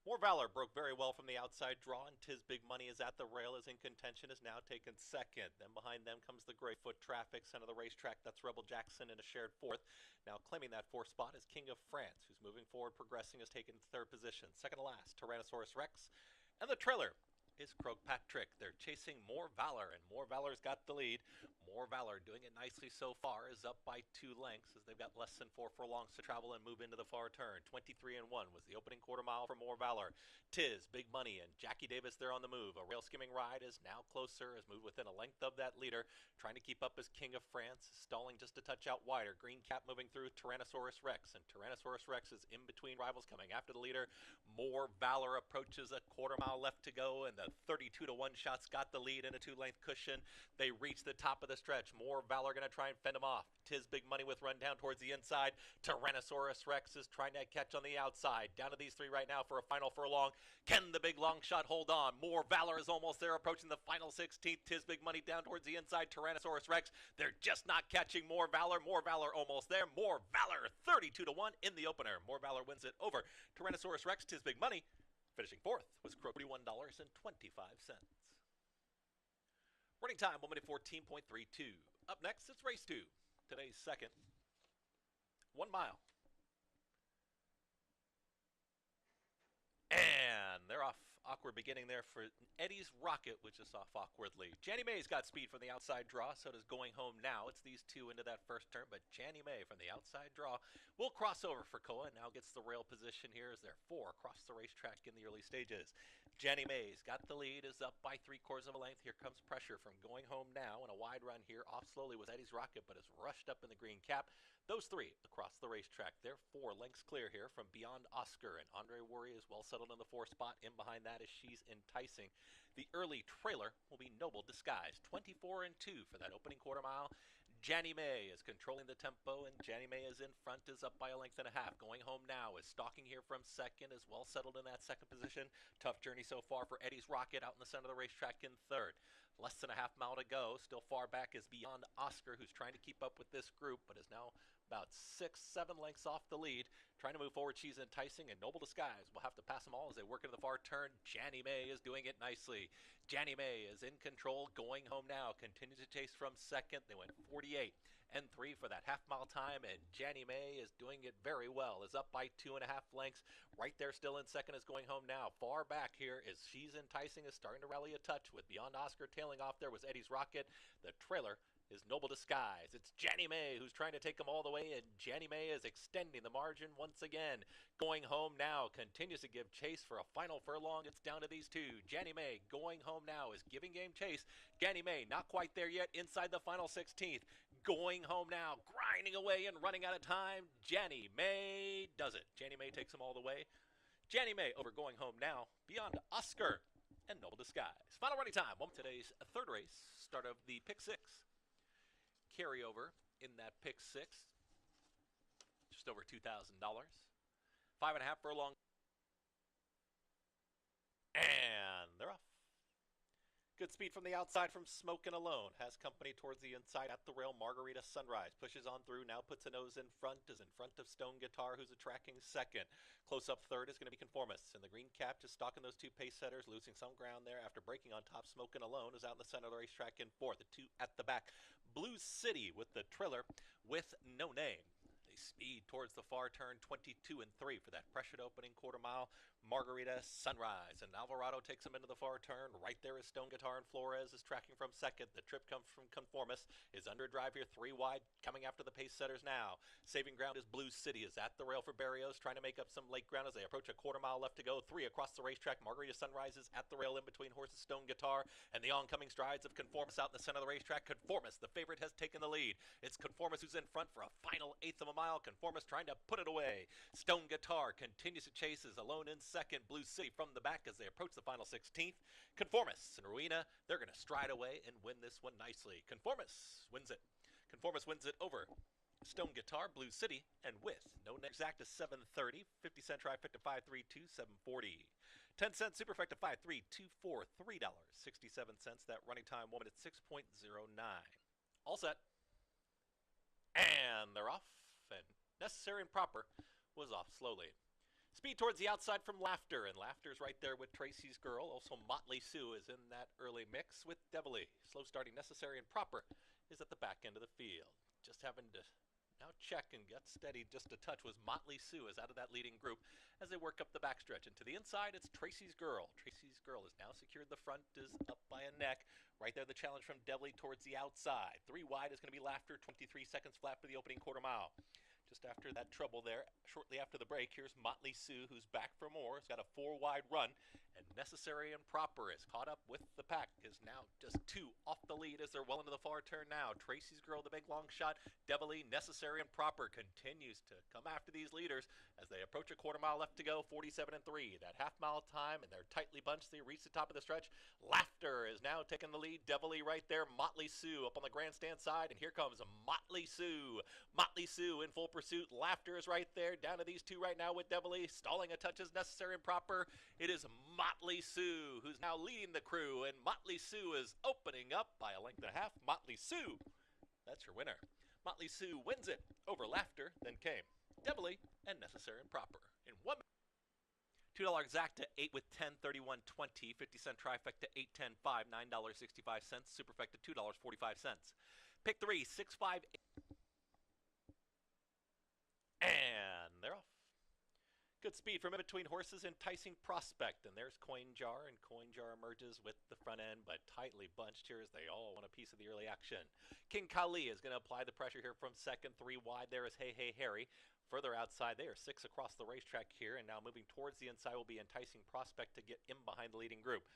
More Valor broke very well from the outside draw, and Tis Big Money is at the rail, is in contention, is now taken second. Then behind them comes the Greyfoot Traffic, center of the racetrack. That's Rebel Jackson in a shared fourth. Now claiming that fourth spot is King of France, who's moving forward, progressing, has taken third position. Second to last, Tyrannosaurus Rex. And the trailer is Croak Patrick. They're chasing More Valor, and More Valor's got the lead. More Valor doing it nicely so far, is up by 2 lengths as they've got less than 4 furlongs to travel and move into the far turn. 23-1 was the opening quarter mile for More Valor. Tis Big Money and Jackie Davis there on the move. A rail skimming ride is now closer, has moved within a length of that leader, trying to keep up as King of France, stalling just a touch out wider. Green Cap moving through Tyrannosaurus Rex, and Tyrannosaurus Rex is in between rivals coming after the leader. More Valor approaches, a quarter mile left to go, and the 32-1 shots got the lead in a 2-length cushion. They reach the top of the stretch. More Valor going to try and fend them off. Tis Big Money with run down towards the inside. Tyrannosaurus Rex is trying to catch on the outside. Down to these 3 right now for a final furlong. Can the big long shot hold on? More Valor is almost there, approaching the final 16th. Tis Big Money down towards the inside. Tyrannosaurus Rex, they're just not catching More Valor. More Valor almost there. More Valor 32-1 in the opener. More Valor wins it over Tyrannosaurus Rex. Tis Big Money finishing fourth was $41.25. Running time, 1 minute 14.32. Up next, it's race 2. Today's second. 1 mile. And they're off. Awkward beginning there for Eddie's Rocket, which is off awkwardly. Janny May's got speed from the outside draw, so does Going Home Now. It's these two into that first turn, but Janny May from the outside draw will cross over for Koa. Now gets the rail position here as they're 4 across the racetrack in the early stages. Janny May's got the lead, is up by 3/4 of a length. Here comes pressure from Going Home Now, and a wide run here. Off slowly was Eddie's Rocket, but is rushed up in the green cap. Those 3 across the racetrack. They're 4 lengths clear here from Beyond Oscar, and Andre Worry is well settled in the 4 spot. In behind that is She's Enticing. The early trailer will be Noble Disguise. 24-2 for that opening quarter mile. Janny May is controlling the tempo, and Janny May is in front, is up by 1.5 lengths. Going Home Now is stalking here from second, is well settled in that second position. Tough journey so far for Eddie's Rocket out in the center of the racetrack in third. Less than a half mile to go. Still far back is Beyond Oscar, who's trying to keep up with this group, but is now about 6-7 lengths off the lead. Trying to move forward, She's Enticing, and Noble Disguise will have to pass them all as they work into the far turn. Janny May is doing it nicely. Janny May is in control. Going Home Now continues to chase from second. They went 48-3 for that half-mile time, and Janny May is doing it very well. Is up by 2.5 lengths. Right there still in second is Going Home Now. Far back here is She's Enticing, is starting to rally a touch with Beyond Oscar. Tailing off there was Eddie's Rocket. The trailer is Noble Disguise. It's Janny May who's trying to take them all the way, and Janny May is extending the margin once again. Going Home Now continues to give chase for a final furlong. It's down to these 2. Janny May, Going Home Now is giving game chase. Janny May not quite there yet, inside the final 16th. Going Home Now grinding away and running out of time. Janny May does it. Janny May takes them all the way. Janny May over Going Home Now, Beyond Oscar, and Noble Disguise. Final running time. Today's third race, start of the pick 6. Carryover in that pick 6, just over $2,000. 5.5 furlong, and they're off. Good speed from the outside from Smokin' Alone. Has company towards the inside at the rail. Margarita Sunrise pushes on through. Now puts a nose in front. Is in front of Stone Guitar, who's tracking second. Close up third is going to be Conformists. And the green cap just stalking those 2 pace setters, losing some ground there after breaking on top. Smokin' Alone is out in the center of the racetrack in fourth. The 2 at the back. Blue City with the trailer with No Name. They speed towards the far turn, 22-3 for that pressured opening quarter mile. Margarita Sunrise, and Alvarado takes them into the far turn. Right there is Stone Guitar, and Flores is tracking from second. The trip comes from Conformist, is under drive here, 3 wide, coming after the pace setters now. Saving ground is Blue City, is at the rail for Barrios, trying to make up some late ground as they approach a quarter mile left to go. 3 across the racetrack. Margarita Sunrise is at the rail in between horses Stone Guitar, and the oncoming strides of Conformist out in the center of the racetrack. Conformist, the favorite, has taken the lead. It's Conformist who's in front for a final 1/8 of a mile. Conformist trying to put it away. Stone Guitar continues to chase, is alone in second. Blue City from the back as they approach the final 16th. Conformists and Ruina, they're going to stride away and win this one nicely. Conformist wins it. Conformist wins it over Stone Guitar, Blue City, and with no exact to 730, 50-cent trifecta 532, 740. 10-cent superfecta 5324, $3.67. That running time 1 minute 6.09. All set. And they're off, and Necessary and Proper was off slowly. Speed towards the outside from Laughter, and Laughter's right there with Tracy's Girl. Also, Motley Sue is in that early mix with Devilly. Slow starting Necessary and Proper is at the back end of the field. Just having to now check and get steady just a touch was Motley Sue is out of that leading group as they work up the backstretch. And to the inside, it's Tracy's Girl. Tracy's Girl has now secured the front, is up by a neck. Right there, the challenge from Devilly towards the outside. 3 wide is going to be Laughter, 23 seconds flat for the opening quarter mile. Just after that trouble there, shortly after the break, here's Motley Sue, who's back for more. He's got a 4-wide run, and Necessary and Proper is caught up with the pack, is now just 2 off the lead as they're well into the far turn now. Tracy's Girl, the big long shot. Devilly, Necessary, and Proper continues to come after these leaders as they approach a quarter mile left to go, 47 and 3. That half-mile time, and they're tightly bunched. They reach the top of the stretch. Laughter is now taking the lead. Devilly right there. Motley Sue up on the grandstand side, and here comes Motley Sue. Motley Sue in full pursuit. Laughter is right there. Down to these 2 right now with Devilly. Stalling a touch is Necessary and Proper. It is Motley Sue who's now leading the crew, and Motley Sue is opening up by a length and a half. Motley Sue, that's your winner. Motley Sue wins it over Laughter. Then came Devilly and Necessary and Proper in 1 minute. $2 exacta, 8 with 10, 31, 20, 50-cent trifecta, 8, 10, 5, $9.65, superfecta, $2.45. Pick 3, 6, 5, 8. And they're off. Good speed from in between horses, Enticing Prospect. And there's Coin Jar, and Coin Jar emerges with the front end, but tightly bunched here as they all want a piece of the early action. King Kali is going to apply the pressure here from second. 3 wide there is Hey Hey Harry. Further outside, they are 6 across the racetrack here, and now moving towards the inside will be Enticing Prospect to get in behind the leading group.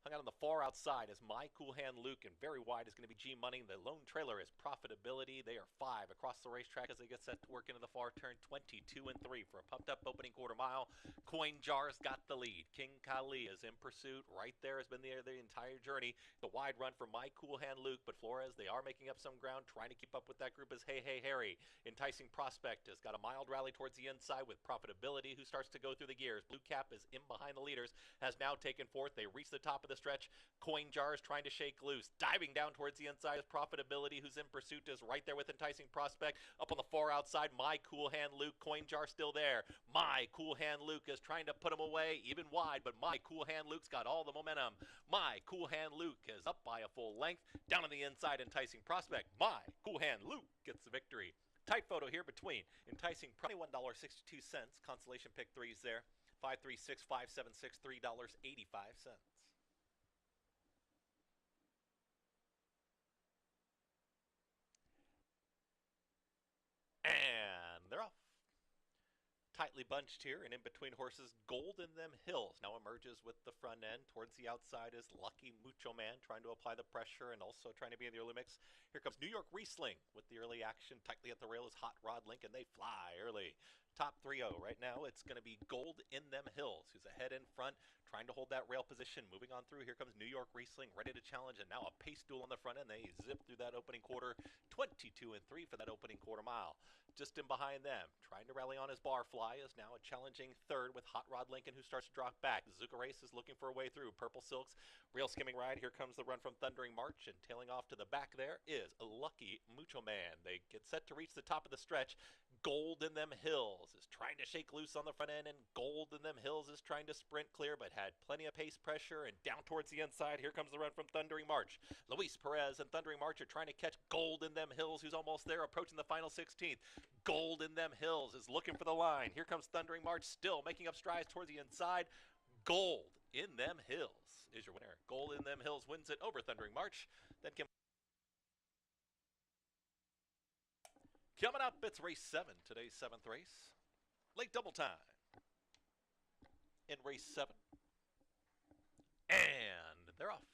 Hung out on the far outside is My Cool Hand Luke, and very wide is going to be G Money. The lone trailer is Profitability. They are 5 across the racetrack as they get set to work into the far turn, 22 and 3 for a pumped up opening quarter mile. Coin Jar's got the lead. King Kali is in pursuit. Right there has been there the entire journey. The wide run for My Cool Hand Luke, but Flores, they are making up some ground, trying to keep up with that group as Hey Hey Harry. Enticing Prospect has got a mild rally towards the inside with Profitability, who starts to go through the gears. Blue Cap is in behind the leaders, has now taken fourth. They reach the top of the stretch. Coin Jar is trying to shake loose. Diving down towards the inside is Profitability, who's in pursuit, is right there with Enticing Prospect. Up on the far outside, My Cool Hand Luke. Coin Jar still there. My Cool Hand Luke is trying to put him away, even wide, but My Cool Hand Luke's got all the momentum. My Cool Hand Luke is up by a full length. Down on the inside, Enticing Prospect. My Cool Hand Luke gets the victory. Tight photo here between Enticing $21.62. Consolation pick 3s there. 536, 576, $3.85. And they're off. Tightly bunched here, and in between horses, Gold in Them Hills now emerges with the front end. Towards the outside is Lucky Mucho Man, trying to apply the pressure and also trying to be in the early mix. Here comes New York Riesling with the early action. Tightly at the rail is Hot Rod Link, and they fly early. Top 3-0 right now, it's going to be Gold in Them Hills, who's ahead in front, trying to hold that rail position. Moving on through, here comes New York Riesling, ready to challenge, and now a pace duel on the front end. They zip through that opening quarter, 22 and 3 for that opening quarter mile. Just in behind them, trying to rally on his Barfly, is now a challenging third with Hot Rod Lincoln, who starts to drop back. Zuka Race is looking for a way through. Purple Silks, real skimming ride. Here comes the run from Thundering March, and tailing off to the back there is Lucky Mucho Man. They get set to reach the top of the stretch. Gold in Them Hills is trying to shake loose on the front end, and Gold in Them Hills is trying to sprint clear, but had plenty of pace pressure, and down towards the inside, here comes the run from Thundering March. Luis Perez and Thundering March are trying to catch Gold in Them Hills, who's almost there, approaching the final 16th. Gold in Them Hills is looking for the line. Here comes Thundering March, still making up strides towards the inside. Gold in Them Hills is your winner. Gold in Them Hills wins it over Thundering March. Then coming up, it's race 7, today's 7th race. Late double time in race 7. And they're off.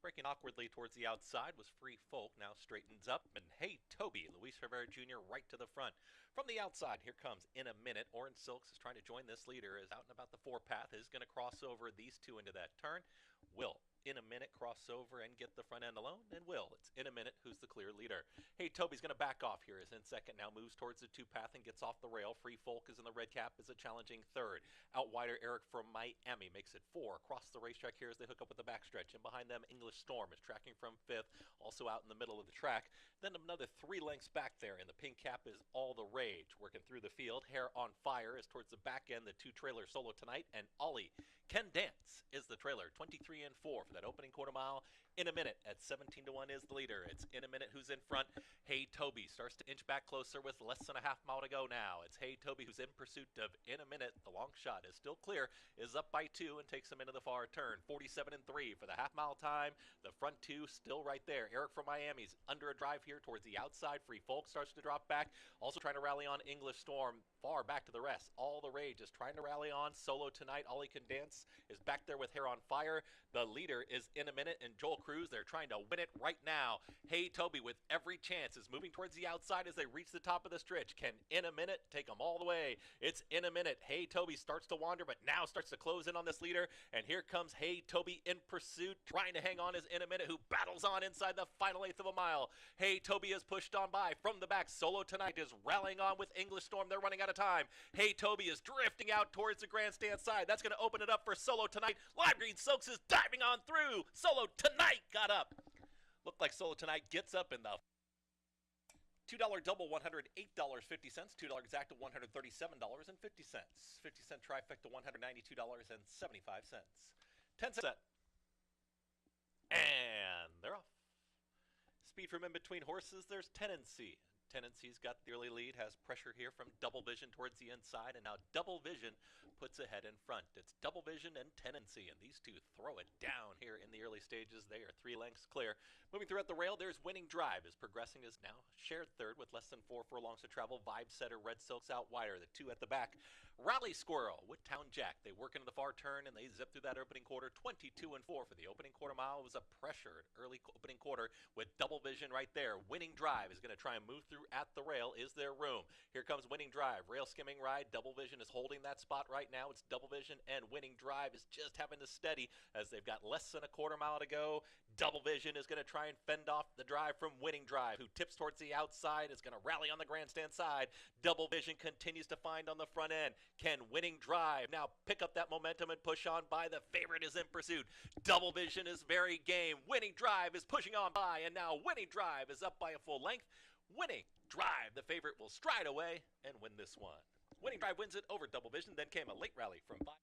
Breaking awkwardly towards the outside was Free Folk, now straightens up. And Hey Toby, Luis Rivera Jr. right to the front. From the outside, here comes In a Minute. Orange Silks is trying to join this leader, is out and about the 4 path, is going to cross over these 2 into that turn. Will In a Minute cross over and get the front end alone? And will. It's In a Minute who's the clear leader. Hey Toby's going to back off here. Is in second now, moves towards the two path and gets off the rail. Free Folk is in the red cap, is a challenging third. Out wider, Eric from Miami makes it 4. Across the racetrack here as they hook up with the backstretch. And behind them, English Storm is tracking from 5th, also out in the middle of the track. Then another 3 lengths back there, and the pink cap is All the Rage. Working through the field, Hair on Fire is towards the back end, the 2 trailer Solo Tonight, and Ollie Can Dance is the trailer. 23 and 4 for that opening quarter mile. In a Minute at 17 to 1 is the leader. It's In a Minute who's in front. Hey Toby starts to inch back closer with less than a half mile to go now. It's Hey Toby who's in pursuit of In a Minute. The long shot is still clear, is up by 2 and takes him into the far turn. 47 and 3 for the half mile time. The front 2 still right there. Eric from Miami's under a drive here towards the outside. Free Folk starts to drop back. Also trying to rally on English Storm. Far back to the rest. All the Rage is trying to rally on. Solo Tonight. Ollie Can Dance is back there with Hair on Fire. The leader is In a Minute and Joel Cruz. They're trying to win it right now. Hey Toby with every chance is moving towards the outside as they reach the top of the stretch. Can In a Minute take them all the way? It's In a Minute. Hey Toby starts to wander, but now starts to close in on this leader. And here comes Hey Toby in pursuit, trying to hang on is In a Minute, who battles on inside the final 1/8 of a mile. Hey Toby is pushed on by from the back. Solo Tonight is rallying on with English Storm. They're running out of time. Hey Toby is drifting out towards the grandstand side. That's going to open it up for Solo Tonight. Lime Green Soaks is diving on through. Solo Tonight got up. Looked like Solo Tonight gets up in the $2 double, $108.50. $2 exact to $137.50. 50-cent trifecta, $192.75. 10-cent. And they're off. Speed from in between horses, there's Tenancy. Tenancy's got the early lead, has pressure here from Double Vision towards the inside, and now Double Vision puts ahead in front. It's Double Vision and Tenancy, and these two throw it down here in the early stages. They are 3 lengths clear. Moving throughout the rail, there's Winning Drive, is progressing, is now shared third with less than 4 furlongs to travel. Vibe Setter, Red Silks out wider, the 2 at the back. Rally Squirrel with Town Jack. They work into the far turn, and they zip through that opening quarter. 22 and 4 for the opening quarter mile. It was a pressured early opening quarter with Double Vision right there. Winning Drive is going to try and move through at the rail. Is there room? Here comes Winning Drive. Rail skimming ride. Double Vision is holding that spot right now. It's Double Vision, and Winning Drive is just having to steady as they've got less than a quarter mile to go. Double Vision is going to try and fend off the drive from Winning Drive, who tips towards the outside, is going to rally on the grandstand side. Double Vision continues to find on the front end. Can Winning Drive now pick up that momentum and push on by? The favorite is in pursuit. Double Vision is very game. Winning Drive is pushing on by, and now Winning Drive is up by a full length. Winning Drive, the favorite, will stride away and win this one. Winning Drive wins it over Double Vision. Then came a late rally from 5.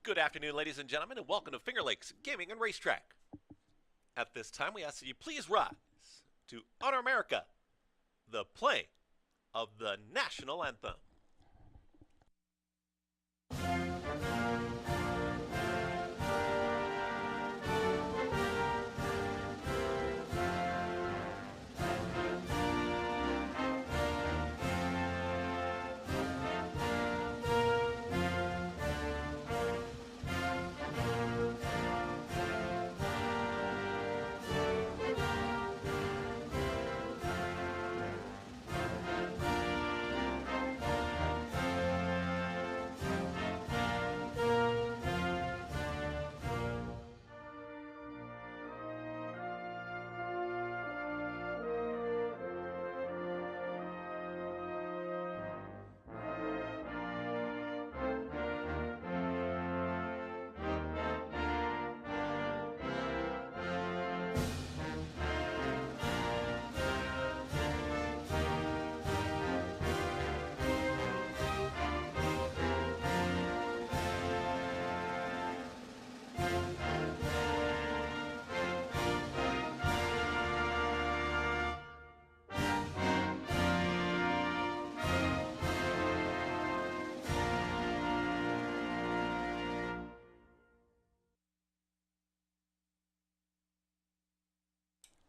Good afternoon, ladies and gentlemen, and welcome to Finger Lakes Gaming and Racetrack. At this time, we ask that you please rise to honor America, the playing of the national anthem.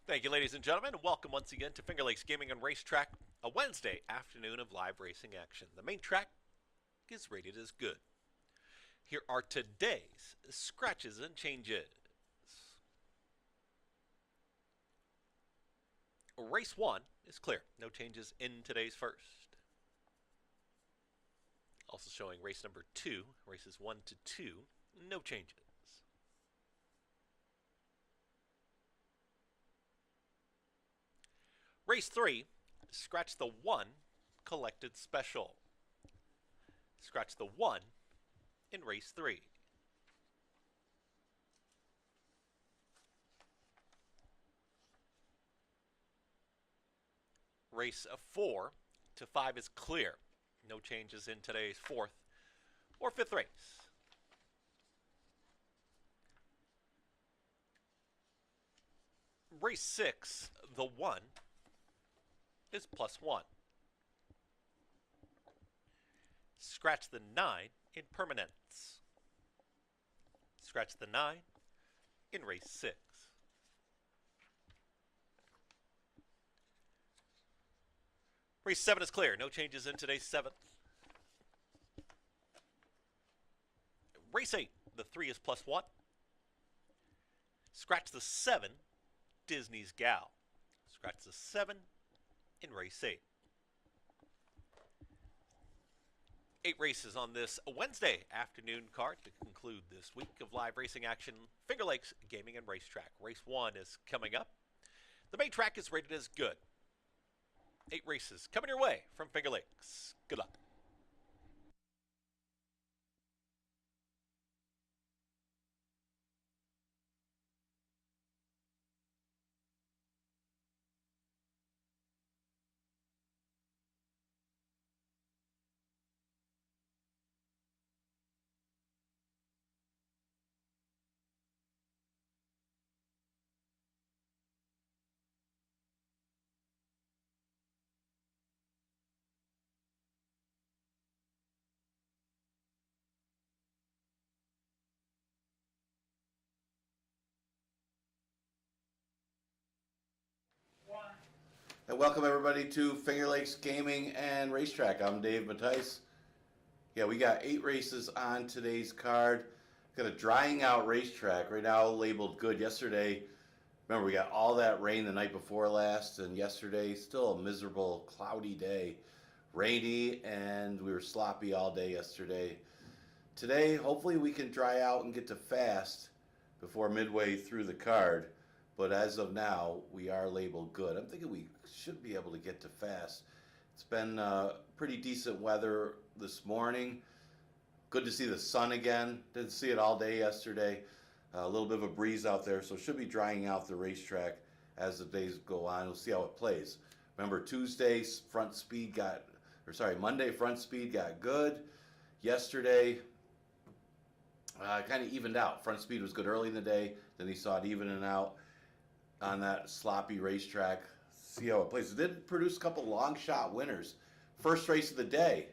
Thank you, ladies and gentlemen, and welcome once again to Finger Lakes Gaming and Racetrack, a Wednesday afternoon of live racing action. The main track is rated as good. Here are today's scratches and changes. Race 1 is clear. No changes in today's first. Also showing race number 2, races 1 to 2, no changes. Race 3, scratch the 1, collected special. Scratch the 1 in race 3. Race 4 to 5 is clear. No changes in today's 4th or 5th race. Race 6, the 1 is +1. Scratch the 9 in permanence. Scratch the 9 in race 6. Race 7 is clear. No changes in today's 7th. Race 8, the 3 is +1. Scratch the 7, Disney's Gal. Scratch the 7 in race 8. 8 races on this Wednesday afternoon card to conclude this week of live racing action. Finger Lakes Gaming and Racetrack. Race 1 is coming up. The main track is rated as good. 8 races coming your way from Finger Lakes. Good luck. And welcome everybody to Finger Lakes Gaming and Racetrack. I'm Dave Mattice. Yeah, we got 8 races on today's card. Got a drying out racetrack right now labeled good. Yesterday, remember we got all that rain the night before last, and yesterday still a miserable cloudy day. Rainy, and we were sloppy all day yesterday. Today, hopefully we can dry out and get to fast before midway through the card. But as of now, we are labeled good. I'm thinking we should be able to get to fast. It's been pretty decent weather this morning. Good to see the sun again. Didn't see it all day yesterday. A little bit of a breeze out there, so it should be drying out the racetrack as the days go on. We'll see how it plays. Remember, Monday front speed got good. Yesterday, kind of evened out. Front speed was good early in the day. Then he saw it evening out on that sloppy racetrack. See how it plays. It did produce a couple long shot winners. First race of the day,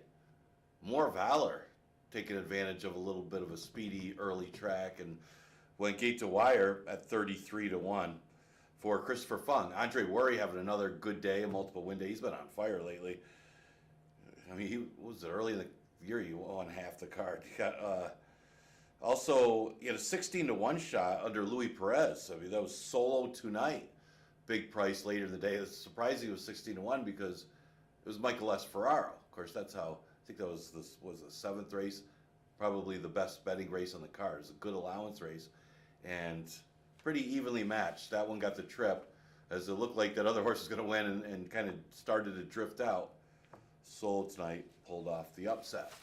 More Valor, taking advantage of a little bit of a speedy early track and went gate to wire at 33-1 for Christopher Fung. Andre Worry having another good day, a multiple win day. He's been on fire lately. I mean, he was early in the year. He won half the card. He got also, he had a 16-1 shot under Louis Perez. I mean, that was solo tonight. Big price later in the day. It's surprising he was 16-1 because it was Michael S. Ferraro. Of course, that's how, I think that was the 7th race. Probably the best betting race on the card. It was a good allowance race and pretty evenly matched. That one got the trip as it looked like that other horse was going to win and kind of started to drift out. Sold tonight, pulled off the upset.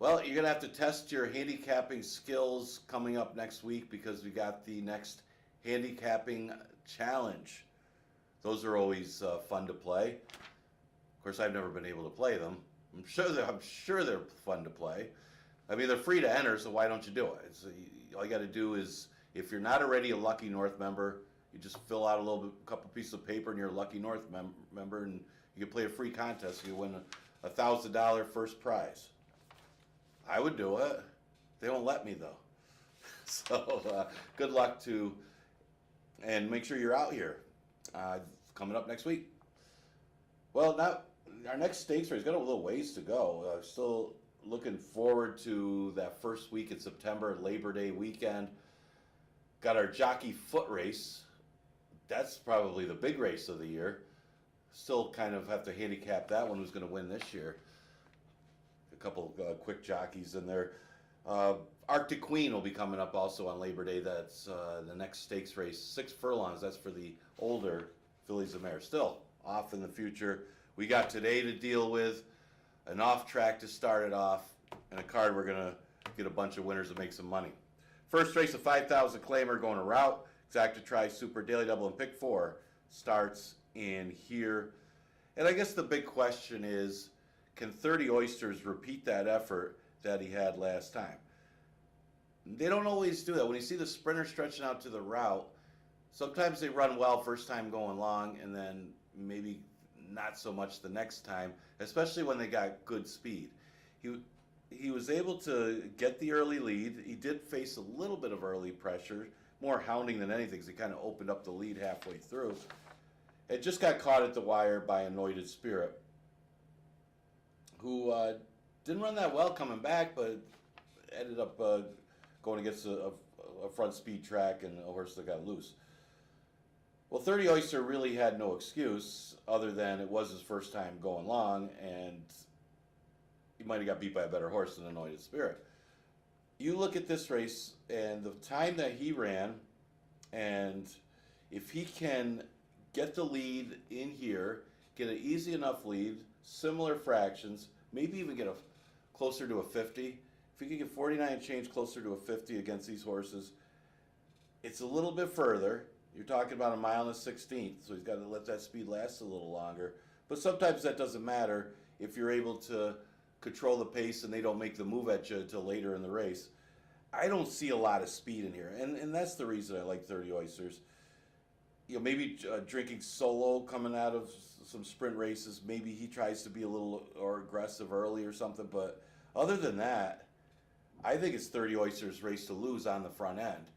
Well, you're going to have to test your handicapping skills coming up next week because we got the next handicapping challenge. Those are always fun to play. Of course, I've never been able to play them. I'm sure they're fun to play. I mean, they're free to enter, so why don't you do it? All you got to do is, if you're not already a Lucky North member, you just fill out a couple pieces of paper and you're a Lucky North member, and you can play a free contest. You win a $1,000 first prize. I would do it. They won't let me though. So good luck and make sure you're out here. Coming up next week. Well, now our next stakes race got a little ways to go. Still looking forward to that first week in September, Labor Day weekend. Got our jockey foot race. That's probably the big race of the year. Still kind of have to handicap that one, who's going to win this year. A couple quick jockeys in there. Arctic Queen will be coming up also on Labor Day. That's the next stakes race. 6 furlongs. That's for the older fillies and mares. Still off in the future. We got today to deal with, an off track to start it off, and a card we're going to get a bunch of winners and make some money. First race of 5,000 claimer going to route. Exacta Tri Super Daily Double and Pick 4 starts in here. And I guess the big question is, can 30 Oysters repeat that effort that he had last time? They don't always do that. When you see the sprinter stretching out to the route, sometimes they run well first time going long, and then maybe not so much the next time, especially when they got good speed. He was able to get the early lead. He did face a little bit of early pressure, more hounding than anything, because he kind of opened up the lead halfway through. It just got caught at the wire by Anointed Spirit, who didn't run that well coming back, but ended up going against a front speed track and a horse that got loose. Well, 30 Oyster really had no excuse other than it was his first time going long, and he might have got beat by a better horse than Anointed Spirit. You look at this race and the time that he ran, and if he can get the lead in here, get an easy enough lead, similar fractions, maybe even get closer to a 50. If he can get 49 and change closer to a 50 against these horses, it's a little bit further. You're talking about 1 mile and a 16th, so he's got to let that speed last a little longer. But sometimes that doesn't matter if you're able to control the pace and they don't make the move at you until later in the race. I don't see a lot of speed in here, and that's the reason I like 30 Oysters. You know, maybe drinking solo coming out of some sprint races, maybe he tries to be a little or aggressive early or something, but other than that, I think it's 30 Oysters' race to lose on the front end.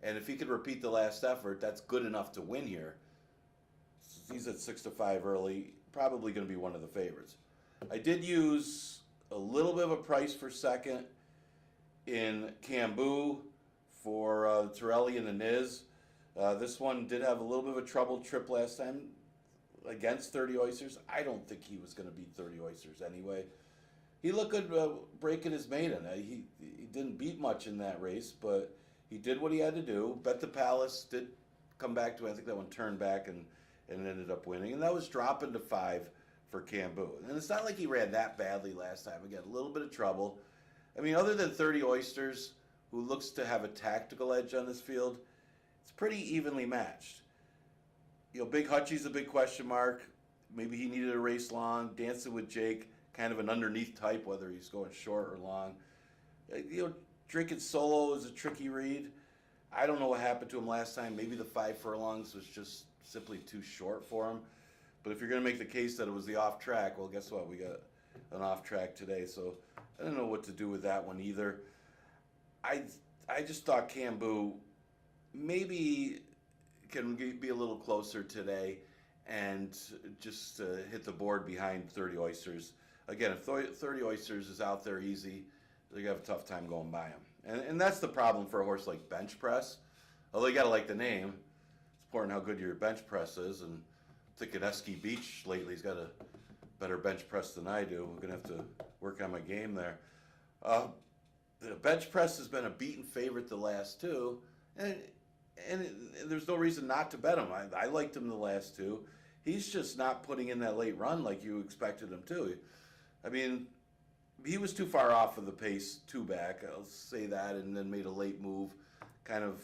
And if he could repeat the last effort, that's good enough to win here. He's at 6-5 early, probably going to be one of the favorites. I did use a little bit of a price for second in Cambu for Torelli and the Niz. This one did have a little bit of a troubled trip last time against 30 Oysters. I don't think he was going to beat 30 Oysters anyway. He looked good breaking his maiden. He didn't beat much in that race, but he did what he had to do. Bet the Palace did come back to it. I think that one turned back and ended up winning. And that was dropping to 5 for Cambu. And it's not like he ran that badly last time. Again, a little bit of trouble. I mean, other than 30 Oysters, who looks to have a tactical edge on this field, it's pretty evenly matched. You know, Big Hutchie's a big question mark. Maybe he needed a race long. Dancing with Jake, kind of an underneath type, whether he's going short or long. You know, Drinking Solo is a tricky read. I don't know what happened to him last time. Maybe the 5 furlongs was just simply too short for him. But if you're going to make the case that it was the off track, well, guess what? We got an off track today. So I don't know what to do with that one either. I just thought Cambu maybe can be a little closer today and just hit the board behind 30 Oysters. Again, if 30 Oysters is out there easy, they're going to have a tough time going by him. And that's the problem for a horse like Bench Press. Although you got to like the name. It's important how good your bench press is. And I'm thinking Esky Beach lately, he's got a better bench press than I do. I'm going to have to work on my game there. The bench press has been a beaten favorite the last 2. And there's no reason not to bet him. I liked him the last 2. He's just not putting in that late run like you expected him to. I mean, he was too far off of the pace, 2 back, I'll say that, and then made a late move, kind of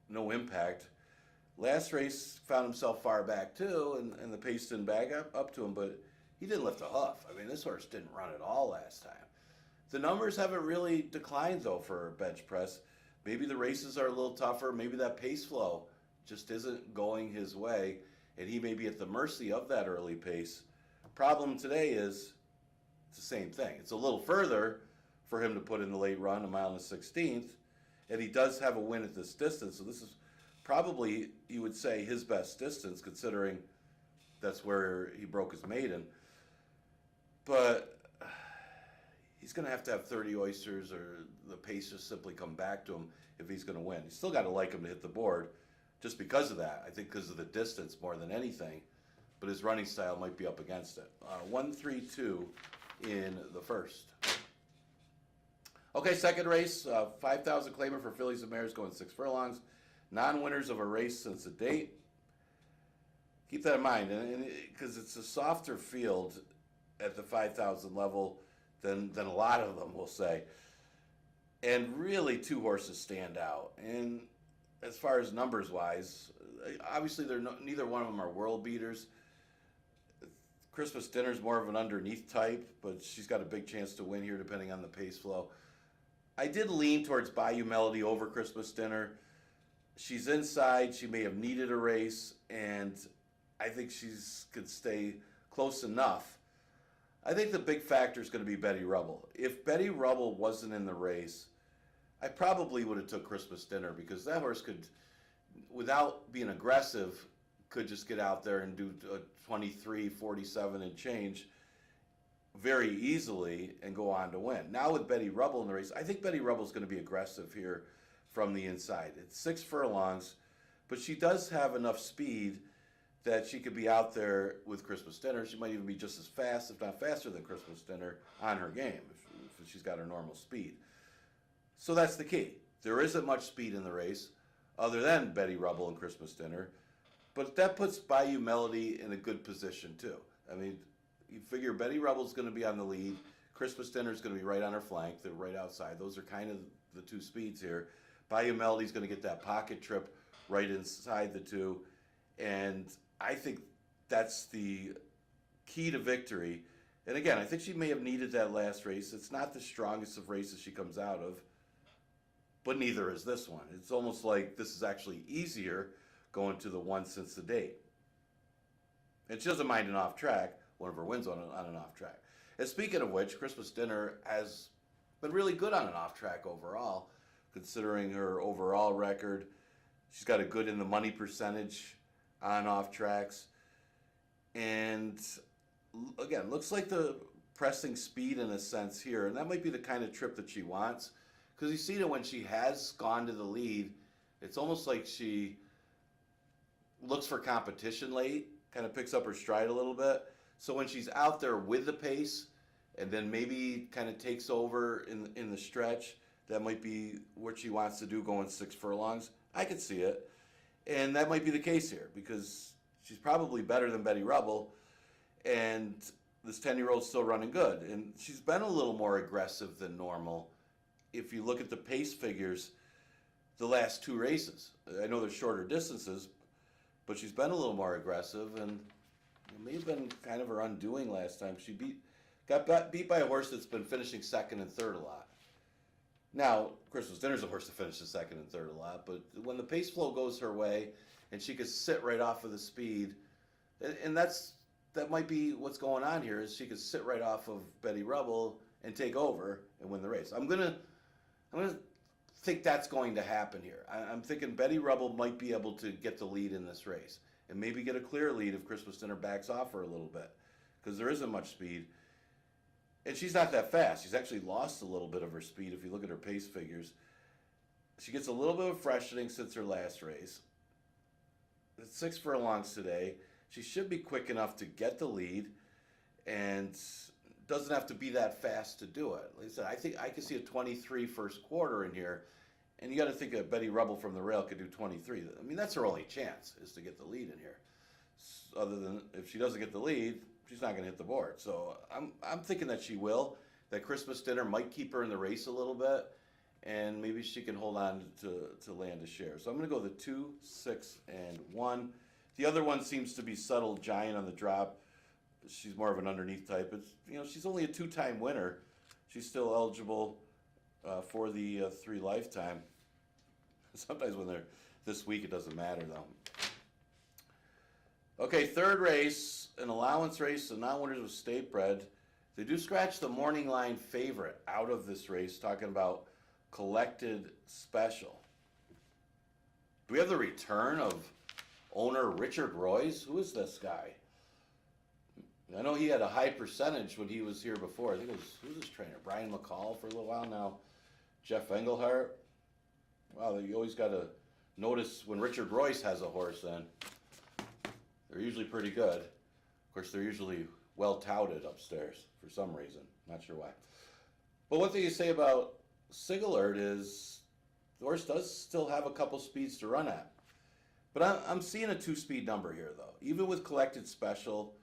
no impact. Last race found himself far back too, and the pace didn't back up to him, but he didn't lift a hoof. I mean, this horse didn't run at all last time. The numbers haven't really declined though for Bench Press. Maybe the races are a little tougher. Maybe that pace flow just isn't going his way, and he may be at the mercy of that early pace. Problem today is it's the same thing. It's a little further for him to put in the late run, 1 mile and a 16th, and he does have a win at this distance. So this is probably, you would say, his best distance, considering that's where he broke his maiden. But he's going to have 30 oysters, or the pace just simply come back to him if he's going to win. He's still got to like him to hit the board just because of that. I think because of the distance more than anything, but his running style might be up against it. 1-3-2 in the first. Okay, second race, 5,000 claimer for fillies and mares going 6 furlongs. Non-winners of a race since the date. Keep that in mind, because it's a softer field at the 5,000 level than a lot of them, we'll say. And really, 2 horses stand out. And as far as numbers wise, obviously neither one of them are world beaters. Christmas Dinner's more of an underneath type, but she's got a big chance to win here depending on the pace flow. I did lean towards Bayou Melody over Christmas Dinner. She's inside. She may have needed a race, and I think she's could stay close enough. I think the big factor is going to be Betty Rubble. If Betty Rubble wasn't in the race, I probably would have took Christmas Dinner, because that horse could, without being aggressive, could just get out there and do a 23-47 and change very easily and go on to win. Now with Betty Rubble in the race, I think Betty Rubble's going to be aggressive here from the inside. It's 6 furlongs, but she does have enough speed that she could be out there with Christmas Dinner. She might even be just as fast, if not faster than Christmas Dinner on her game, if she's got her normal speed. So that's the key. There isn't much speed in the race other than Betty Rubble and Christmas Dinner, but that puts Bayou Melody in a good position too. I mean, you figure Betty Rubble's going to be on the lead. Christmas Dinner's going to be right on her flank. They're right outside. Those are kind of the 2 speeds here. Bayou Melody's going to get that pocket trip right inside the 2. And I think that's the key to victory. And again, I think she may have needed that last race. It's not the strongest of races she comes out of, but neither is this one. It's almost like this is actually easier going to the one since the date. And she doesn't mind an off track. One of her wins on an off track. And speaking of which, Christmas Dinner has been really good on an off track overall, considering her overall record. She's got a good in the money percentage on off tracks. And again, looks like the pressing speed in a sense here. And that might be the kind of trip that she wants. Because you see that when she has gone to the lead, it's almost like she looks for competition late, kind of picks up her stride a little bit. So when she's out there with the pace, and then maybe kind of takes over in the stretch, that might be what she wants to do going 6 furlongs. I could see it. And that might be the case here, because she's probably better than Betty Rubble, and this 10-year-old's still running good. And she's been a little more aggressive than normal. If you look at the pace figures, the last 2 races, I know they're shorter distances, but she's been a little more aggressive, and it may have been kind of her undoing last time. She got beat by a horse that's been finishing second and third a lot. Now, Christmas Dinner's a horse that finishes second and third a lot, but when the pace flow goes her way and she could sit right off of the speed, and that might be what's going on here, is she could sit right off of Betty Rubble and take over and win the race. I'm gonna think that's going to happen here. I'm thinking Betty Rubble might be able to get the lead in this race, and maybe get a clear lead if Christmas Dinner backs off her a little bit, because there isn't much speed. And she's not that fast. She's actually lost a little bit of her speed if you look at her pace figures. She gets a little bit of freshening since her last race. It's 6 furlongs today. She should be quick enough to get the lead, and doesn't have to be that fast to do it. Like I said, I think I could see a 23 first quarter in here, and you got to think that Betty Rubble from the rail could do 23. I mean, that's her only chance, is to get the lead in here. Other than if she doesn't get the lead, she's not going to hit the board. So I'm thinking that she will. That Christmas Dinner might keep her in the race a little bit, and maybe she can hold on to land a share. So I'm going to go the 2, 6, and 1. The other one seems to be Subtle Giant on the drop. She's more of an underneath type. It's, she's only a 2-time winner. She's still eligible for the 3 lifetime. Sometimes when they're this week, it doesn't matter though. Okay, third race, an allowance race, the non-winners of State Bred. They do scratch the morning line favorite out of this race, talking about Collected Special. Do we have the return of owner Richard Royce? Who is this guy? I know he had a high percentage when he was here before. I think it was, who was his trainer? Brian McCall for a little while now. Jeff Engelhart. Wow, you always got to notice when Richard Royce has a horse in. They're usually pretty good. Of course, they're usually well touted upstairs for some reason. Not sure why. But one thing you say about Sigalert is the horse does still have a couple speeds to run at. But I'm seeing a two-speed number here, though. Even with collected special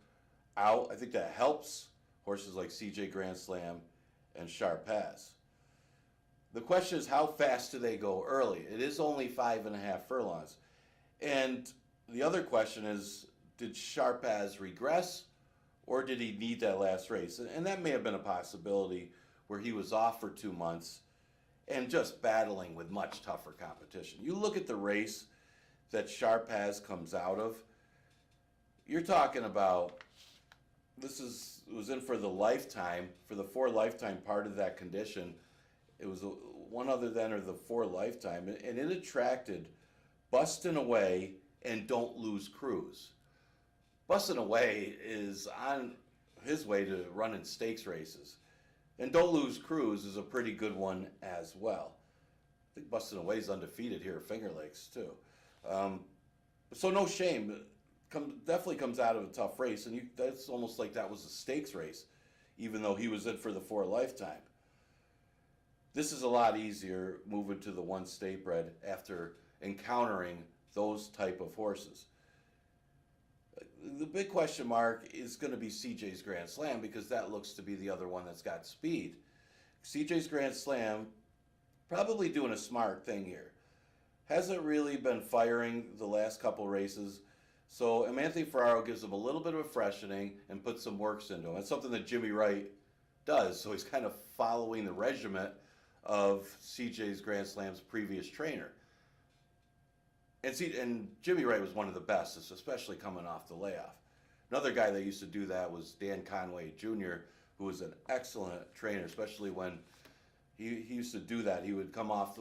out, I think that helps horses like CJ Grand Slam and Sharp Pass. The question is, how fast do they go early? It is only 5.5 furlongs. And the other question is, did Sharp Pass regress, or did he need that last race? And that may have been a possibility where he was off for 2 months and just battling with much tougher competition. You look at the race that Sharp Pass comes out of, you're talking about, it was in for the lifetime, for the 4 lifetime part of that condition. It was one other than or the 4 lifetime, and it attracted Bustin' Away and Don't Lose Cruise. Bustin' Away is on his way to running stakes races, and Don't Lose Cruise is a pretty good one as well. I think Bustin' Away is undefeated here at Finger Lakes too. So no shame. Definitely comes out of a tough race, and that's almost like that was a stakes race, even though he was in for the 4 lifetime. This is a lot easier moving to the 1 state bred after encountering those type of horses. The big question mark is going to be CJ's Grand Slam, because that looks to be the other one that's got speed. CJ's Grand Slam probably doing a smart thing here. Hasn't really been firing the last couple races. So Anthony Ferraro gives him a little bit of a freshening and puts some works into him. That's something that Jimmy Wright does. So he's kind of following the regiment of CJ's Grand Slam's previous trainer. And Jimmy Wright was one of the best, especially coming off the layoff. Another guy that used to do that was Dan Conway Jr., who was an excellent trainer, especially when he used to do that. He would come off,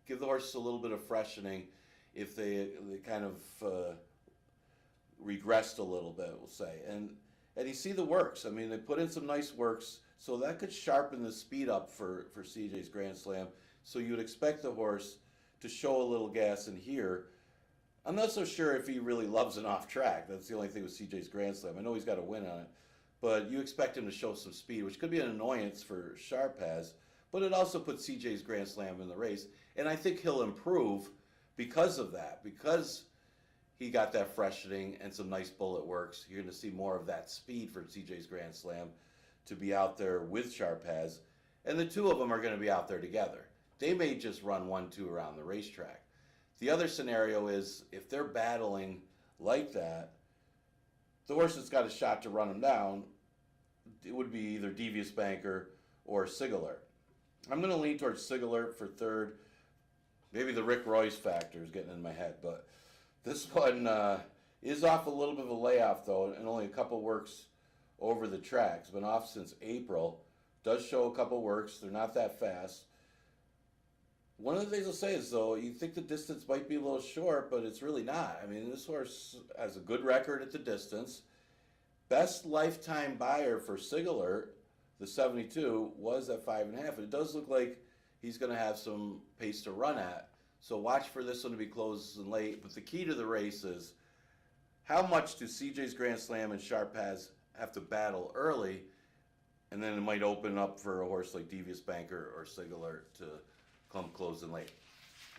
give the horses a little bit of freshening if they kind of regressed a little bit, we'll say. And you see the works. I mean, they put in some nice works, so that could sharpen the speed up for CJ's Grand Slam. So you would expect the horse to show a little gas in here. I'm not so sure if he really loves an off track. That's the only thing with CJ's Grand Slam. I know he's got a win on it, but you expect him to show some speed, which could be an annoyance for Sharp Pass, but it also puts CJ's Grand Slam in the race. And I think he'll improve because of that, because he got that freshening and some nice bullet works. You're going to see more of that speed for CJ's Grand Slam to be out there with Sharp Pass. And the two of them are going to be out there together. They may just run 1-2 around the racetrack. The other scenario is if they're battling like that, the horse that's got a shot to run them down, it would be either Devious Banker or Sigalert. I'm going to lean towards Sigalert for third. Maybe the Rick Royce factor is getting in my head, but this one is off a little bit of a layoff, though, and only a couple works over the track. It's been off since April. Does show a couple works. They're not that fast. One of the things I'll say is, though, you think the distance might be a little short, but it's really not. I mean, this horse has a good record at the distance. Best lifetime buyer for Sigalert, the 72, was at 5.5. It does look like he's going to have some pace to run at. So watch for this one to be close and late. But the key to the race is how much do CJ's Grand Slam and Sharp Pass have to battle early, and then it might open up for a horse like Devious Banker or Sigalert to come close and late.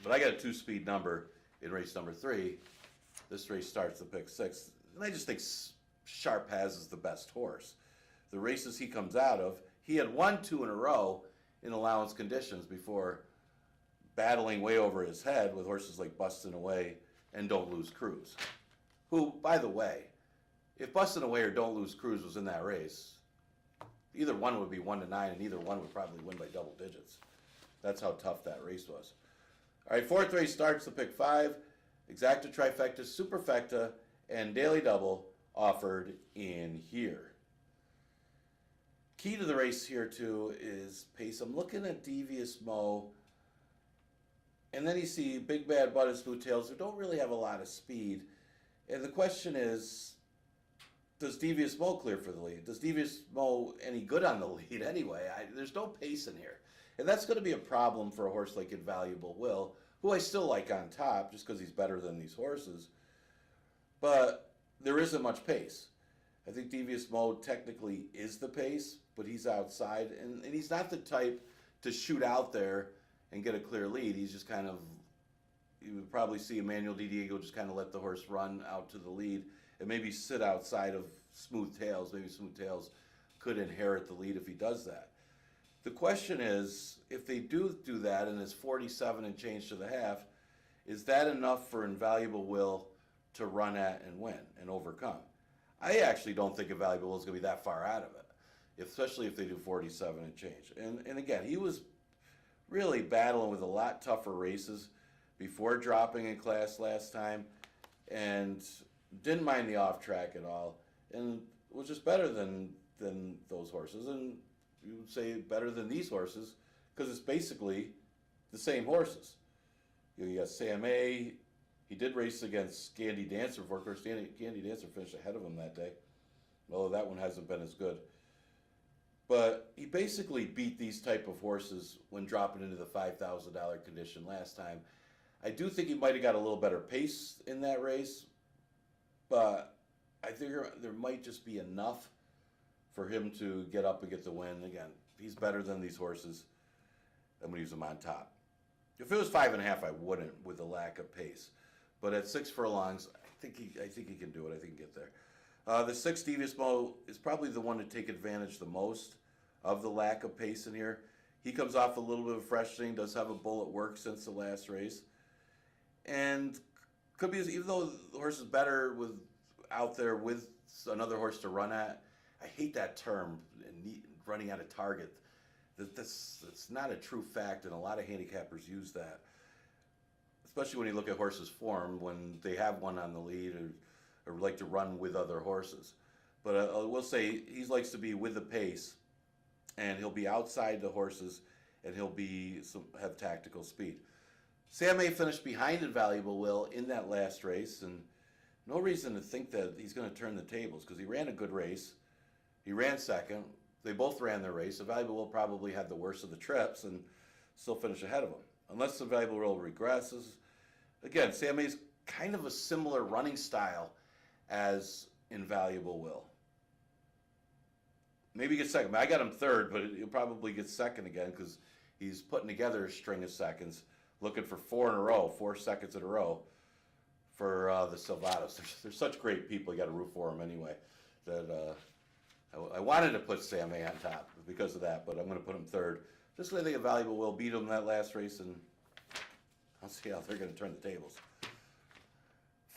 But I got a 2-speed number in race number 3. This race starts the pick 6. And I just think Sharp Pass is the best horse. The races he comes out of, he had won 2 in a row in allowance conditions before battling way over his head with horses like Bustin' Away and Don't Lose Cruise. Who, by the way, if Bustin' Away or Don't Lose Cruise was in that race, either one would be 1-9 and either one would probably win by double digits. That's how tough that race was. All right, 4th race starts the pick 5. Exacta, Trifecta, Superfecta, and Daily Double offered in here. Key to the race here, too, is pace. I'm looking at Devious Mo, and then you see Big Bad Butt and Smooth Tails, who don't really have a lot of speed. And the question is, does Devious Mo clear for the lead? Does Devious Mo any good on the lead anyway? There's no pace in here. And that's going to be a problem for a horse like Invaluable Will, who I still like on top just because he's better than these horses. But there isn't much pace. I think Devious Mo technically is the pace, but he's outside. And he's not the type to shoot out there and get a clear lead. He's just kind of, you would probably see Emmanuel Di Diego just kind of let the horse run out to the lead and maybe sit outside of Smooth Tails. Maybe Smooth Tails could inherit the lead if he does that. The question is, if they do that and it's 47 and change to the half, is that enough for Invaluable Will to run at and win and overcome? I actually don't think Invaluable Will is going to be that far out of it, especially if they do 47 and change. And again, he was really battling with a lot tougher races before dropping in class last time and didn't mind the off track at all and was just better than those horses. And you would say better than these horses because it's basically the same horses. You got Sam A. He did race against Candy Dancer before. Of course, Candy Dancer finished ahead of him that day, although that one hasn't been as good. But he basically beat these type of horses when dropping into the $5,000 condition last time. I do think he might have got a little better pace in that race, but I think there might just be enough for him to get up and get the win. Again, he's better than these horses. I'm going to use him on top. If it was 5.5, I wouldn't with the lack of pace. But at 6 furlongs, I think he can do it. I think he can get there. The 6 Devious Mo is probably the one to take advantage the most of the lack of pace in here. He comes off a little bit of fresh thing, does have a bull at work since the last race. And could be, even though the horse is better with out there with another horse to run at, I hate that term, running at a target. That's not a true fact, and a lot of handicappers use that. Especially when you look at horses' form, when they have one on the lead or like to run with other horses. But I will say he likes to be with the pace, and he'll be outside the horses, and he'll have tactical speed. Sam A finished behind Invaluable Will in that last race, and no reason to think that he's going to turn the tables because he ran a good race. He ran second. They both ran their race. Invaluable Will probably had the worst of the trips and still finished ahead of him. Unless Invaluable Will regresses. Again, Sam A's kind of a similar running style as Invaluable Will. Maybe he gets second. I got him third, but he'll probably get second again because he's putting together a string of seconds, looking for 4 seconds in a row for the Silvatos. They're such great people. You got to root for them anyway. That I wanted to put Sam A on top because of that, but I'm going to put him third. Just because I think Invaluable Will beat him in that last race, and I'll see how they're going to turn the tables.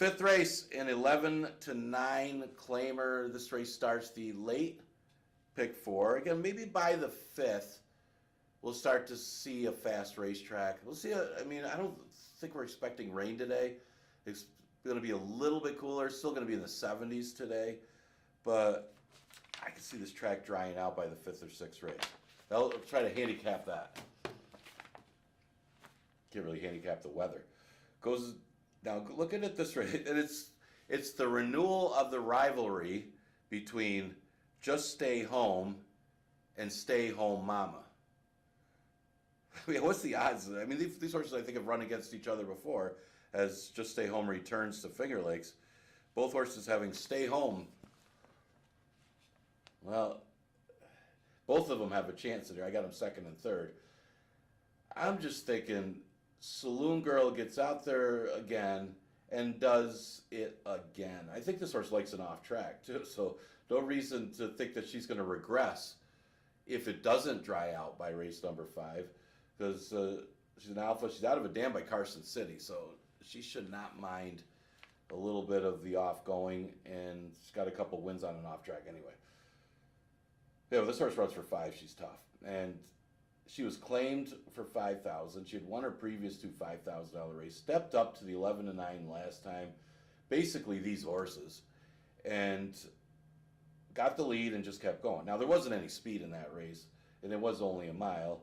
5th race, an 11-9 claimer. This race starts the late pick 4. Again, maybe by the 5th, we'll start to see a fast racetrack. We'll see. I don't think we're expecting rain today. It's going to be a little bit cooler. Still going to be in the 70s today, but I can see this track drying out by the 5th or 6th race. I'll try to handicap that. Can't really handicap the weather. Goes now. Looking at this race, and it's the renewal of the rivalry between Just Stay Home and Stay Home Mama. I mean, what's the odds? I mean, these horses I think have run against each other before as Just Stay Home returns to Finger Lakes. Both horses having Stay Home. Well, both of them have a chance in there. I got them second and third. I'm just thinking Saloon Girl gets out there again and does it again. I think this horse likes an off track too, so no reason to think that she's going to regress if it doesn't dry out by race number 5, because she's an alpha. She's out of a dam by Carson City, so she should not mind a little bit of the off going, and she's got a couple wins on an off track anyway. Yeah, well, this horse runs for 5. She's tough, and she was claimed for 5,000. She had won her previous 2 $5,000 race, stepped up to the 11-9 last time. Basically, these horses, and got the lead and just kept going. Now there wasn't any speed in that race, and it was only a mile,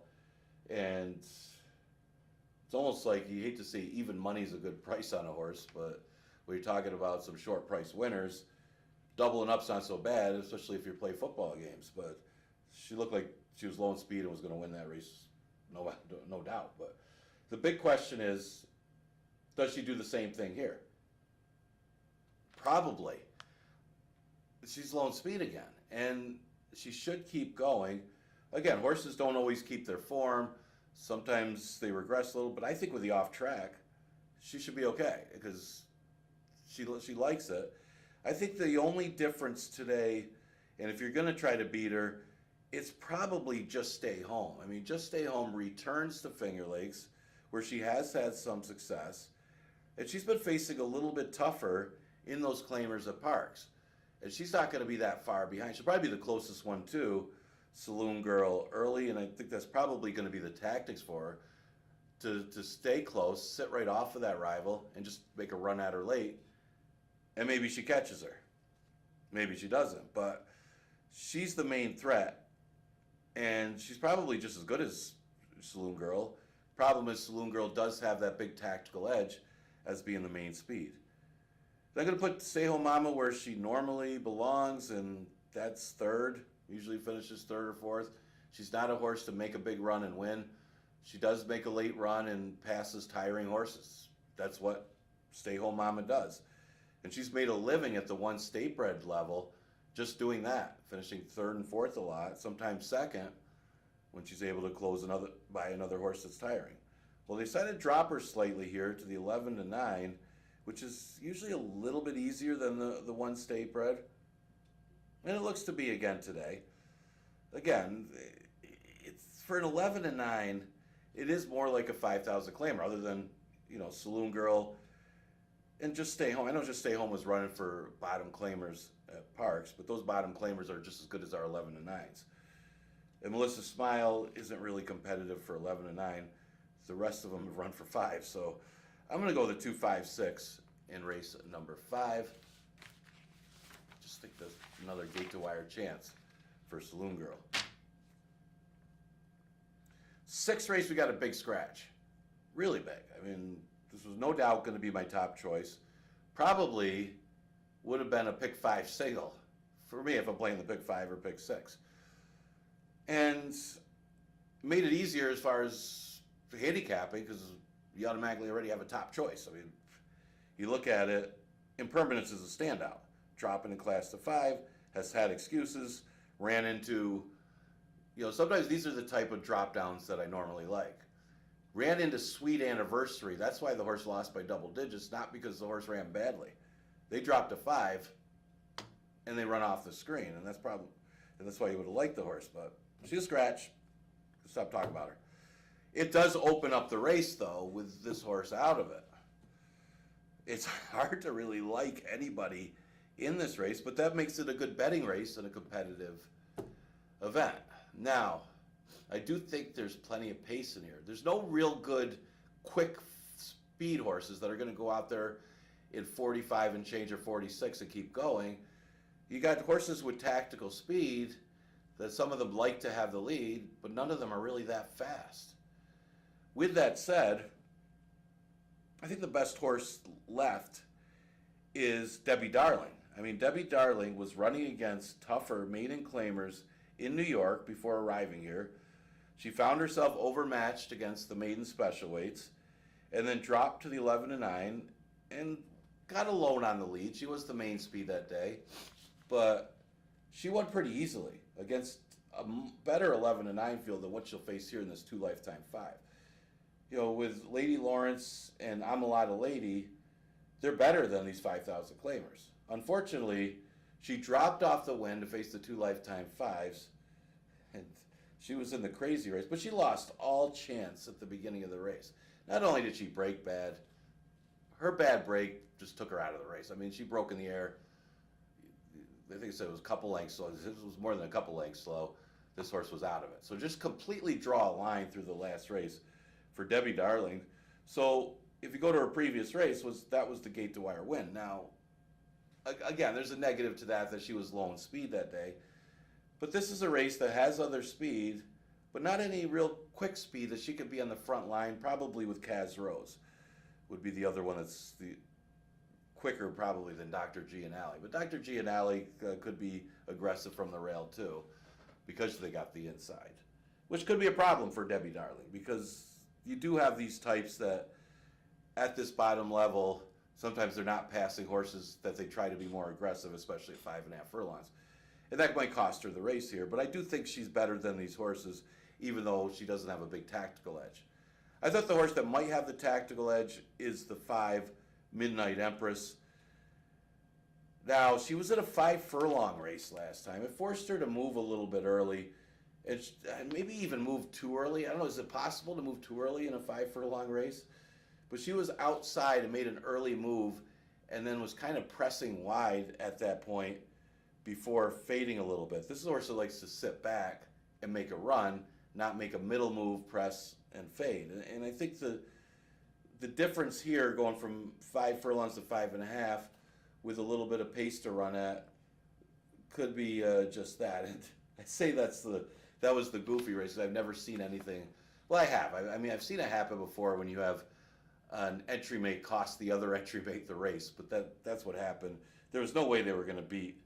and it's almost like you hate to say even money's a good price on a horse, but when you're talking about some short price winners, doubling up's not so bad, especially if you play football games. But she looked like she was low in speed and was going to win that race, no doubt. But the big question is, does she do the same thing here? Probably. She's low in speed again, and she should keep going. Again, horses don't always keep their form. Sometimes they regress a little, but I think with the off track, she should be okay because she likes it. I think the only difference today, and if you're going to try to beat her, it's probably Just Stay Home. I mean, Just Stay Home returns to Finger Lakes, where she has had some success, and she's been facing a little bit tougher in those claimers at Parks. And she's not going to be that far behind. She'll probably be the closest one to Saloon Girl early, and I think that's probably going to be the tactics for her to stay close, sit right off of that rival, and just make a run at her late. And maybe she catches her. Maybe she doesn't. But she's the main threat, and she's probably just as good as Saloon Girl. Problem is, Saloon Girl does have that big tactical edge as being the main speed. I'm going to put Stay Home Mama where she normally belongs, and that's third. Usually finishes third or fourth. She's not a horse to make a big run and win. She does make a late run and passes tiring horses. That's what Stay Home Mama does. And she's made a living at the one state bred level just doing that, finishing third and fourth a lot, sometimes second, when she's able to close by another horse that's tiring. Well, they decided to drop her slightly here to the 11 to 9, which is usually a little bit easier than the one state bred. And it looks to be again today. Again, it's for an 11 to 9, it is more like a 5,000 claimer, other than, Saloon Girl and Just Stay Home. I know Just Stay Home was running for bottom claimers at Parks, but those bottom claimers are just as good as our 11 to 9s. And Melissa Smile isn't really competitive for 11 to 9. The rest of them have run for 5, so I'm going to go the 2-5-6 in race number 5. Just think there's another gate to wire chance for Saloon Girl. 6th race, we got a big scratch. Really big. I mean, this was no doubt going to be my top choice. Probably would have been a pick 5 single for me if I'm playing the pick 5 or pick 6. And made it easier as far as handicapping because you automatically already have a top choice. I mean, you look at it, Impermanence is a standout. Dropping in class to 5, has had excuses, ran into, sometimes these are the type of drop downs that I normally like. Ran into Sweet Anniversary. That's why the horse lost by double digits, not because the horse ran badly. They dropped to 5, and they run off the screen, and that's why you would have liked the horse. But she's a scratch. Stop talking about her. It does open up the race, though, with this horse out of it. It's hard to really like anybody in this race, but that makes it a good betting race and a competitive event. Now, I do think there's plenty of pace in here. There's no real good, quick speed horses that are going to go out there in 45 and change or 46 and keep going. You got horses with tactical speed that some of them like to have the lead, but none of them are really that fast. With that said, I think the best horse left is Debbie Darling. I mean, Debbie Darling was running against tougher maiden claimers in New York before arriving here. She found herself overmatched against the maiden special weights and then dropped to the 11 to 9 and got alone on the lead. She was the main speed that day, but she won pretty easily against a better 11 to 9 field than what she'll face here in this 2 Lifetime 5. With Lady Lawrence and I'm a Lot of Lady, they're better than these 5,000 claimers. Unfortunately, she dropped off the win to face the 2 Lifetime 5s, and she was in the crazy race, but she lost all chance at the beginning of the race. Not only did she break bad, her bad break just took her out of the race. I mean, she broke in the air. I think it said it was a couple lengths slow. It was more than a couple lengths slow. This horse was out of it. So just completely draw a line through the last race for Debbie Darling. So if you go to her previous race, that was the gate to wire win. Now, again, there's a negative to that she was low in speed that day. But this is a race that has other speed, but not any real quick speed that she could be on the front line, probably with Kaz Rose would be the other one that's the quicker probably than Dr. Gianelli. But Dr. Gianelli could be aggressive from the rail too because they got the inside, which could be a problem for Debbie Darling because you do have these types that at this bottom level, sometimes they're not passing horses that they try to be more aggressive, especially at 5.5 furlongs. And that might cost her the race here, but I do think she's better than these horses, even though she doesn't have a big tactical edge. I thought the horse that might have the tactical edge is the 5 Midnight Empress. Now, she was at a 5 furlong race last time. It forced her to move a little bit early, and maybe even move too early. I don't know, is it possible to move too early in a 5 furlong race? But she was outside and made an early move and then was kind of pressing wide at that point before fading a little bit. This is a horse that likes to sit back and make a run, not make a middle move, press, and fade. And I think the difference here going from 5 furlongs to 5.5 with a little bit of pace to run at could be just that. And I say that was the goofy race. I've never seen anything. Well, I have. I mean, I've seen it happen before when you have an entry mate cost the other entry mate the race, but that's what happened. There was no way they were going to beat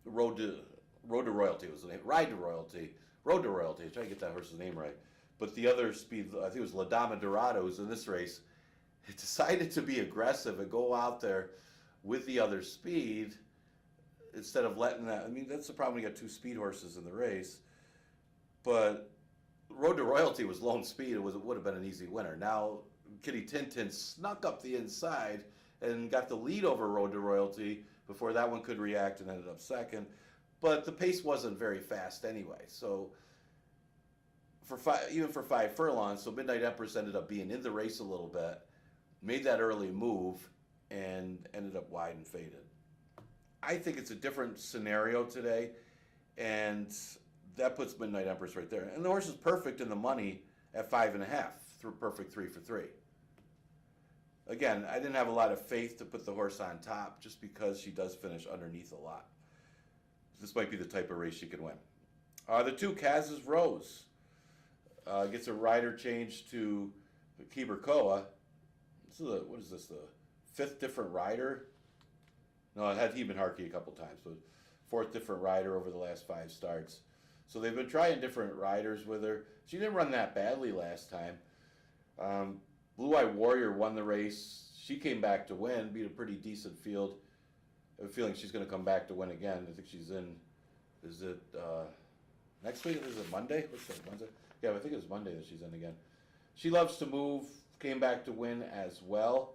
Road to Royalty was the name. Road to Royalty. I try to get that horse's name right. But the other speed, I think it was La Dama Dorada, who's in this race, it decided to be aggressive and go out there with the other speed instead of letting that. I mean, that's the problem when you got 2 speed horses in the race. But Road to Royalty was lone speed. It would have been an easy winner. Now, Kitty Tintin snuck up the inside and got the lead over Road to Royalty before that one could react and ended up second. But the pace wasn't very fast anyway. So even for 5 furlongs, so Midnight Empress ended up being in the race a little bit, made that early move, and ended up wide and faded. I think it's a different scenario today, and that puts Midnight Empress right there. And the horse is perfect in the money at 5.5, perfect 3 for 3. Again, I didn't have a lot of faith to put the horse on top just because she does finish underneath a lot. This might be the type of race she can win. The 2 Kaz's Rose gets a rider change to Kiberkoa. What is this, the 5th different rider? No, it had Heben Harkey a couple times, but 4th different rider over the last 5 starts. So they've been trying different riders with her. She didn't run that badly last time. Blue Eye Warrior won the race. She came back to win, beat a pretty decent field. I have a feeling she's going to come back to win again. I think she's in, is it next week? Is it Monday? What's that, Wednesday? Yeah, I think it was Monday that she's in again. She loves to move, came back to win as well.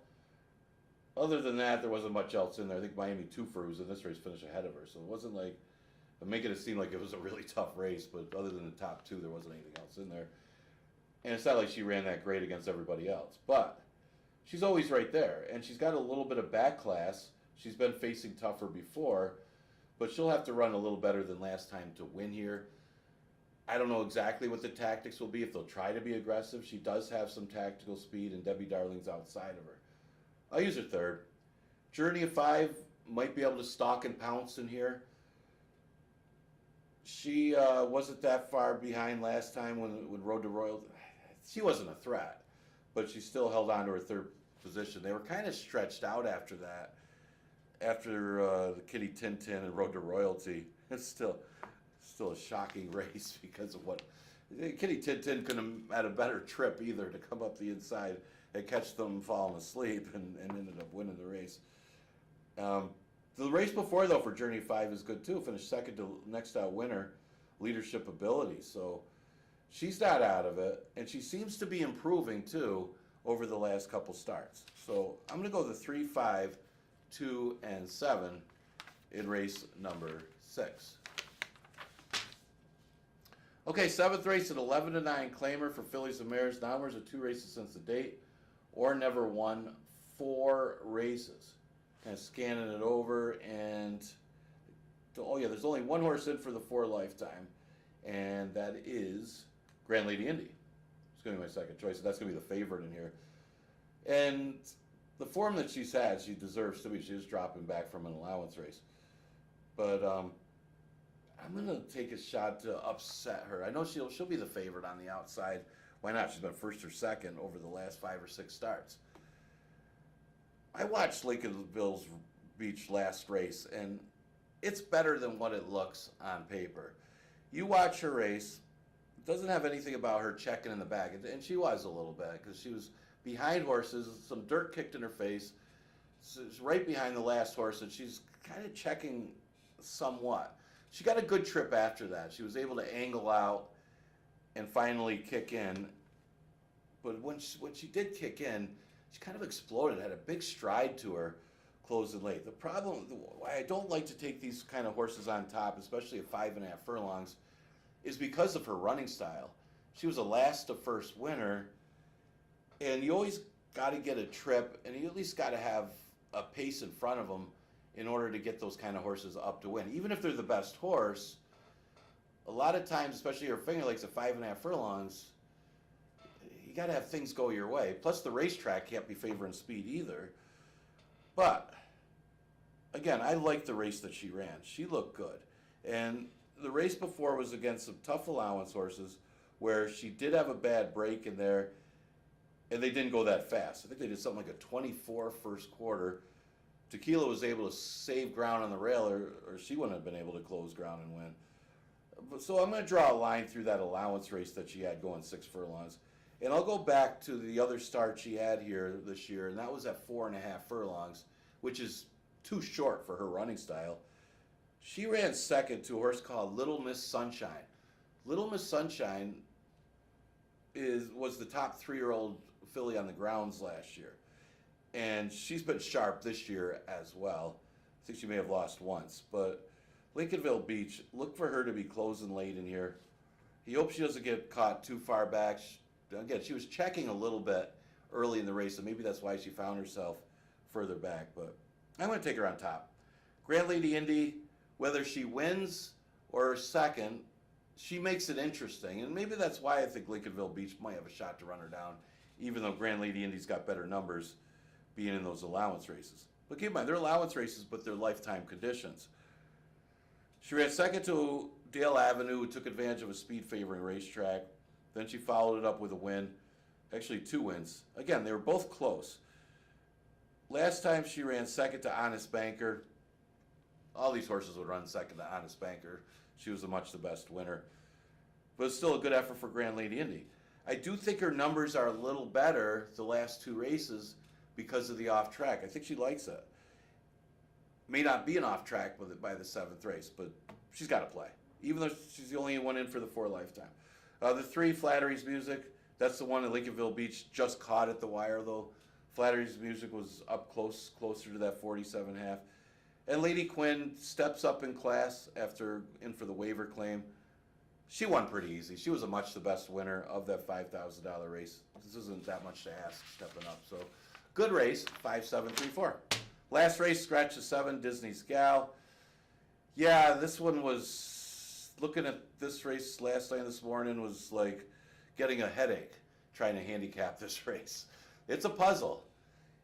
Other than that, there wasn't much else in there. I think Miami Twofer, who's in this race, finished ahead of her. So it wasn't like, I'm making it seem like it was a really tough race, but other than the top 2, there wasn't anything else in there. And it's not like she ran that great against everybody else. But she's always right there. And she's got a little bit of back class. She's been facing tougher before. But she'll have to run a little better than last time to win here. I don't know exactly what the tactics will be, if they'll try to be aggressive. She does have some tactical speed, and Debbie Darling's outside of her. I'll use her 3rd. Journey of 5 might be able to stalk and pounce in here. She wasn't that far behind last time when Road to Royal. She wasn't a threat, but she still held on to her 3rd position. They were kind of stretched out after that, after the Kitty Tintin and Road to Royalty. It's still a shocking race because of what Kitty Tintin couldn't have had a better trip either to come up the inside and catch them falling asleep and ended up winning the race. The race before, though, for Journey 5 is good, too. Finished second to next out winner, Leadership Ability. So she's not out of it, and she seems to be improving, too, over the last couple starts. So I'm going to go the 3, 5, 2, and 7 in race number 6. Okay, 7th race at 11-9 claimer for fillies and mares. Now there's 2 races since the date, or never won 4 races. Kind of scanning it over, and oh yeah, there's only 1 horse in for the 4 lifetime, and that is Grand Lady Indy. It's going to be my second choice, and that's going to be the favorite in here. And the form that she's had, she deserves to be. She is dropping back from an allowance race, but I'm going to take a shot to upset her. I know she'll be the favorite on the outside. Why not? She's been 1st or 2nd over the last 5 or 6 starts. I watched Lincolnville's Beach last race, and it's better than what it looks on paper. You watch her race, it doesn't have anything about her checking in the back, and she was a little bit because she was behind horses, some dirt kicked in her face, so it's right behind the last horse, and she's kind of checking somewhat. She got a good trip after that. She was able to angle out and finally kick in. But when she did kick in, she kind of exploded, had a big stride to her closing late. The problem, why I don't like to take these kind of horses on top, especially at 5.5 furlongs, is because of her running style. She was a last to first winner, and you always got to get a trip, and you at least got to have a pace in front of them in order to get those kind of horses up to win. Even if they're the best horse, a lot of times, especially your Finger Lakes at 5.5 furlongs, you got to have things go your way. Plus, the racetrack can't be favoring speed either. But again, I liked the race that she ran. She looked good, and the race before was against some tough allowance horses, where she did have a bad break in there, and they didn't go that fast. I think they did something like a 24 first quarter. Tequila was able to save ground on the rail, or she wouldn't have been able to close ground and win. So I'm going to draw a line through that allowance race that she had going 6 furlongs. And I'll go back to the other start she had here this year, and that was at 4.5 furlongs, which is too short for her running style. She ran second to a horse called Little Miss Sunshine. Little Miss Sunshine was the top 3-year-old filly on the grounds last year. And she's been sharp this year as well. I think she may have lost once. But Lincolnville Beach, look for her to be closing late in here. He hopes she doesn't get caught too far back. Again, she was checking a little bit early in the race, and maybe that's why she found herself further back. But I'm going to take her on top. Grand Lady Indy, whether she wins or second, she makes it interesting. And maybe that's why I think Lincolnville Beach might have a shot to run her down, even though Grand Lady Indy's got better numbers being in those allowance races. But keep in mind, they're allowance races, but they're lifetime conditions. She ran second to Dale Avenue, who took advantage of a speed favoring racetrack. Then she followed it up with a win. Actually, 2 wins. Again, they were both close. Last time she ran second to Honest Banker. All these horses would run second to Honest Banker. She was the best winner. But it's still a good effort for Grand Lady Indy. I do think her numbers are a little better the last 2 races because of the off track. I think she likes it. May not be an off track by the 7th race, but she's got to play, even though she's the only one in for the 4 lifetime. The 3, Flattery's Music, that's the one at Lincolnville Beach, just caught at the wire though. Flattery's Music was up closer to that 47.5. And Lady Quinn steps up in class after in for the waiver claim. She won pretty easy. She was the best winner of that $5,000 race. This isn't that much to ask, stepping up. So, good race, 5-7-3-4. Last race, scratch the 7, Disney's Gal. Yeah, this one was, looking at this race last night this morning was like getting a headache trying to handicap this race. It's a puzzle.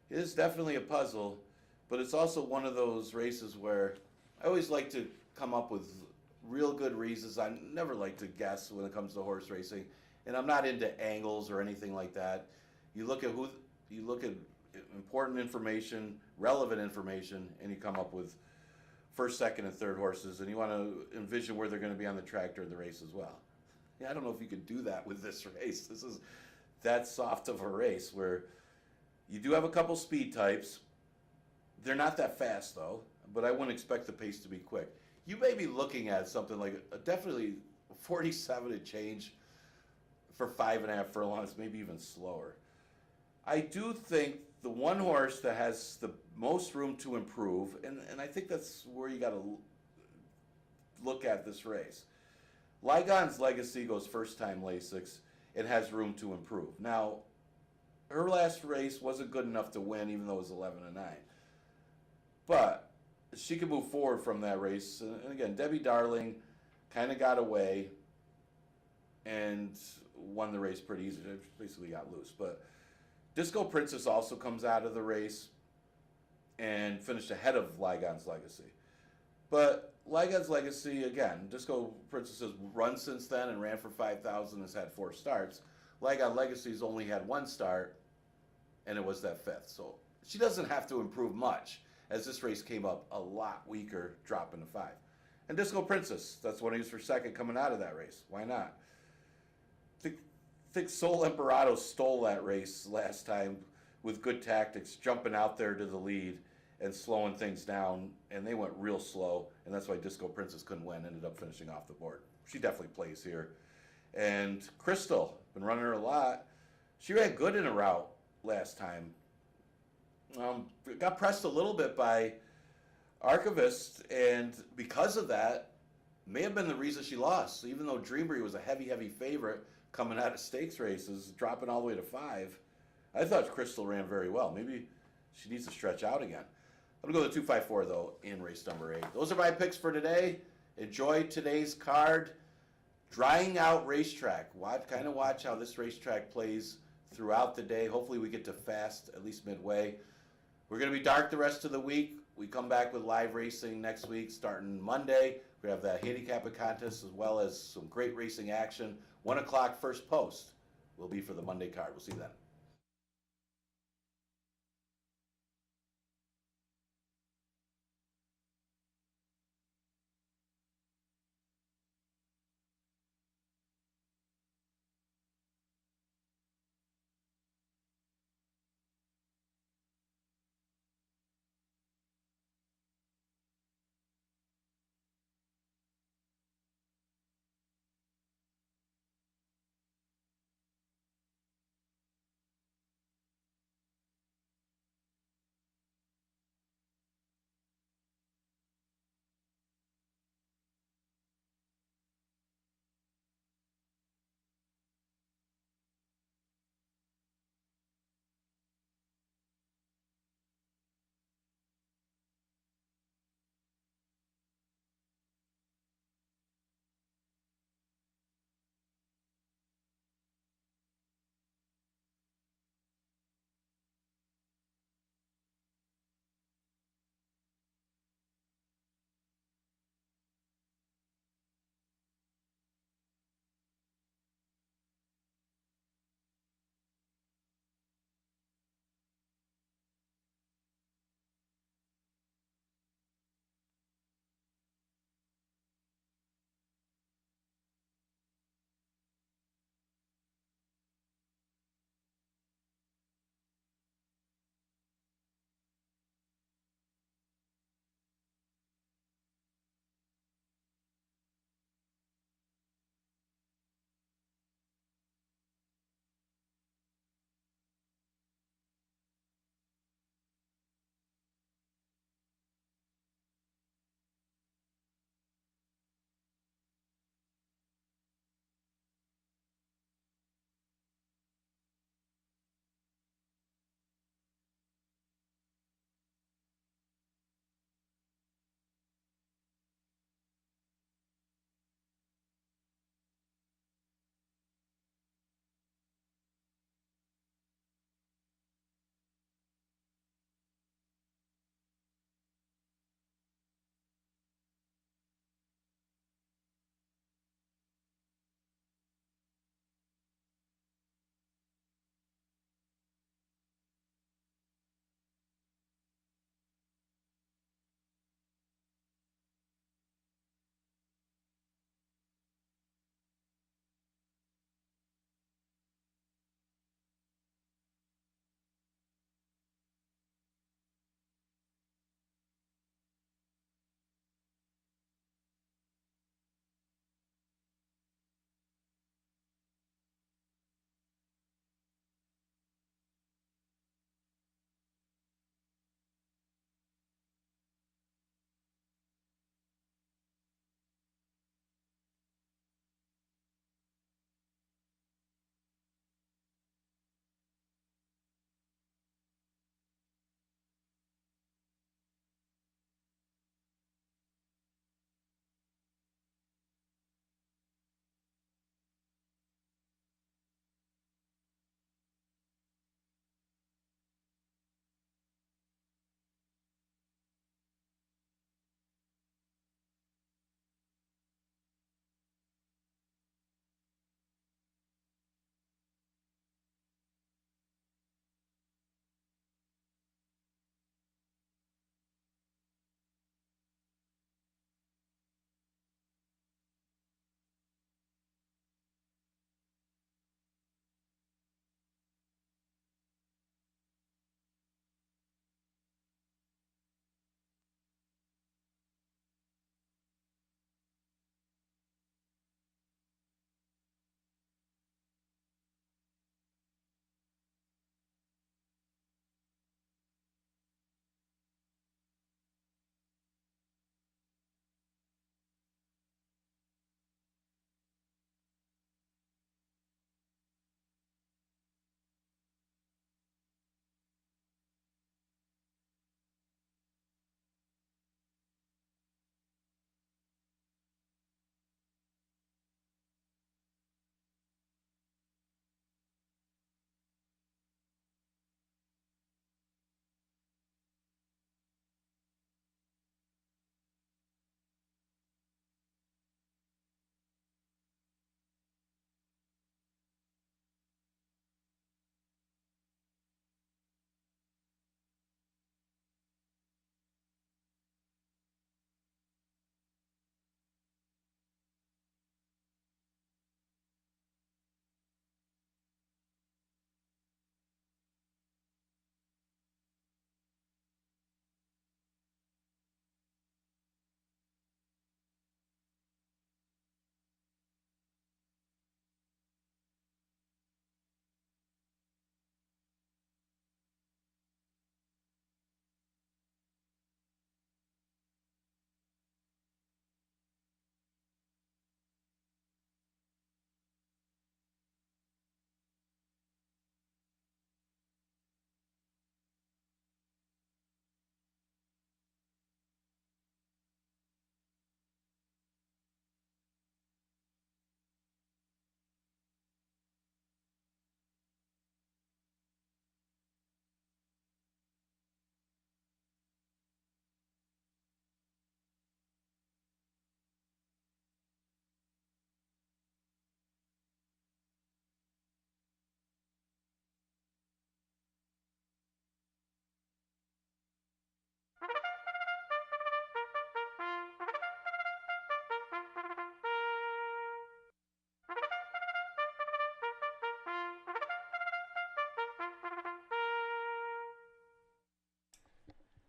It is definitely a puzzle, but it's also one of those races where I always like to come up with real good reasons. I never like to guess when it comes to horse racing, and I'm not into angles or anything like that. You look at important information, relevant information, and you come up with first, second, and third horses, and you want to envision where they're going to be on the track during the race as well. Yeah, I don't know if you could do that with this race. This is that soft of a race where you do have a couple speed types. They're not that fast, though, but I wouldn't expect the pace to be quick. You may be looking at something like definitely 47 and change for 5.5 furlongs, maybe even slower. I do think the one horse that has the most room to improve, and I think that's where you got to look at this race. Lygon's Legacy goes first time Lasix and has room to improve. Now, her last race wasn't good enough to win, even though it was 11-9. But she could move forward from that race. And again, Debbie Darling kind of got away and won the race pretty easily. Basically got loose. But Disco Princess also comes out of the race and finished ahead of Lygon's Legacy. But Lygon's Legacy, again, Disco Princess has run since then and ran for 5,000, has had 4 starts. Lygon Legacy's only had 1 start, and it was that 5th. So She doesn't have to improve much, as this race came up a lot weaker, dropping to 5. And Disco Princess, that's one I used for second coming out of that race. Why not? I think Sol Emperado stole that race last time with good tactics, jumping out there to the lead and slowing things down, and they went real slow, and that's why Disco Princess couldn't win, ended up finishing off the board. She definitely plays here. And Crystal, been running her a lot. She ran good in a route last time. Got pressed a little bit by Archivist, and because of that, may have been the reason she lost. So even though Dreamery was a heavy favorite coming out of stakes races, dropping all the way to 5, I thought Crystal ran very well. Maybe she needs to stretch out again. I'm going to go to 254, though, in race number 8. Those are my picks for today. Enjoy today's card. Drying Out Racetrack. Watch how this racetrack plays throughout the day. Hopefully we get to fast, at least midway. We're going to be dark the rest of the week. We come back with live racing next week, starting Monday. We have the handicapping contest as well as some great racing action. 1 o'clock first post will be for the Monday card. We'll see you then.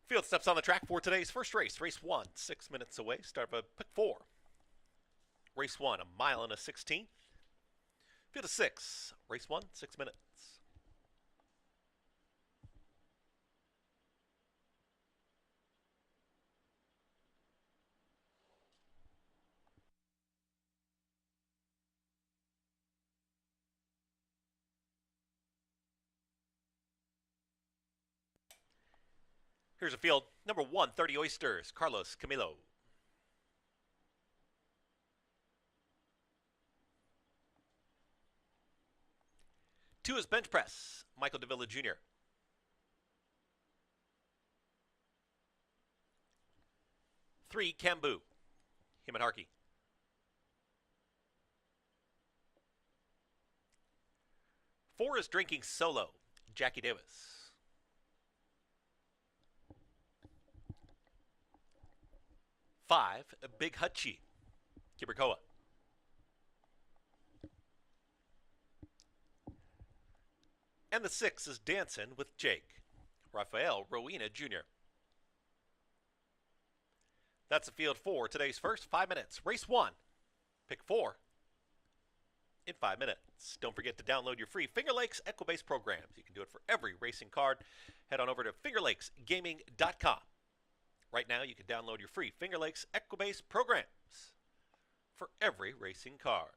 Field steps on the track for today's first race. Race 1, 6 minutes away. Start of a pick 4. Race 1, a mile and a 16. Field of 6. Race 1, 6 minutes. Here's a field. Number 1, 30 Oysters, Carlos Camilo. 2 is Bench Press, Michael Davila Jr. 3, Cambu, Him Harkey. 4 is Drinking Solo, Jackie Davis. 5, Big Hutchie, Kibrakoa. And the 6 is Dancin' with Jake, Rafael Rowena Jr. That's the field for today's first 5 minutes. Race 1, pick 4 in 5 minutes. Don't forget to download your free Finger Lakes Equibase programs. You can do it for every racing card. Head on over to fingerlakesgaming.com. Right now, you can download your free Finger Lakes Equibase programs for every racing card.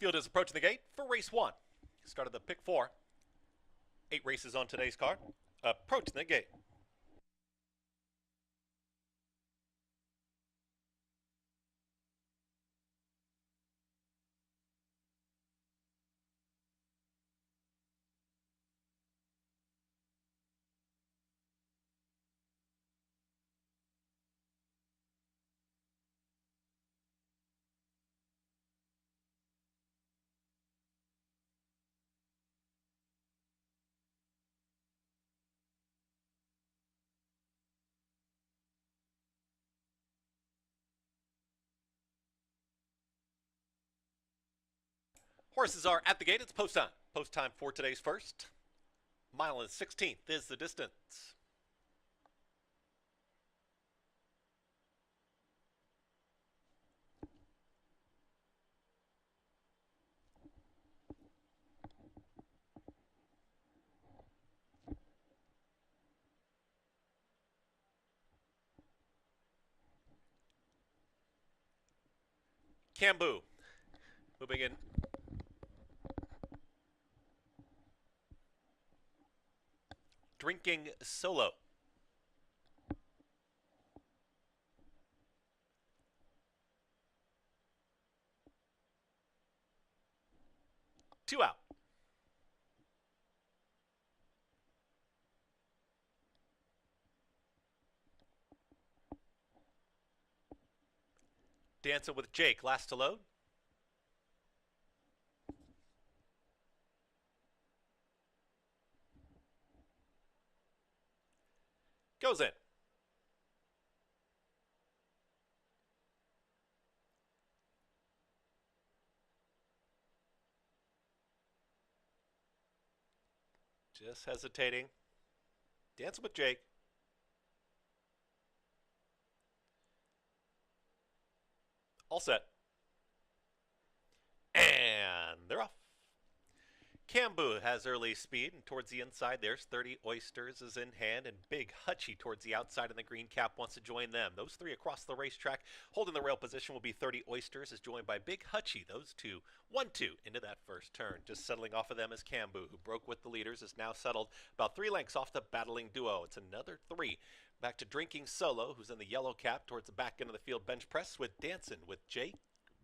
Field is approaching the gate for race 1. Started the pick 4. 8 races on today's card. Approaching the gate. Horses are at the gate. It's post time. Post time for today's first. Mile and 16th is the distance. Cambu moving in. Drinking Solo. Two out. Dancing with Jake, last to load. Goes in. Just hesitating. Dancing with Jake. All set. And they're off. Cambu has early speed, and towards the inside there's 30 Oysters is in hand, and Big Hutchie towards the outside in the green cap wants to join them. Those three across the racetrack. Holding the rail position will be 30 Oysters, is joined by Big Hutchie. Those two, 1-2 into that first turn. Just settling off of them is Cambu, who broke with the leaders, is now settled about 3 lengths off the battling duo. It's another 3. Back to Drinking Solo, who's in the yellow cap towards the back end of the field bench press with Dancing with Jake.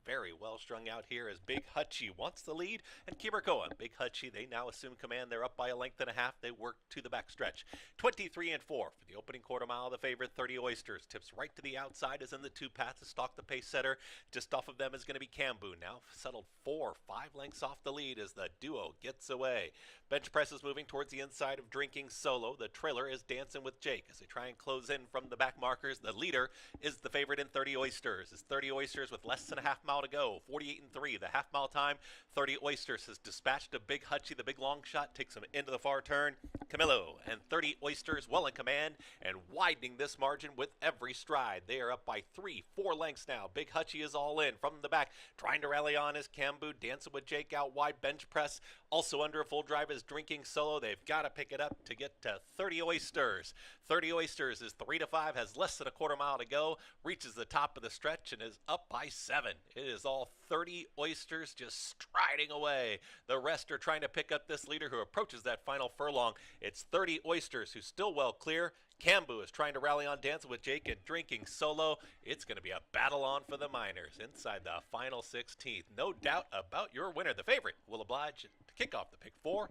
Very well strung out here as Big Hutchie wants the lead, and keep her going. Big Hutchie, they now assume command. They're up by a length and a half. They work to the back stretch. 23-4 for the opening quarter mile. The favorite, 30 Oysters. Tips right to the outside, is in the 2 path to stalk the pace setter. Just off of them is going to be Cambu. Now settled 4-5 lengths off the lead as the duo gets away. Bench press is moving towards the inside of Drinking Solo. The trailer is Dancing with Jake as they try and close in from the back markers. The leader is the favorite in 30 Oysters. It's 30 Oysters with less than a half mile to go. 48-3, the half mile time. 30 Oysters has dispatched a Big Hutchie, the big long shot, takes him into the far turn. Camillo and 30 Oysters well in command and widening this margin with every stride. They are up by 3-4 lengths now. Big Hutchie is all in from the back, trying to rally on is Cambu. Dancing with Jake out wide, bench press. Also under a full drive is Drinking Solo. They've got to pick it up to get to 30 Oysters. 30 Oysters is 3-5, has less than a quarter mile to go, reaches the top of the stretch and is up by 7. It is all 30 Oysters just striding away. The rest are trying to pick up this leader who approaches that final furlong. It's 30 Oysters who's still well clear. Cambu is trying to rally on Dancing with Jake and Drinking Solo. It's going to be a battle on for the minors inside the final 16th. No doubt about your winner. The favorite will oblige to kick off the pick 4.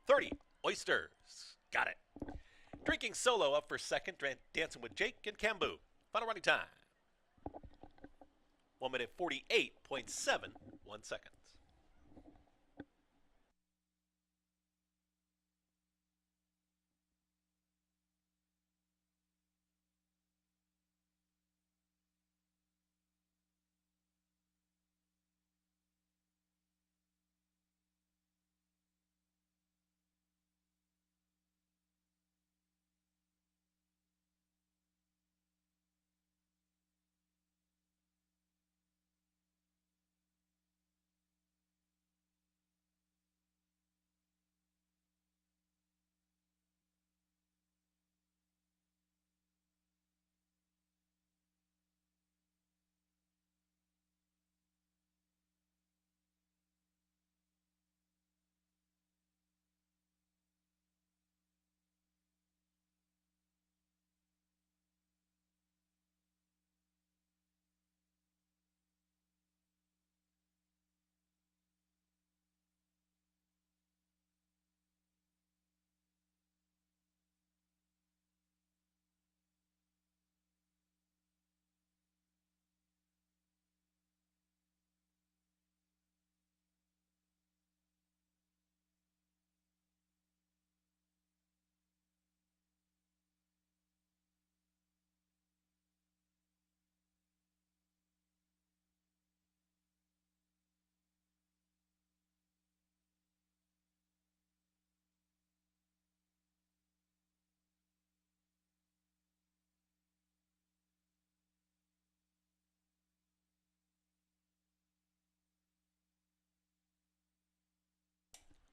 30 Oysters. Got it. Drinking Solo up for second. Dancing with Jake and Cambu. Final running time. 1 minute 48.71 seconds.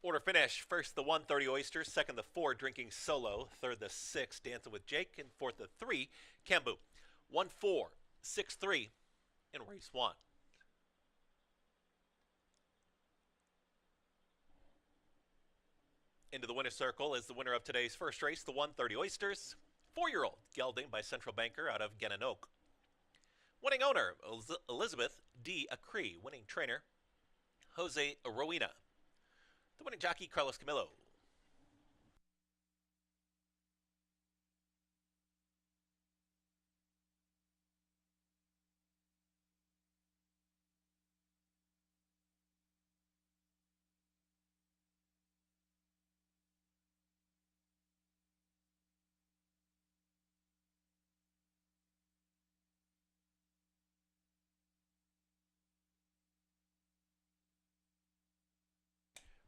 Order finish. First, the 130 Oysters. Second, the 4 Drinking Solo. Third, the 6 Dancing with Jake. And fourth, the 3 Cambu. 1-4, 6-3 in race 1. Into the winner's circle is the winner of today's first race, the 130 Oysters. 4-year-old Gelding by Central Banker out of Gananoque. Winning owner, Elizabeth D. Acree. Winning trainer, Jose Rowena. The winning jockey, Carlos Camillo.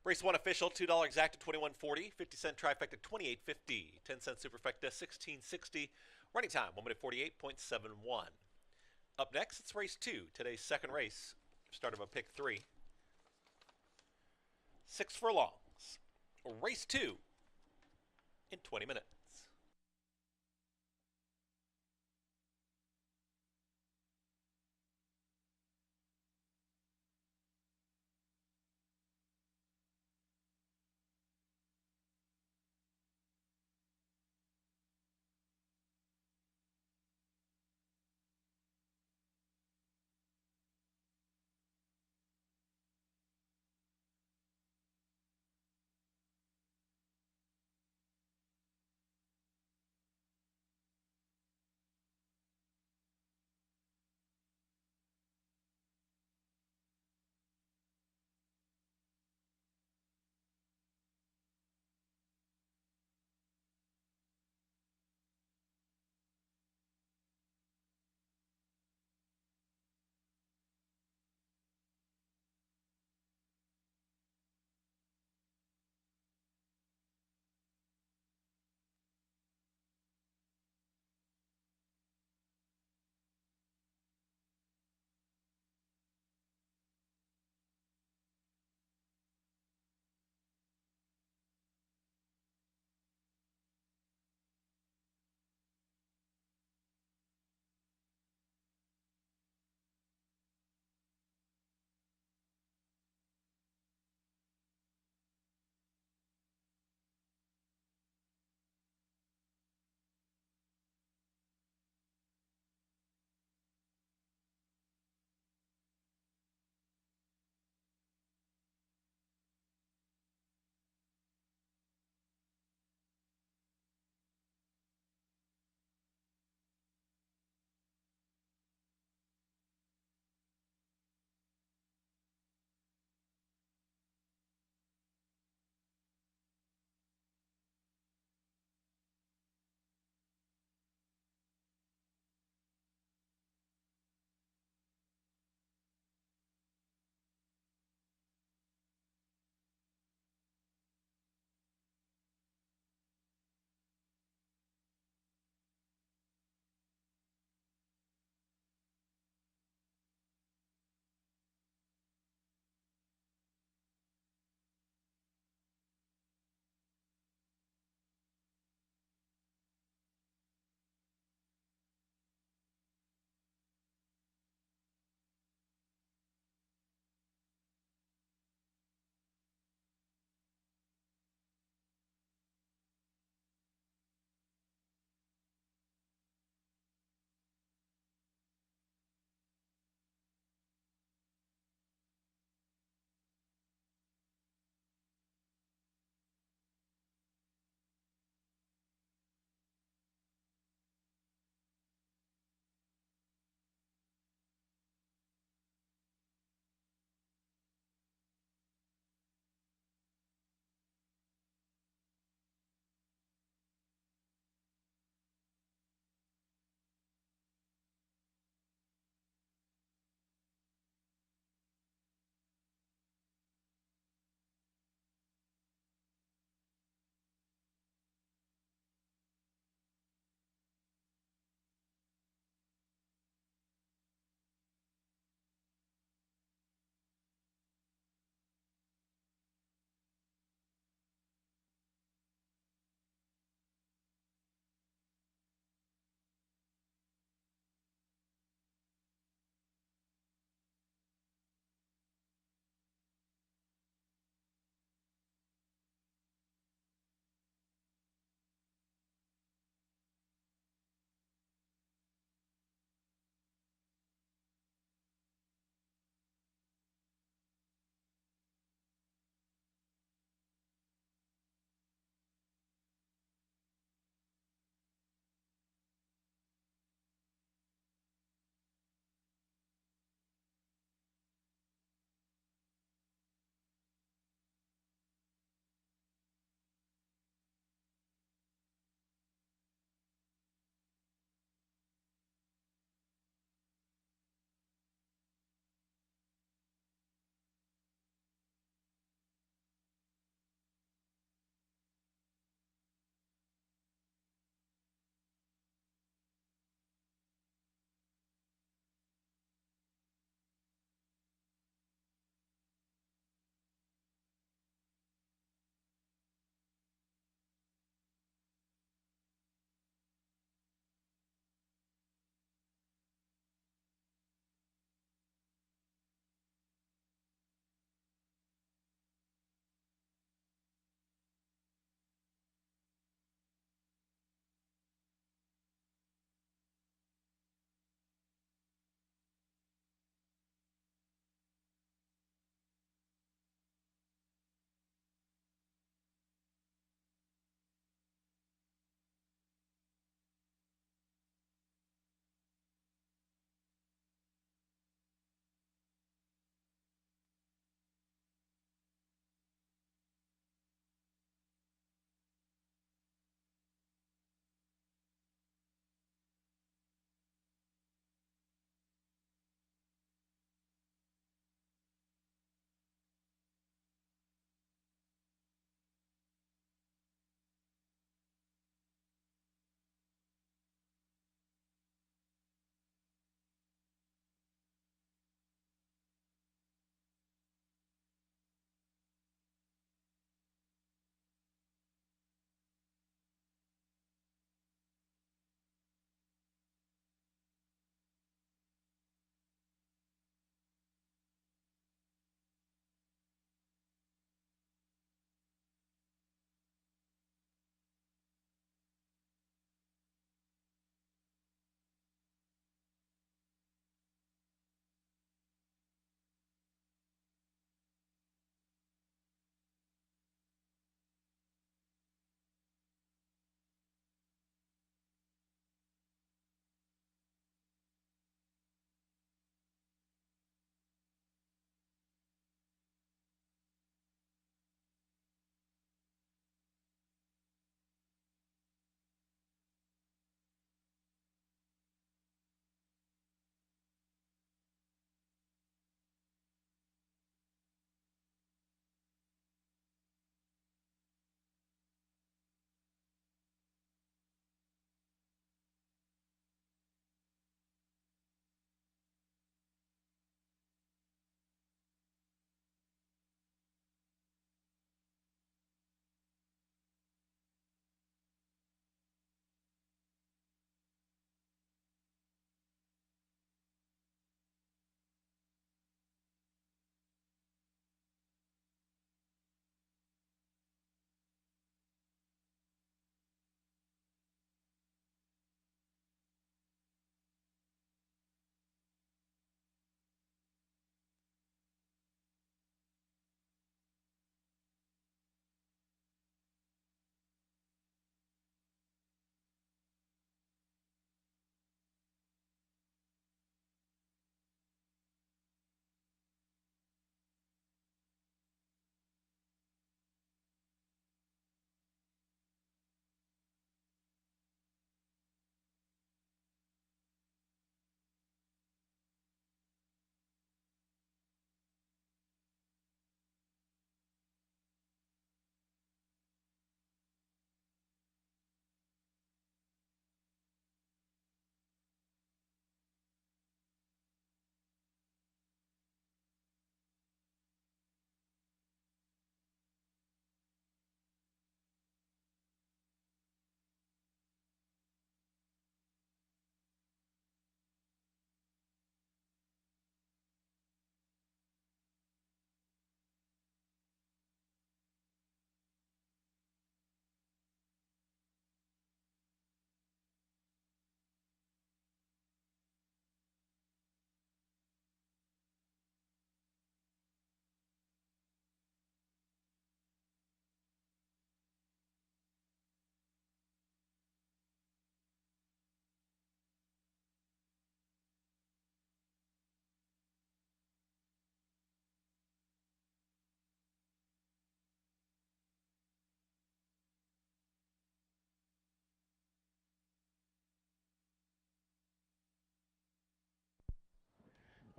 Race 1 official, $2 exacta, $21.40, 50-cent trifecta, $28.50, 10-cent superfecta, $16.60. Running time, 1 minute 48.71. Up next, it's race 2, today's second race. Start of a pick 3. 6 furlongs. Race 2 in 20 minutes.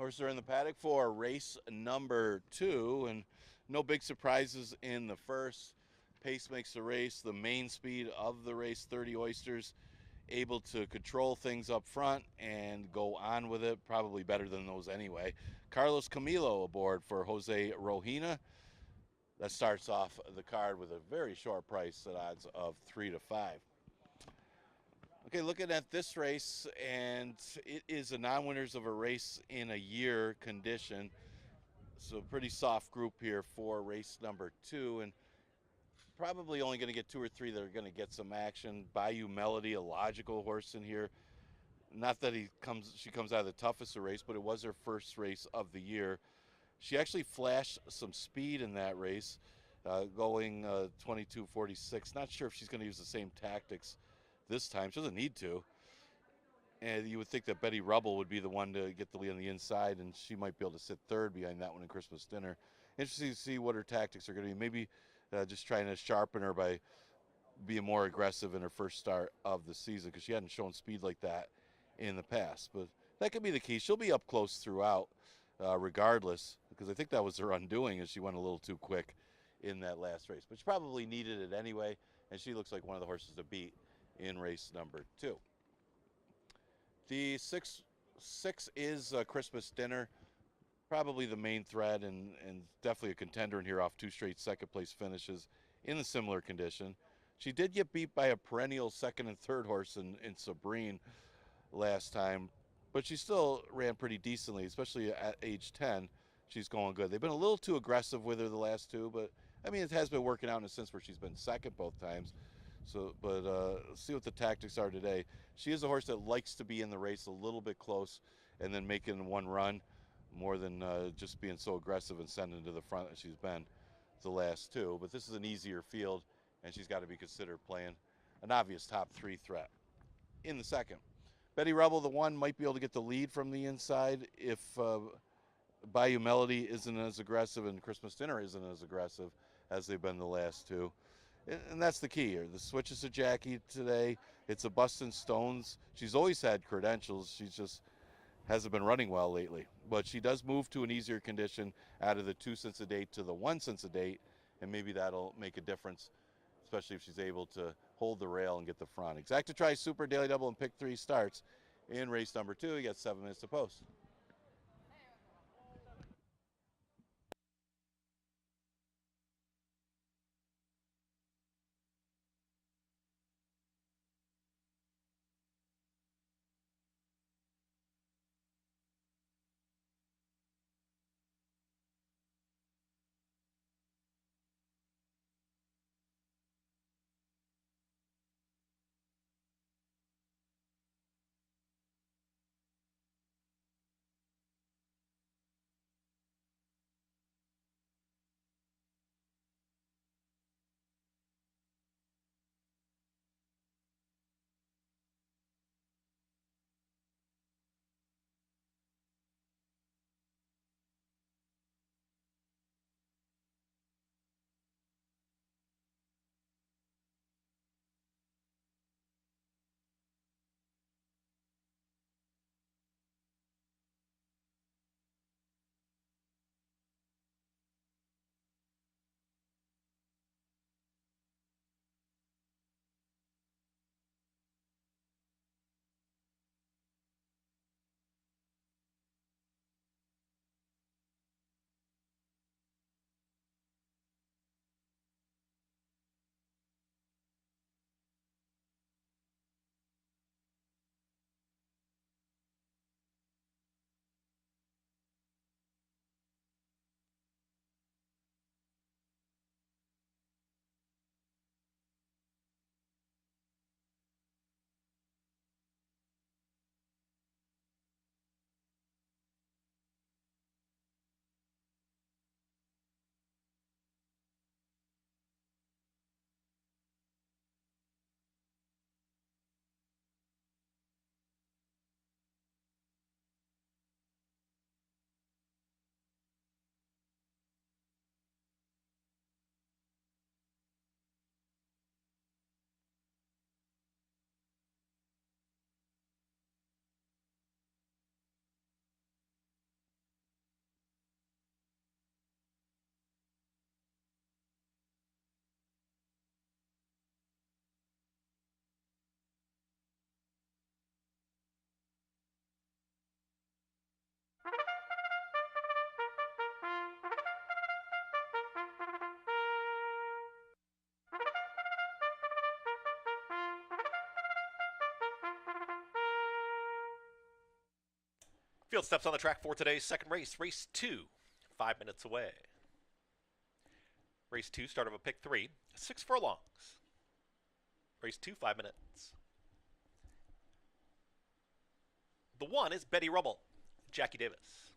Horses are in the paddock for race number 2, and no big surprises in the first. Pace makes the race. The main speed of the race, 30 Oysters, able to control things up front and go on with it, probably better than those anyway. Carlos Camilo aboard for Jose Rojina. That starts off the card with a very short price at odds of 3 to 5. Okay, looking at this race, and it is a non-winners of a race in a year condition. So pretty soft group here for race number 2, and probably only going to get 2 or 3 that are going to get some action. Bayou Melody, a logical horse in here. Not that she comes out of the toughest of race, but it was her first race of the year. She actually flashed some speed in that race, going 22:46. Not sure if she's going to use the same tactics this time. She doesn't need to. And you would think that Betty Rubble would be the one to get the lead on the inside, and she might be able to sit third behind that one in Christmas Dinner. Interesting to see what her tactics are going to be. Maybe just trying to sharpen her by being more aggressive in her first start of the season, because she hadn't shown speed like that in the past. But that could be the key. She'll be up close throughout, regardless, because I think that was her undoing, as she went a little too quick in that last race. But she probably needed it anyway, and she looks like one of the horses to beat in race number 2. The six is Christmas Dinner, probably the main thread, and definitely a contender in here off 2 straight second place finishes in a similar condition. She did get beat by a perennial second and third horse in Sabrine last time, but she still ran pretty decently, especially at age 10. She's going good. They've been a little too aggressive with her the last 2, but I mean, it has been working out in a sense where she's been second both times. So, but see what the tactics are today. She is a horse that likes to be in the race a little bit close and then making one run, more than just being so aggressive and sending to the front as she's been the last 2. But this is an easier field, and she's got to be considered playing an obvious top 3 threat in the second. Betty Rubble, the 1, might be able to get the lead from the inside if Bayou Melody isn't as aggressive and Christmas Dinner isn't as aggressive as they've been the last 2. And that's the key here. The switch is to Jackie today. It's a Bustin' Stones. She's always had credentials. She just hasn't been running well lately. But she does move to an easier condition out of the 2 cents a date to the 1 cents a date, and maybe that'll make a difference, especially if she's able to hold the rail and get the front. Exacta Tri Super Daily Double and Pick 3 starts in race number 2. You got 7 minutes to post. Field steps on the track for today's second race, race 2, 5 minutes away. Race 2, start of a pick 3, 6 furlongs. Race 2, 5 minutes. The 1 is Betty Rubble, Jackie Davis.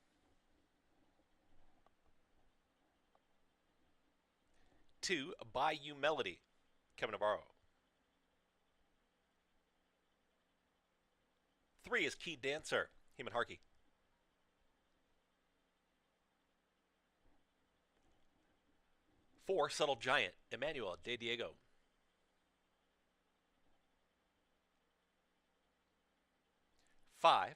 2, Bayou Melody, Kevin Navarro. 3 is Key Dancer, Heeman Harkey. 4, Subtle Giant, Emmanuel De Diego. 5,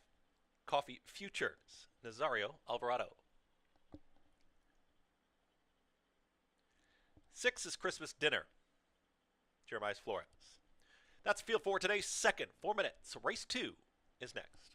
Coffee Futures, Nazario Alvarado. 6 is Christmas Dinner, Jeremiah Flores. That's field for today's second 4 minutes. Race 2 is next.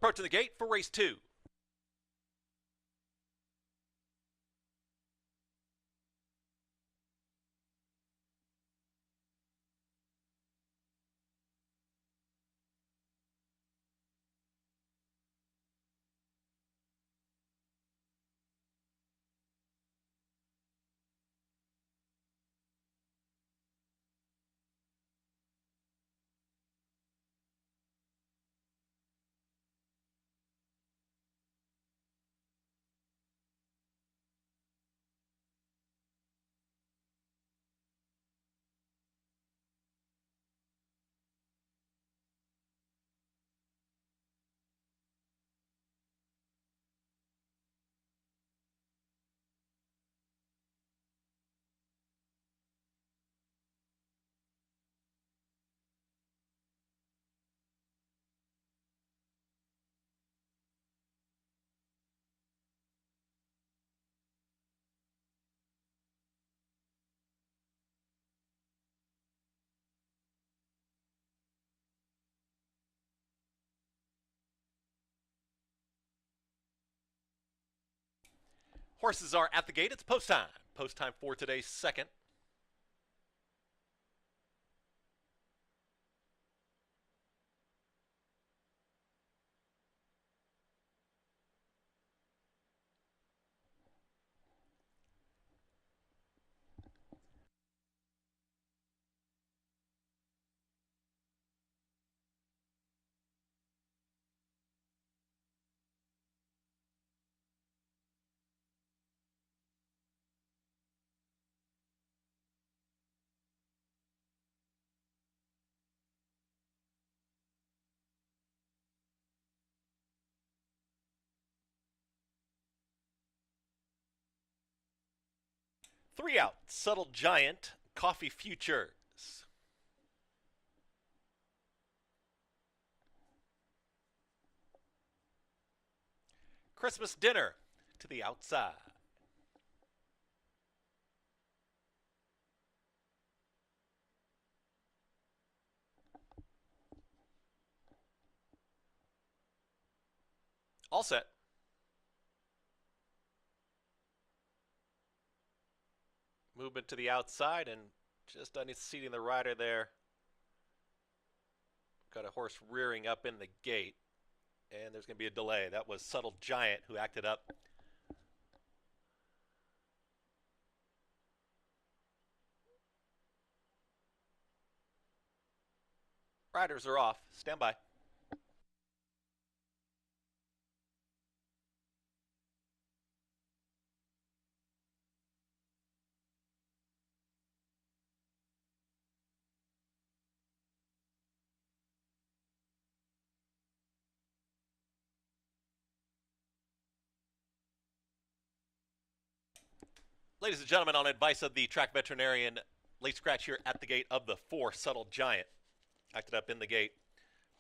Approaching the gate for race 2. Horses are at the gate. It's post time. Post time for today's second. Three out. Subtle Giant, Coffee Futures. Christmas Dinner to the outside. All set. Movement to the outside and just unseating the rider there. Got a horse rearing up in the gate. And there's going to be a delay. That was Subtle Giant who acted up. Riders are off. Stand by. Ladies and gentlemen, on advice of the track veterinarian, late scratch here at the gate of the 4, Subtle Giant. Acted up in the gate.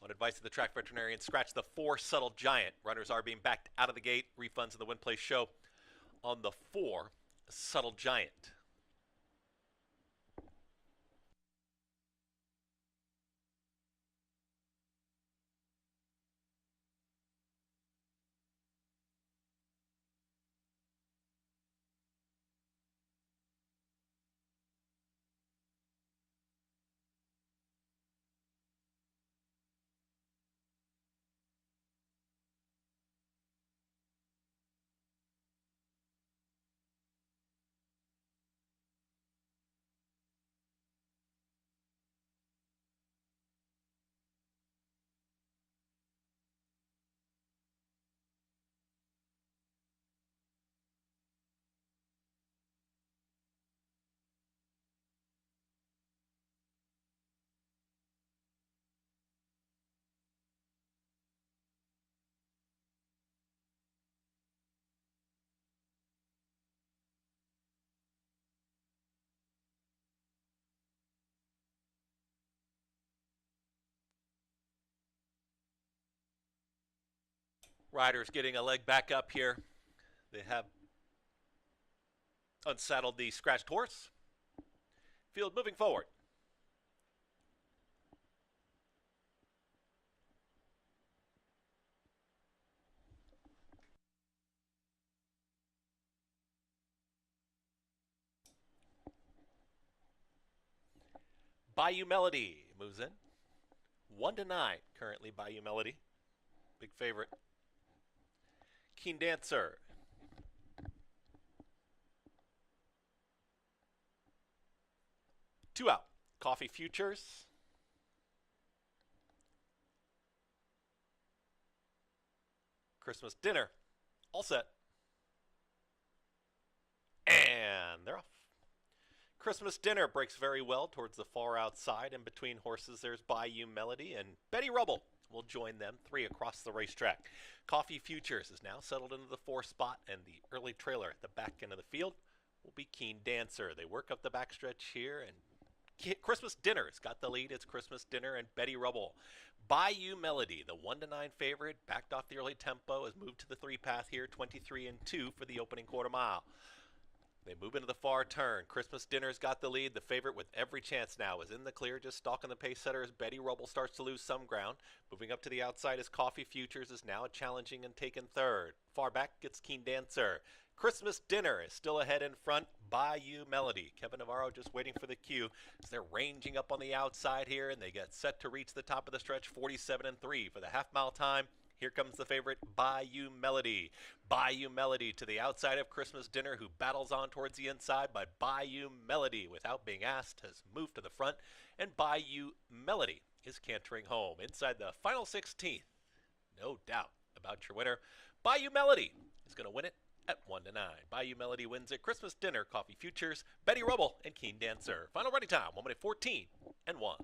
On advice of the track veterinarian, scratch the 4, Subtle Giant. Runners are being backed out of the gate. Refunds in the win place show on the 4, Subtle Giant. Riders getting a leg back up here. They have unsaddled the scratched horse. Field moving forward. Bayou Melody moves in. 1-9 currently Bayou Melody. Big favorite. Keen Dancer. 2 out. Coffee Futures. Christmas Dinner. All set. And they're off. Christmas Dinner breaks very well towards the far outside. In between horses, there's Bayou Melody, and Betty Rubble will join them 3 across the racetrack. Coffee Futures is now settled into the 4 spot, and the early trailer at the back end of the field will be Keen Dancer. They work up the backstretch here, and Christmas Dinner's got the lead. It's Christmas Dinner and Betty Rubble. Bayou Melody, the 1-9 favorite, backed off the early tempo, has moved to the 3 path here, 23-2 for the opening quarter mile. They move into the far turn. Christmas Dinner's got the lead. The favorite with every chance now is in the clear, just stalking the pace setter as Betty Rubble starts to lose some ground. Moving up to the outside as Coffee Futures is now challenging and taking third. Far back gets Keen Dancer. Christmas Dinner is still ahead in front. Bayou Melody. Kevin Navarro just waiting for the cue as they're ranging up on the outside here, and they get set to reach the top of the stretch, 47-3 for the half-mile time. Here comes the favorite, Bayou Melody. Bayou Melody to the outside of Christmas Dinner, who battles on towards the inside, but Bayou Melody, without being asked, has moved to the front, and Bayou Melody is cantering home. Inside the final 16th, no doubt about your winner. Bayou Melody is going to win it at 1-9. Bayou Melody wins it. Christmas Dinner, Coffee Futures, Betty Rubble, and Keen Dancer. Final running time, 1:14 and 1.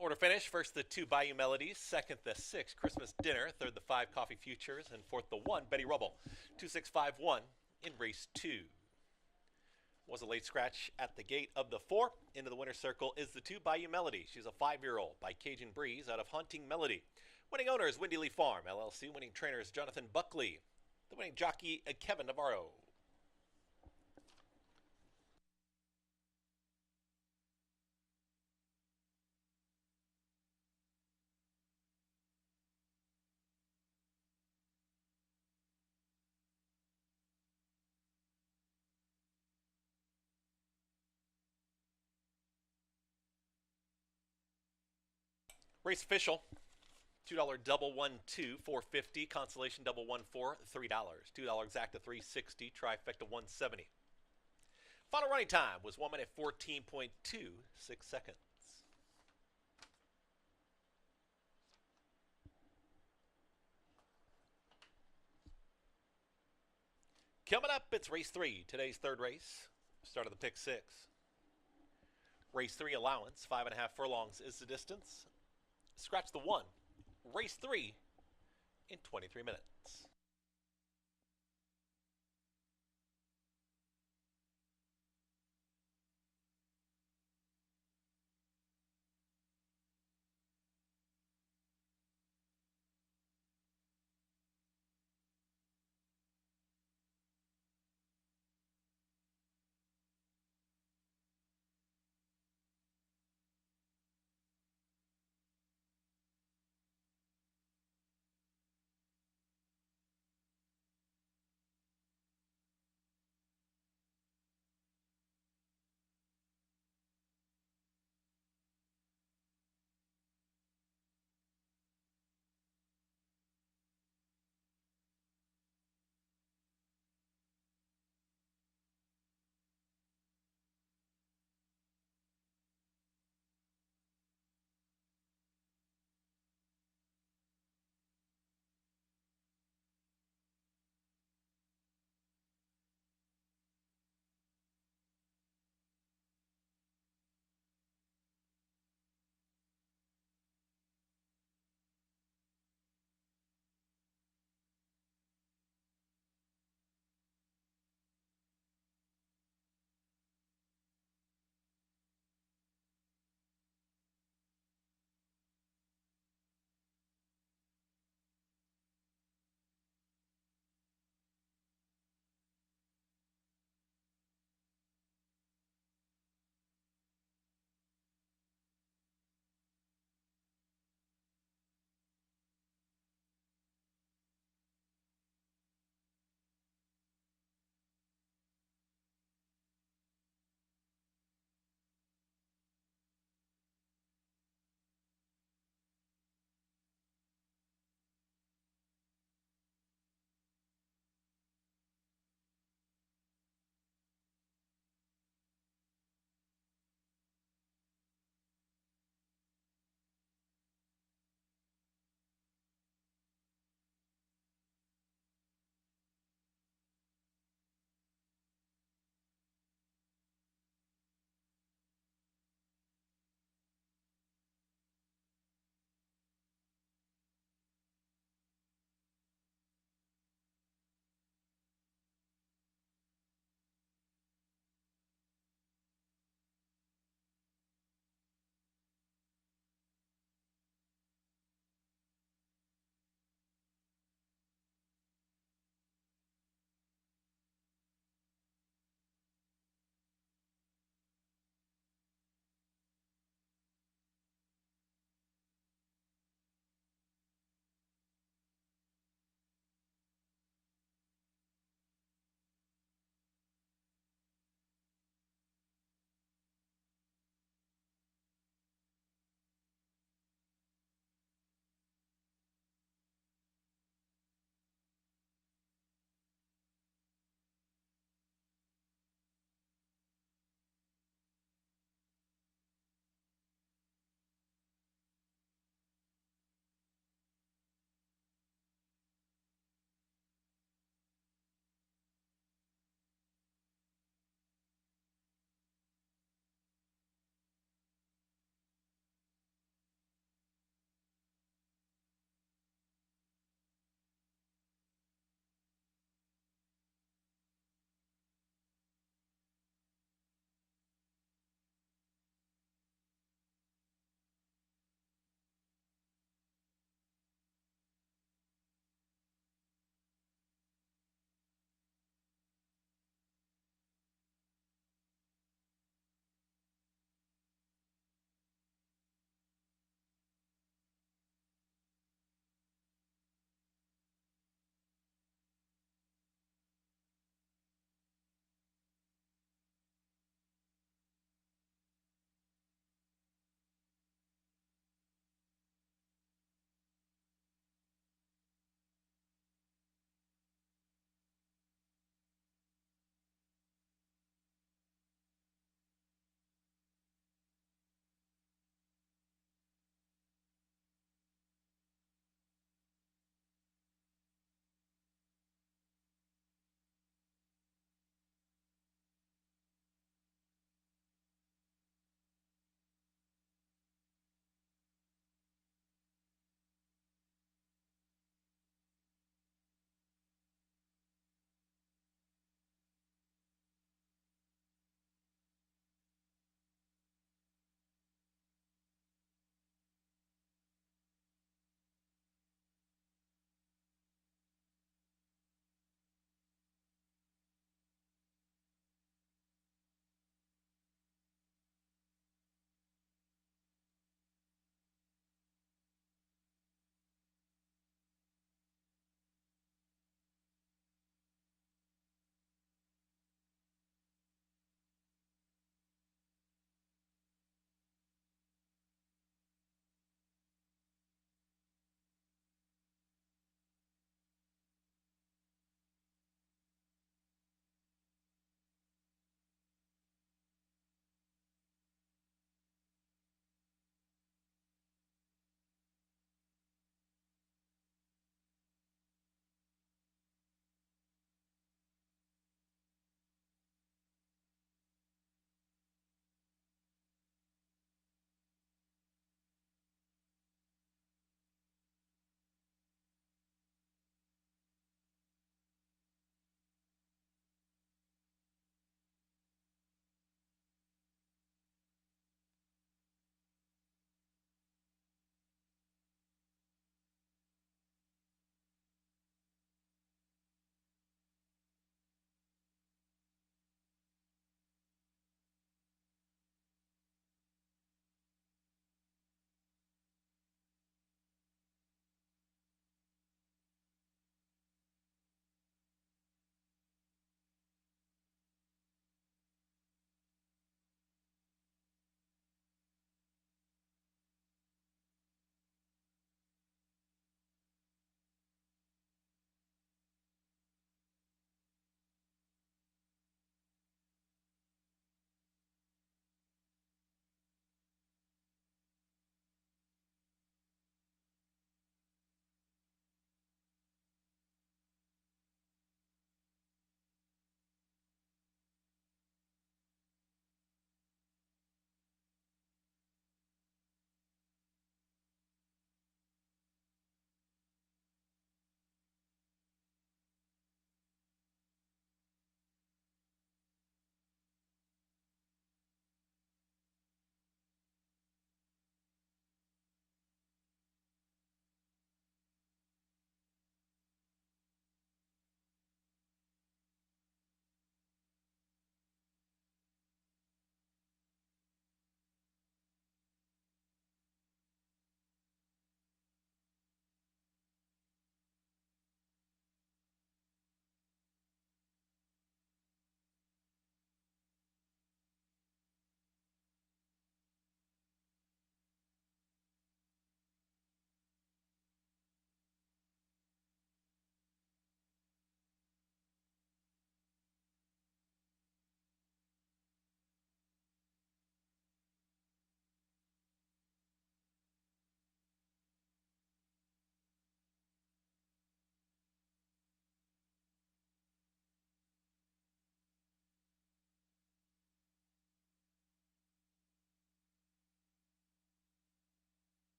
Order finish. First, the 2 Bayou Melodies. Second, the 6 Christmas Dinner. Third, the 5 Coffee Futures. And fourth, the 1 Betty Rubble. 2-6-5-1 in race 2. Was a late scratch at the gate of the 4. Into the winner's circle is the 2 Bayou Melody. She's a 5-year-old by Cajun Breeze out of Haunting Melody. Winning owner is Windy Lee Farm, LLC. Winning trainer is Jonathan Buckley. The winning jockey, Kevin Navarro. Race official. $2 double 1-2, $4.50. Consolation double 1-4, $3. $2 exacta 360. Trifecta 170. Final running time was 1:14.26 seconds. Coming up, it's race 3. Today's third race. Start of the pick 6. Race 3 allowance, 5.5 furlongs is the distance. Scratch the 1. Race 3 in 23 minutes.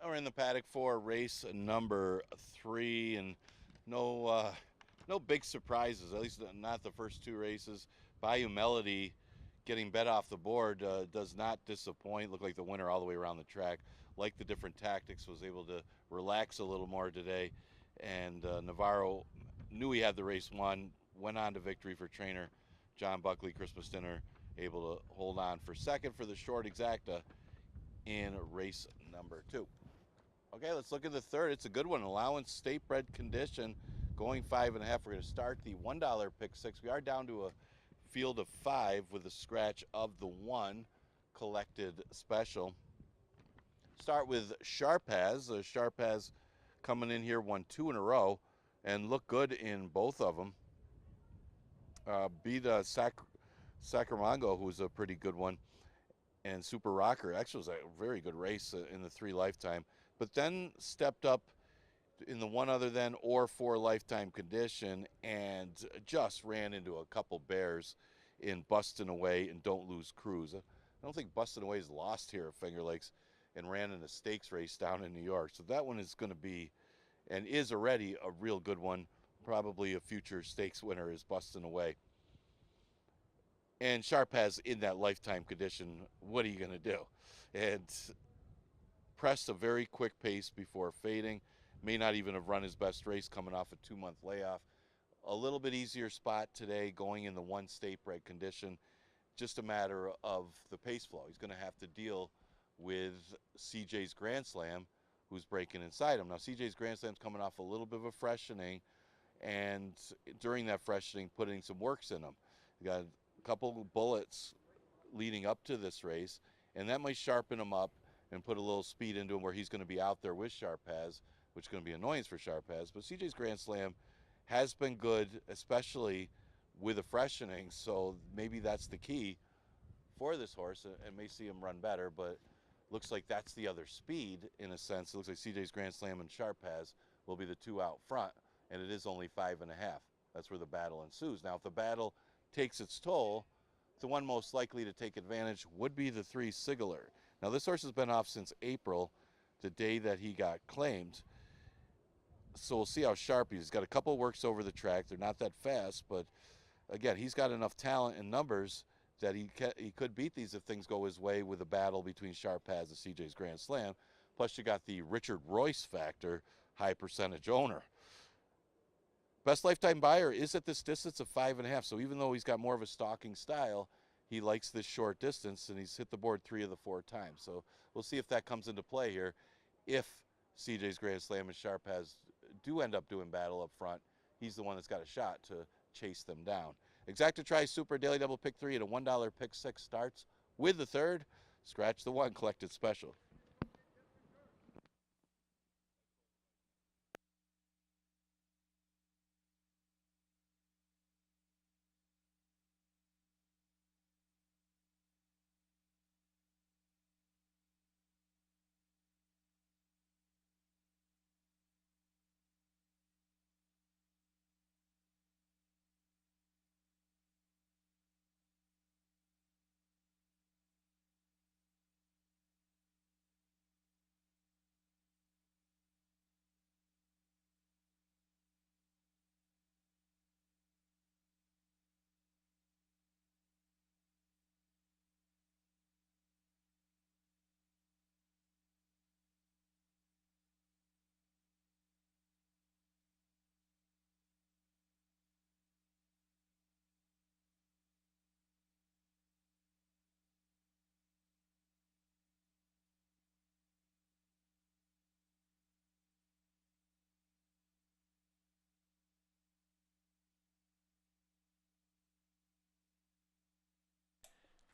We're in the paddock for race number 3, and no big surprises. At least not the first 2 races. Bayou Melody getting bet off the board does not disappoint. Looked like the winner all the way around the track. Like the different tactics, was able to relax a little more today, and Navarro knew he had the race won. Went on to victory for trainer John Buckley. Christmas dinner able to hold on for second for the short exacta in race number 2. Okay, let's look at the third. It's a good one. Allowance state bred condition, going 5.5. We're going to start the $1 pick 6. We are down to a field of 5 with a scratch of the 1 collected special. Start with Sharpaz. Sharpaz coming in here, won 2 in a row and looked good in both of them. Beat Sacramento, who was a pretty good one, and Super Rocker. Actually, was a very good race in the 3 lifetime, but then stepped up in the 1 other than or 4 lifetime condition and just ran into a couple bears in Bustin' Away and Don't Lose Cruise. I don't think Bustin' Away is lost here at Finger Lakes, and ran in a stakes race down in New York. So that one is going to be, and is already, a real good one. Probably a future stakes winner is Bustin' Away. And Sharpaz in that lifetime condition, what are you going to do? And pressed a very quick pace before fading. May not even have run his best race coming off a 2-month layoff. A little bit easier spot today, going in the 1 state bred condition. Just a matter of the pace flow. He's going to have to deal with CJ's Grand Slam, who's breaking inside him. Now, CJ's Grand Slam's coming off a little bit of a freshening, and during that freshening, putting some works in him. You got a couple bullets leading up to this race, and that might sharpen him up and put a little speed into him where he's going to be out there with Sharpaz, which is going to be annoyance for Sharpaz. But CJ's Grand Slam has been good, especially with a freshening, so maybe that's the key for this horse, and may see him run better, but looks like that's the other speed in a sense. It looks like CJ's Grand Slam and Sharpaz will be the 2 out front, and it is only 5.5. That's where the battle ensues. Now, if the battle takes its toll, the one most likely to take advantage would be the 3 Sigler. Now, this horse has been off since April, the day that he got claimed. So we'll see how sharp he is. He's got a couple of works over the track. They're not that fast, but again, he's got enough talent and numbers that he could beat these if things go his way with a battle between Sharpaz and CJ's Grand Slam. Plus, you got the Richard Royce factor, high percentage owner. Best lifetime buyer is at this distance of 5.5. So even though he's got more of a stalking style, he likes this short distance, and he's hit the board 3 of the 4 times. So we'll see if that comes into play here. If CJ's Grand Slam and Sharpaz do end up doing battle up front, he's the one that's got a shot to chase them down. Exacta Tri Super Daily Double Pick 3 at a $1 Pick 6 starts with the third. Scratch the 1 collected special.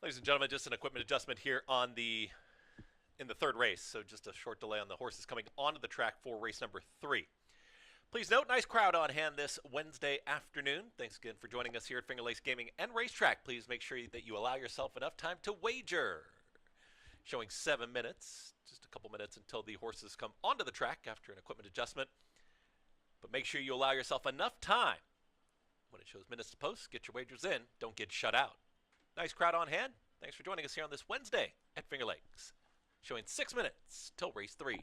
Ladies and gentlemen, just an equipment adjustment here in the third race. So just a short delay on the horses coming onto the track for race number 3. Please note, nice crowd on hand this Wednesday afternoon. Thanks again for joining us here at Finger Lakes Gaming and Racetrack. Please make sure that you allow yourself enough time to wager. Showing 7 minutes, just a couple minutes until the horses come onto the track after an equipment adjustment. But make sure you allow yourself enough time. When it shows minutes to post, get your wagers in. Don't get shut out. Nice crowd on hand. Thanks for joining us here on this Wednesday at Finger Lakes. Showing 6 minutes till race 3.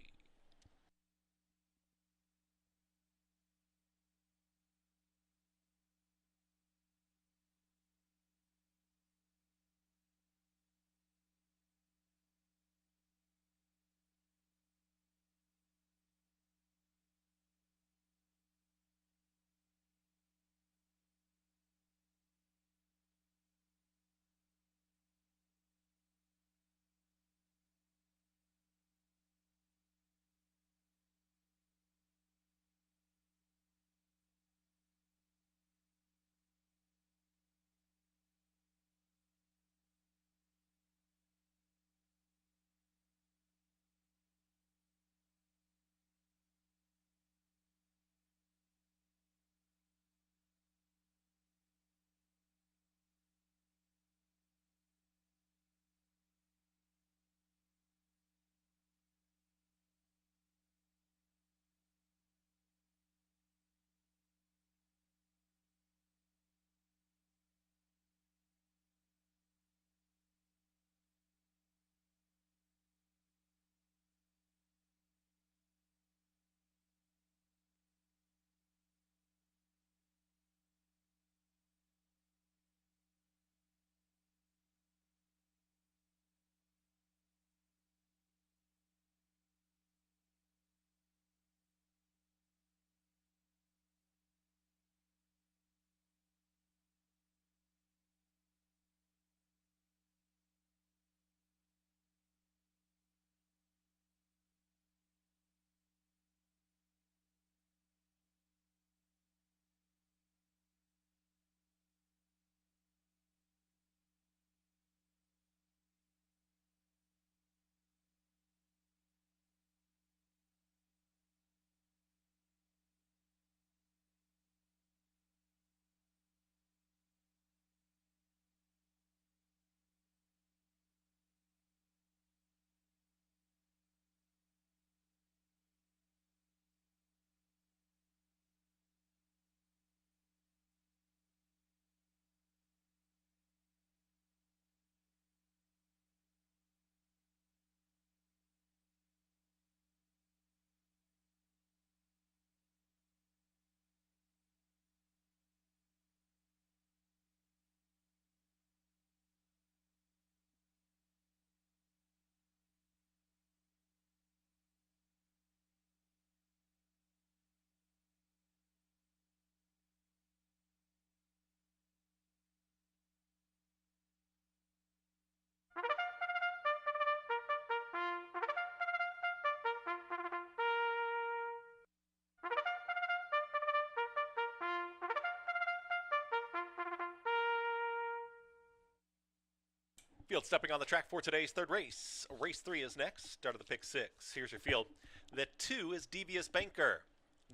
Field stepping on the track for today's third race. Race 3 is next. Start of the pick 6. Here's your field. The 2 is Devious Banker,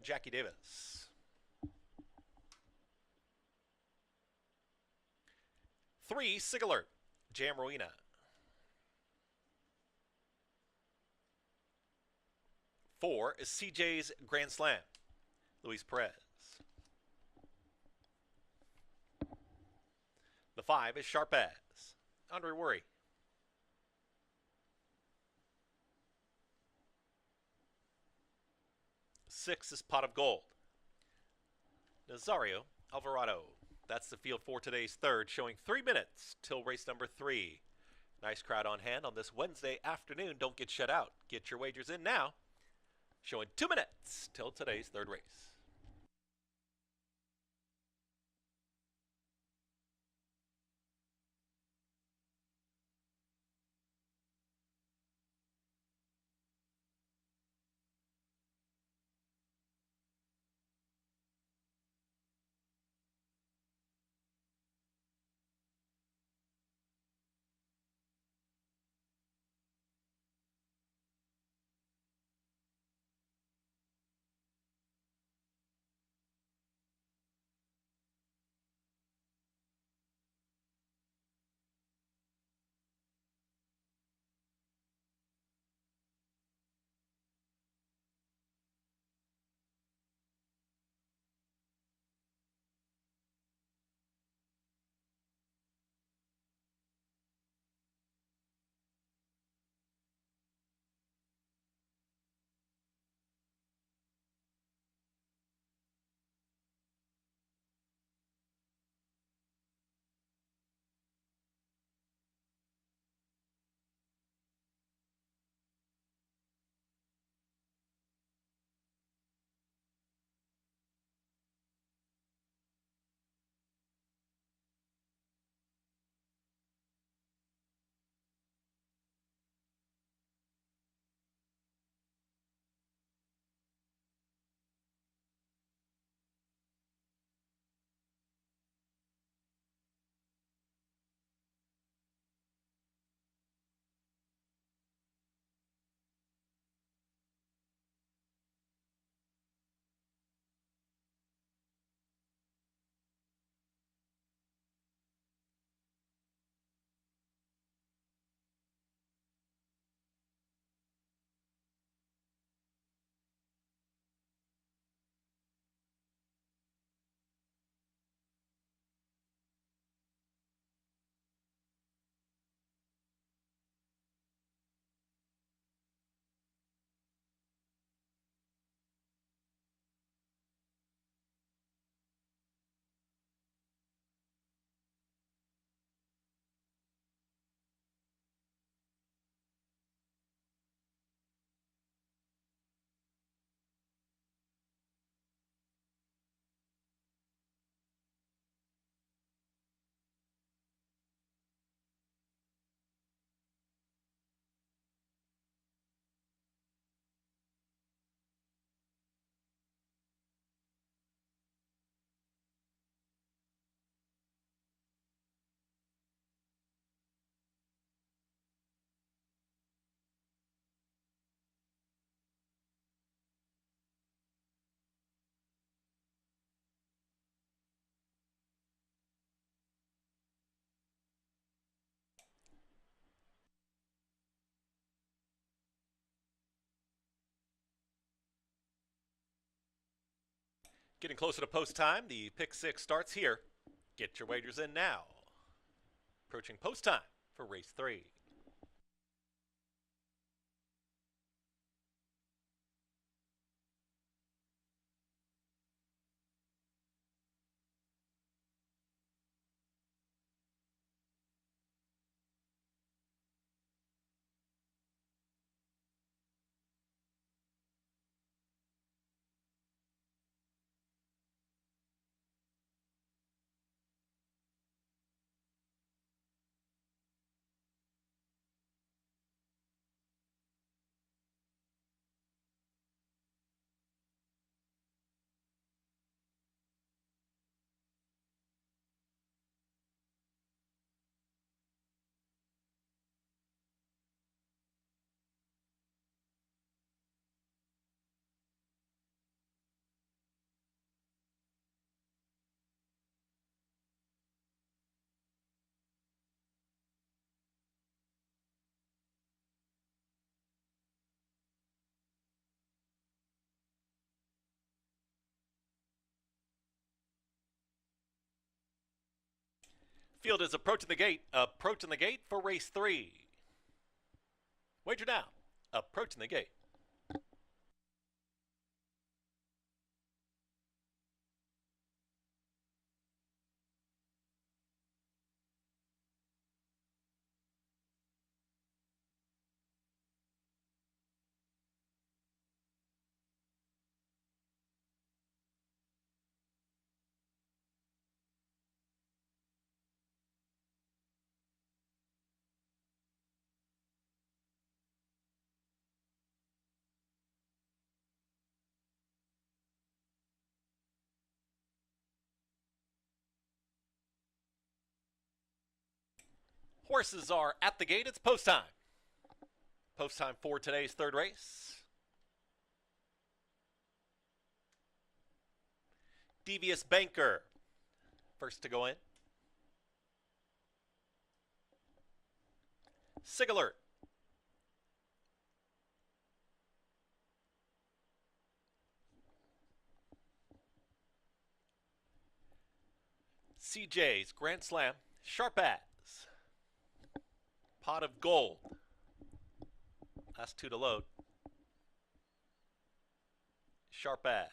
Jackie Davis. 3, Sigler, Jam Rowena. 4 is CJ's Grand Slam, Luis Perez. The 5 is Sharp As, Andre Worry. 6 is Pot of Gold, Nazario Alvarado. That's the field for today's third, showing 3 minutes till race number 3. Nice crowd on hand on this Wednesday afternoon. Don't get shut out. Get your wagers in now. Showing 2 minutes till today's third race. Getting closer to post time. The pick 6 starts here. Get your wagers in now. Approaching post time for race 3. Field is approaching the gate. Approaching the gate for race 3. Wager now. Approaching the gate. Horses are at the gate. It's post time. Post time for today's third race. Devious Banker, first to go in. Sig Alert. CJ's Grand Slam. Sharp As. Pot of Gold. Last two to load. Sharp As.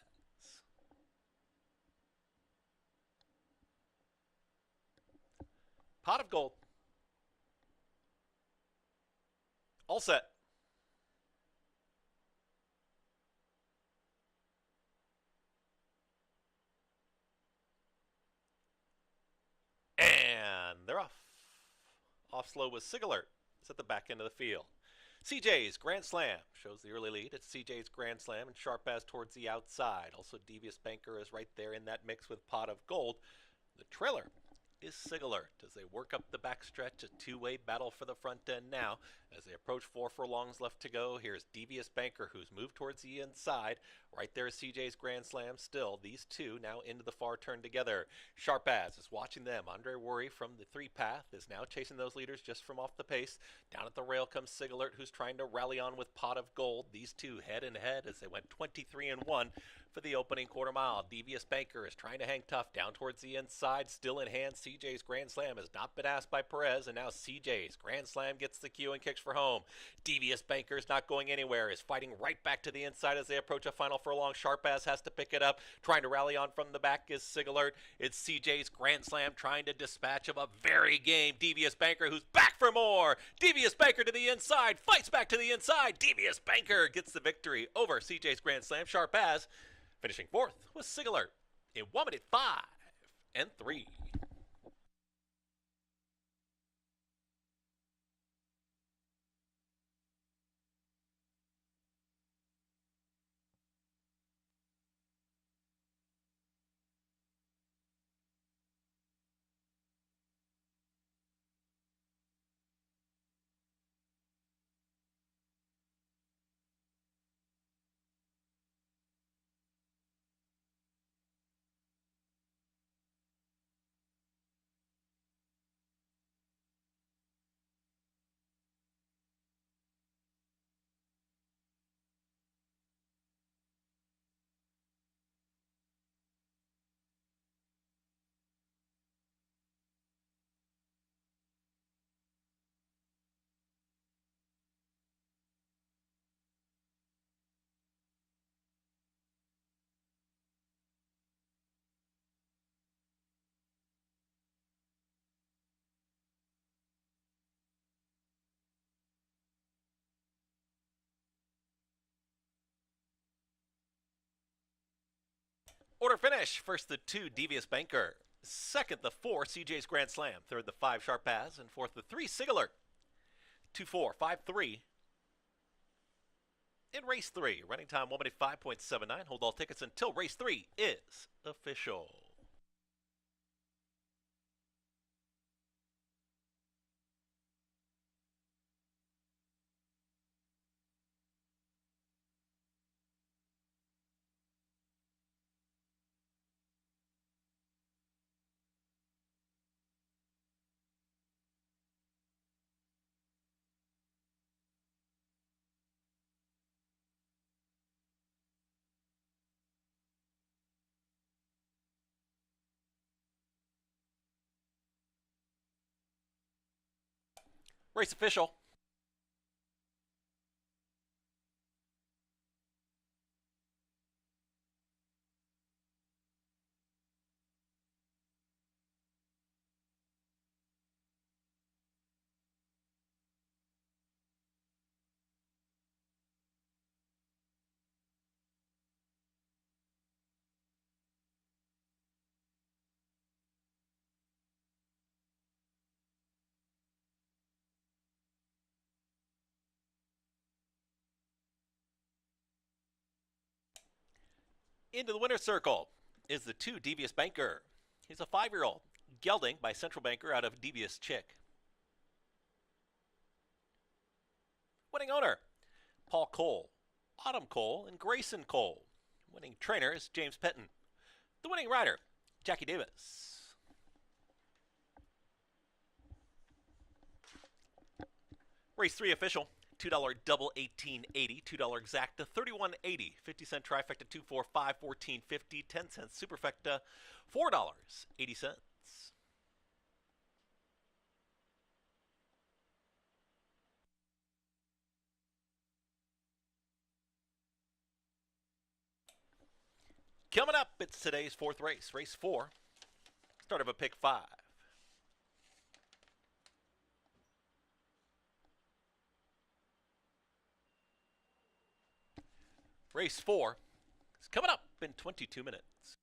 Pot of Gold. All set. And they're off. Off slow with Sig Alert. It's at the back end of the field. CJ's Grand Slam shows the early lead. It's CJ's Grand Slam and Sharp As towards the outside. Also, Devious Banker is right there in that mix with Pot of Gold. The trailer is Sig Alert as they work up the backstretch. A two-way battle for the front end now. As they approach 4 furlongs left to go, here's Devious Banker, who's moved towards the inside. Right there is CJ's Grand Slam still. These two now into the far turn together. Sharp As is watching them. Andre Worry from the 3-path is now chasing those leaders just from off the pace. Down at the rail comes Sig Alert, who's trying to rally on with Pot of Gold. These two head and head as they went 23-1 for the opening quarter mile. Devious Banker is trying to hang tough down towards the inside. Still in hand, CJ's Grand Slam has not been asked by Perez, and now CJ's Grand Slam gets the cue and kicks for home. Devious Banker is not going anywhere, is fighting right back to the inside as they approach a final furlong. Sharp As has to pick it up. Trying to rally on from the back is Sig Alert. It's CJ's Grand Slam trying to dispatch of a very game Devious Banker, who's back for more. Devious Banker to the inside, fights back to the inside. Devious Banker gets the victory over CJ's Grand Slam. Sharp As finishing 4th was Sig Alert in 1 minute 5 and 3. Order finish. First the 2, Devious Banker. Second the 4, CJ's Grand Slam. Third the 5, Sharp As. And fourth the 3, Sig Alert. 2-4, 5-3. In race 3, running time 1 minute 5.79. Hold all tickets until race 3 is official. Race official. Into the winner's circle is the 2 Devious Banker. He's a 5-year-old, gelding by Central Banker out of Devious Chick. Winning owner, Paul Cole, Autumn Cole, and Grayson Cole. Winning trainer is James Petton. The winning rider, Jackie Davis. Race 3 official. $2 double 18.80, $2 exacta 31.80, 50-cent trifecta 245 14.50, 10-cent superfecta $4.80. Coming up, it's today's 4th race, race 4, start of a pick 5. Race 4 is coming up in 22 minutes.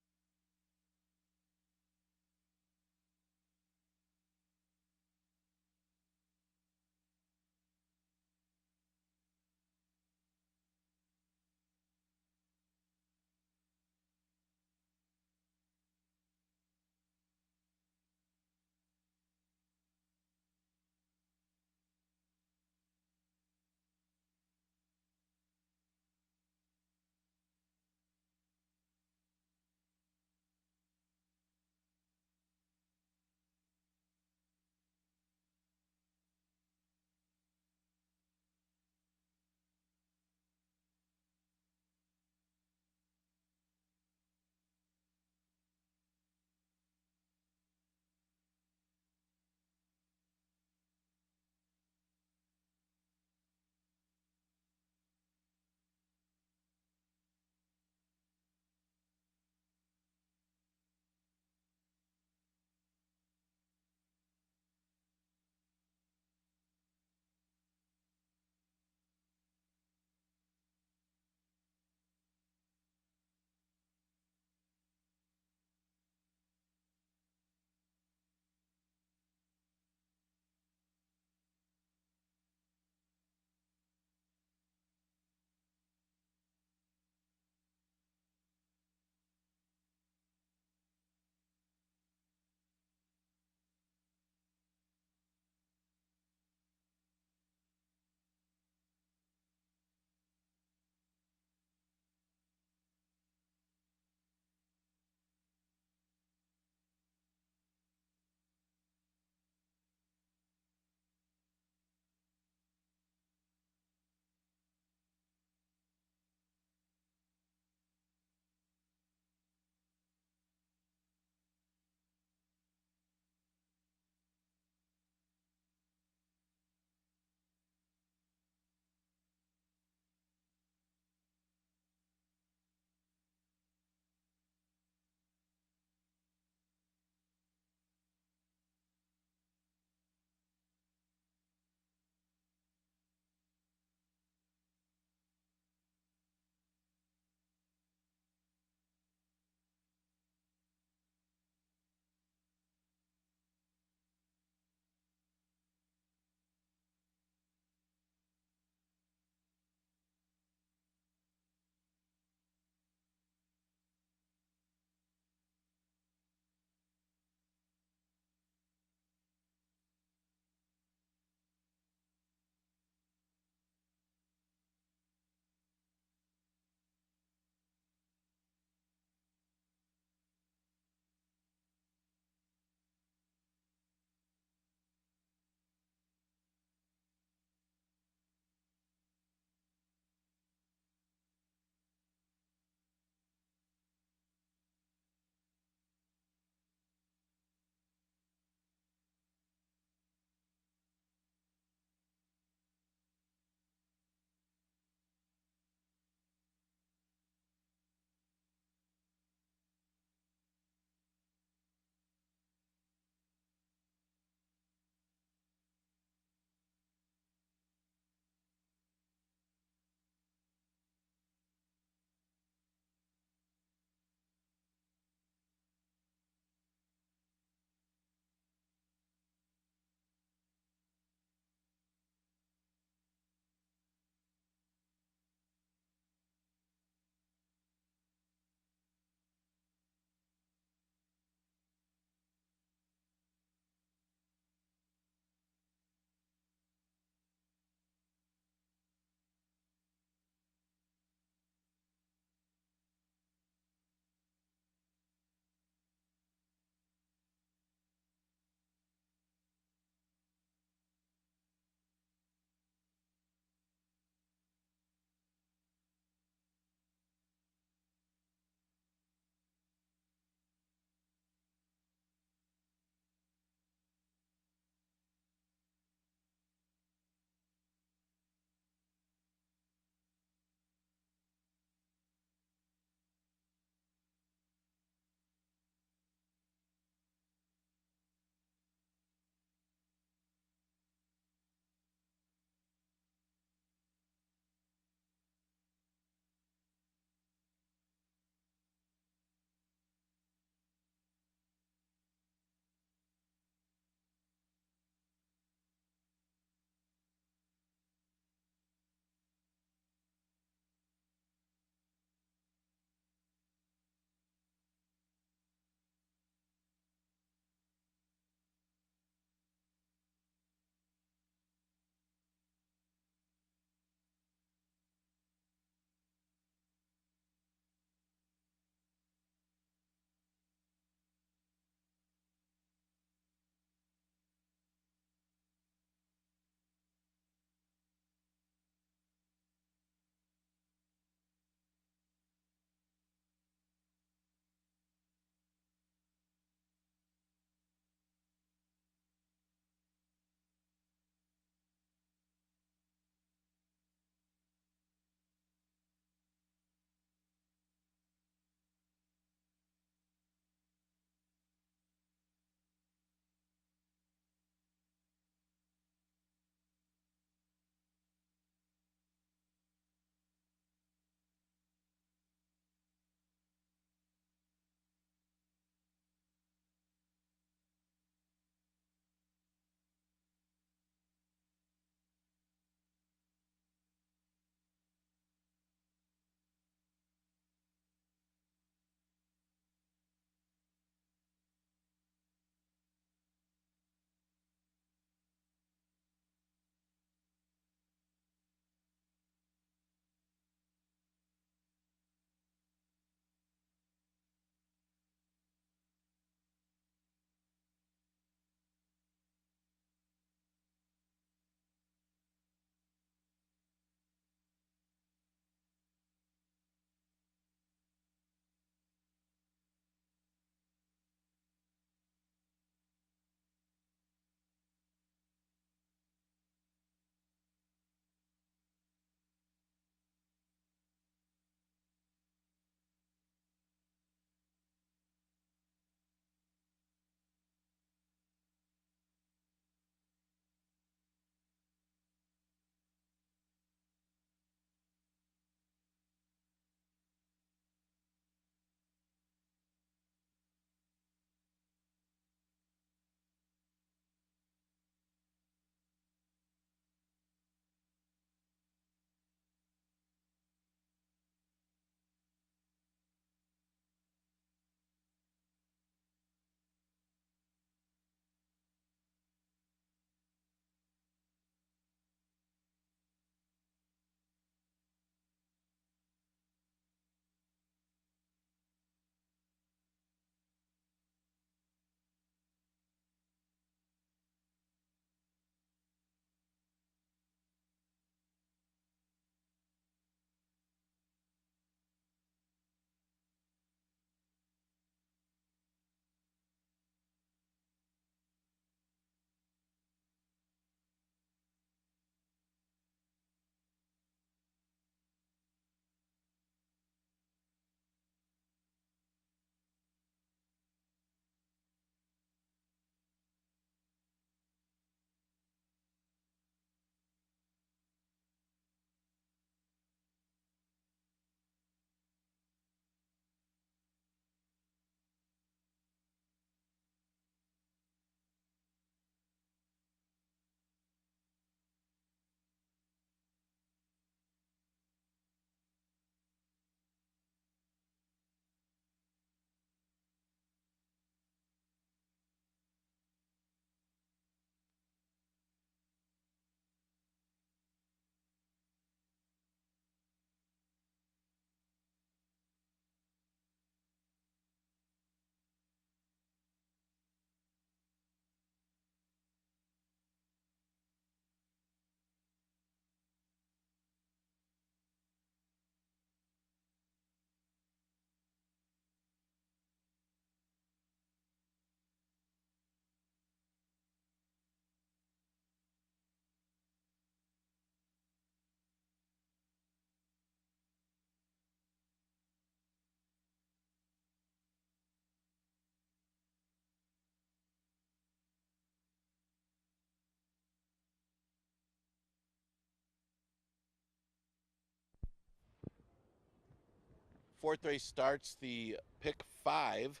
fourth race starts the pick 5.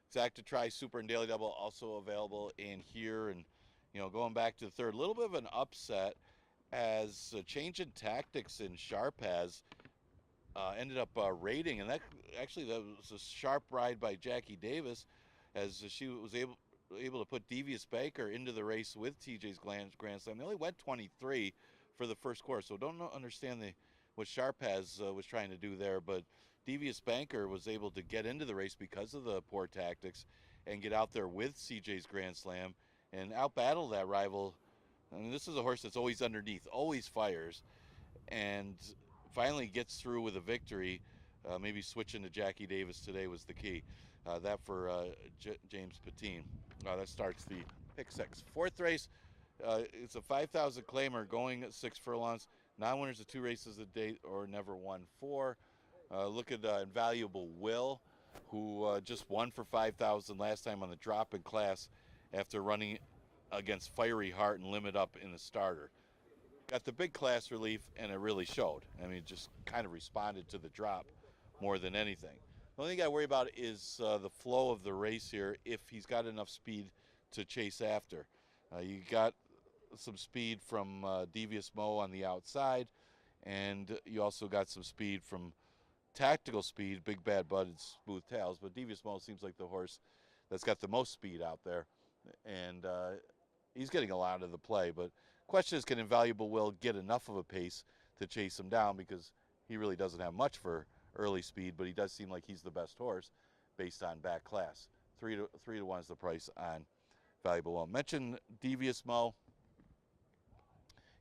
Exacta Try Super and Daily Double also available in here. And, going back to the third, a little bit of an upset as a change in tactics in Sharp has ended up rating. And that was a sharp ride by Jackie Davis as she was able to put Devious Banker into the race with TJ's Grand Slam. They only went 23 for the first course, so don't understand what Sharp was trying to do there, but Devious Banker was able to get into the race because of the poor tactics and get out there with CJ's Grand Slam and outbattle that rival. I mean, this is a horse that's always underneath, always fires, and finally gets through with a victory. Maybe switching to Jackie Davis today was the key. That for James Patine. That starts the pick 6. Fourth race, it's a 5,000 claimer going at 6 furlongs. Non-winners of 2 races a day or never won 4. Look at Invaluable Will, who just won for 5,000 last time on the drop in class after running against Fiery Heart and Limit Up in the starter. Got the big class relief, and it really showed. I mean, just kind of responded to the drop more than anything. The only thing I worry about is the flow of the race here, if he's got enough speed to chase after. You got some speed from Devious Mo on the outside, and you also got some speed from Tactical Speed, Big Bad Bud, and Smooth Tails. But Devious Mo seems like the horse that's got the most speed out there, and he's getting a lot of the play. But question is, can Invaluable Will get enough of a pace to chase him down, because he really doesn't have much for early speed, but he does seem like he's the best horse based on back class. 3 to 1 is the price on Valuable Will. Mention Devious Mo.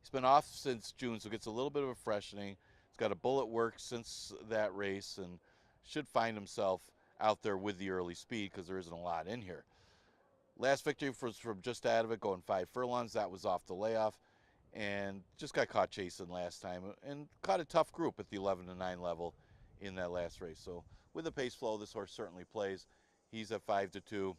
He's been off since June, so gets a little bit of a freshening. He's got a bullet work since that race and should find himself out there with the early speed, because there isn't a lot in here. Last victory was from just out of it, going 5 furlongs. That was off the layoff, and just got caught chasing last time and caught a tough group at the 11 to 9 level in that last race. So with the pace flow, this horse certainly plays. He's at 5 to 2.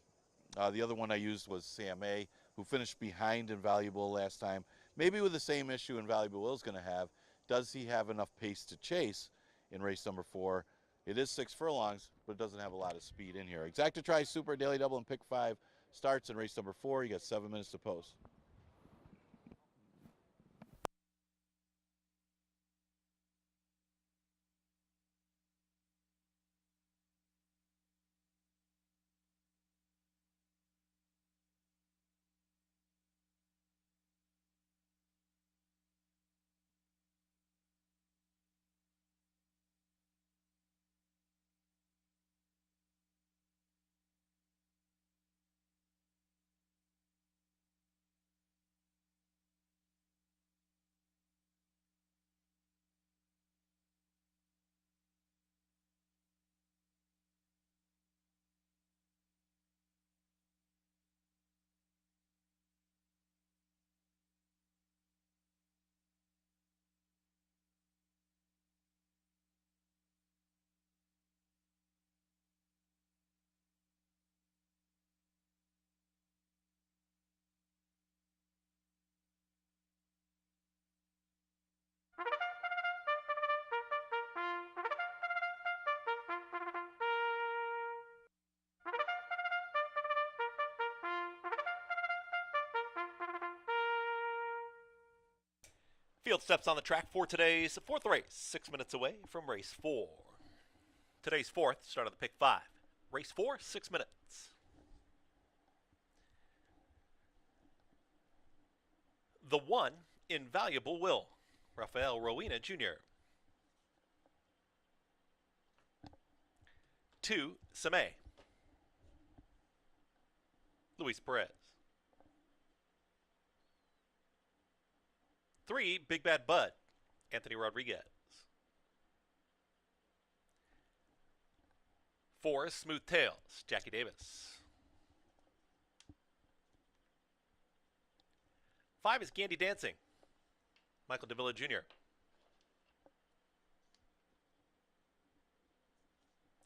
The other one I used was Sam A, who finished behind Invaluable last time. Maybe with the same issue Invaluable Will's going to have. Does he have enough pace to chase in race number 4? It is 6 furlongs, but it doesn't have a lot of speed in here. Exacta Try Super Daily Double and pick 5 starts in race number 4. You got 7 minutes to post. Field steps on the track for today's 4th race, 6 minutes away from race 4. Today's 4th, start of the pick 5. Race 4, 6 minutes. The 1, Invaluable Will, Rafael Rowena Jr. 2, Samé, Luis Perez. 3, Big Bad Bud, Anthony Rodriguez. 4, Smooth Tails, Jackie Davis. 5 is Gandy Dancing, Michael Davila Jr.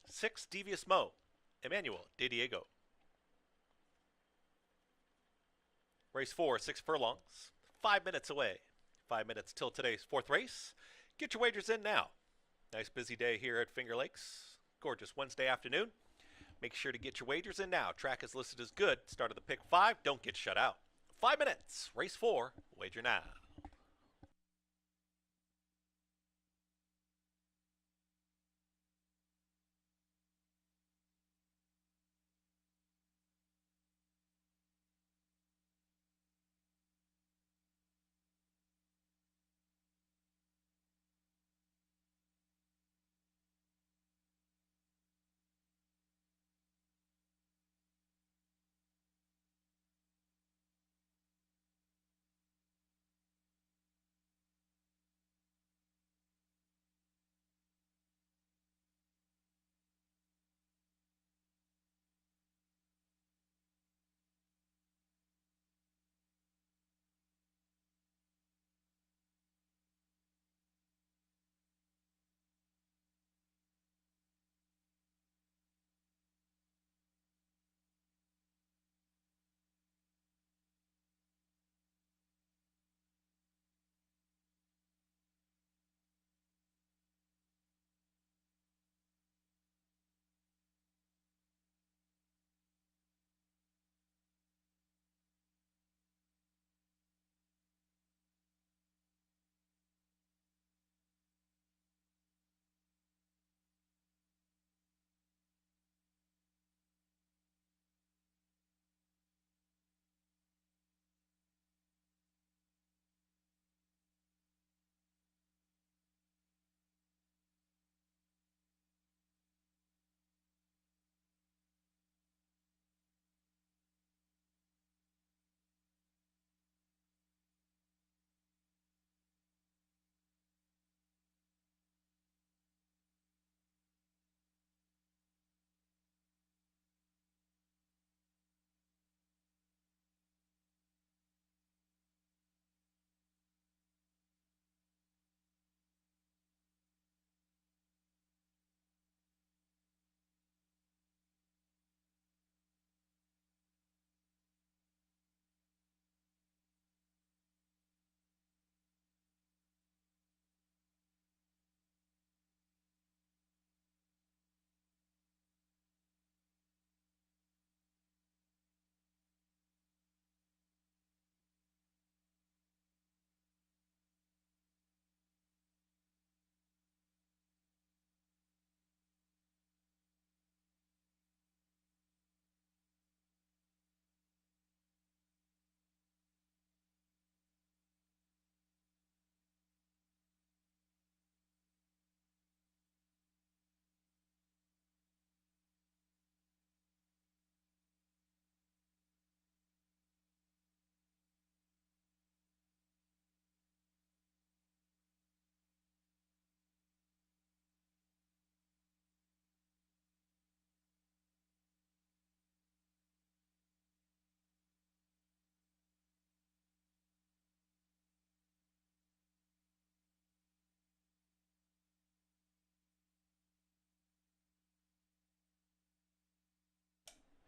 6, Devious Mo, Emmanuel De Diego. Race 4, 6 furlongs, 5 minutes away. 5 minutes till today's 4th race. Get your wagers in now. Nice busy day here at Finger Lakes. Gorgeous Wednesday afternoon. Make sure to get your wagers in now. Track is listed as good. Start of the pick 5. Don't get shut out. 5 minutes. Race 4. Wager now.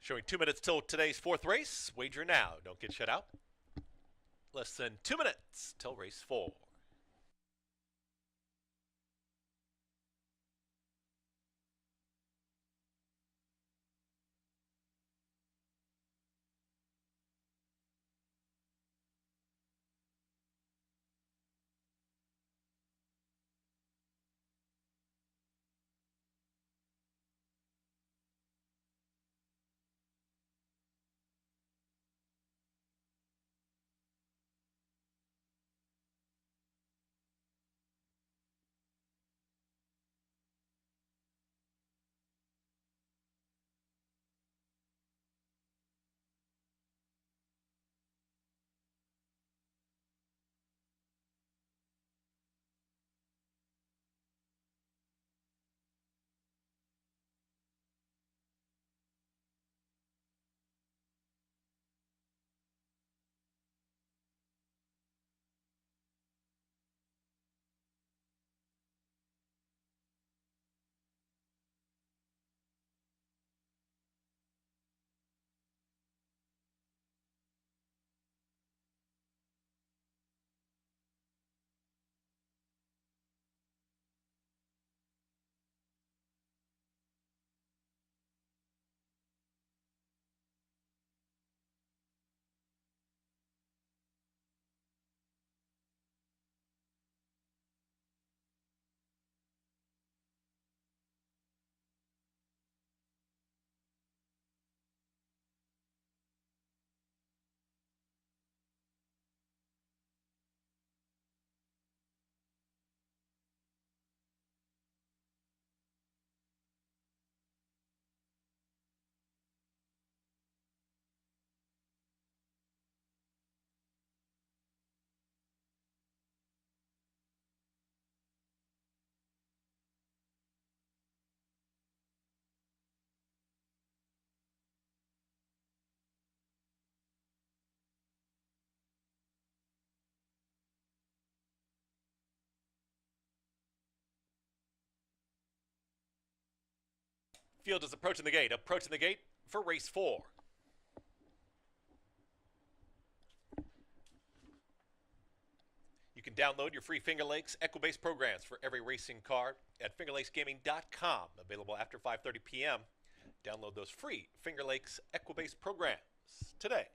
Showing 2 minutes till today's 4th race. Wager now. Don't get shut out. Less than 2 minutes till race 4. Field is approaching the gate. Approaching the gate for race 4. You can download your free Finger Lakes Equibase programs for every racing car at fingerlakesgaming.com. Available after 5:30 p.m. Download those free Finger Lakes Equibase programs today.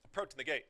Approaching the gate.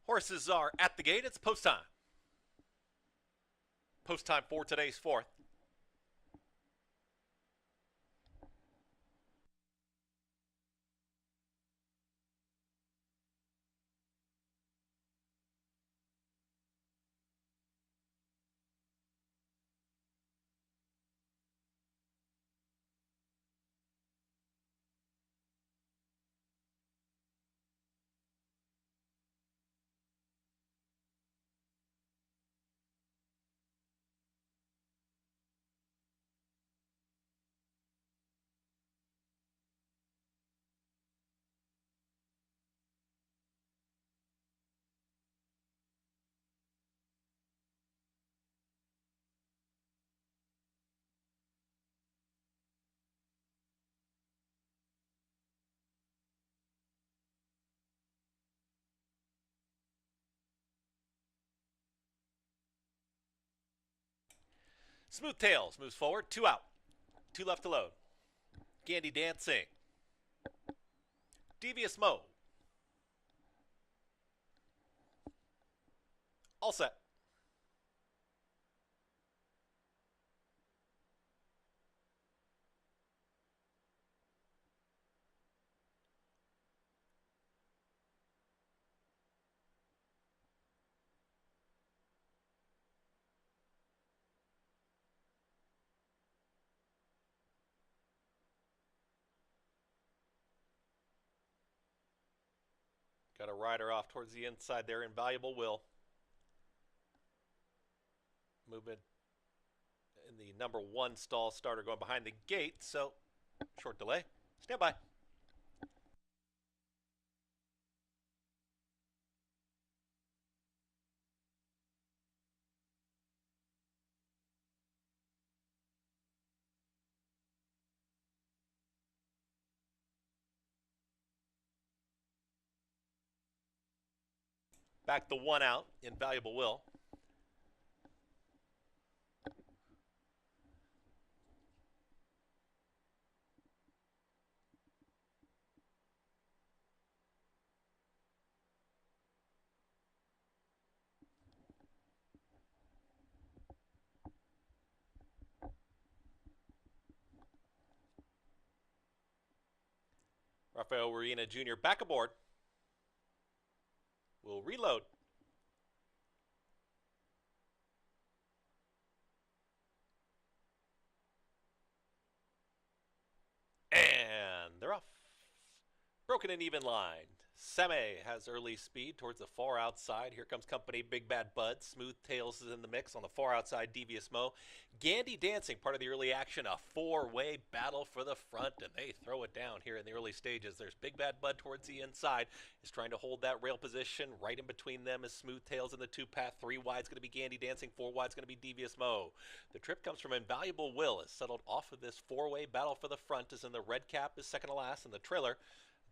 Horses are at the gate. It's post time. Post time for today's 4th. Smooth Tails moves forward. 2 out. 2 left to load. Gandy Dancing. Devious Mo. All set. Got a rider off towards the inside there. Invaluable Will. Movement in the number 1 stall starter going behind the gate. So, short delay. Stand by. Back the 1 out. Invaluable Will. Rafael Ruina Jr. back aboard. We'll reload. And they're off. Broken and even line. Seme has early speed towards the far outside. Here comes company Big Bad Bud. Smooth Tails is in the mix on the far outside. Devious Mo. Gandy Dancing, part of the early action. A four-way battle for the front, and they throw it down here in the early stages. There's Big Bad Bud towards the inside. Is trying to hold that rail position. Right in between them is Smooth Tails in the two-path. Three wide's going to be Gandy Dancing. Four wide's going to be Devious Mo. The trip comes from Invaluable Will. Is settled off of this four-way battle for the front. Is in the red cap. Is second to last in the trailer.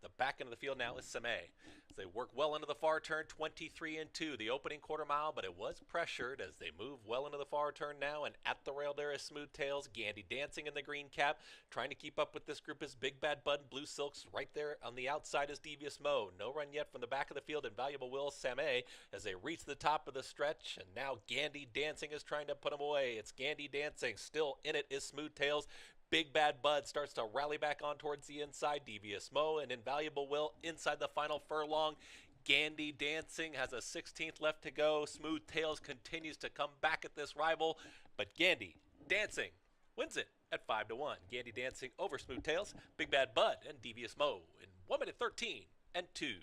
The back end of the field now is Seme. As they work well into the far turn, 23 and 2, the opening quarter mile, but it was pressured as they move well into the far turn now, and at the rail there is Smooth Tails, Gandy Dancing in the green cap, trying to keep up with this group is Big Bad Bud, Blue Silks. Right there on the outside is Devious Mo. No run yet from the back of the field, Invaluable Will, Seme, as they reach the top of the stretch, and now Gandy Dancing is trying to put them away. It's Gandy Dancing. Still in it is Smooth Tails. Big Bad Bud starts to rally back on towards the inside. Devious Mo and Invaluable Will inside the final furlong. Gandy Dancing has a 16th left to go. Smooth Tails continues to come back at this rival, but Gandy Dancing wins it at 5-1. Gandy Dancing over Smooth Tails, Big Bad Bud, and Devious Mo in 1 minute 13 and 2.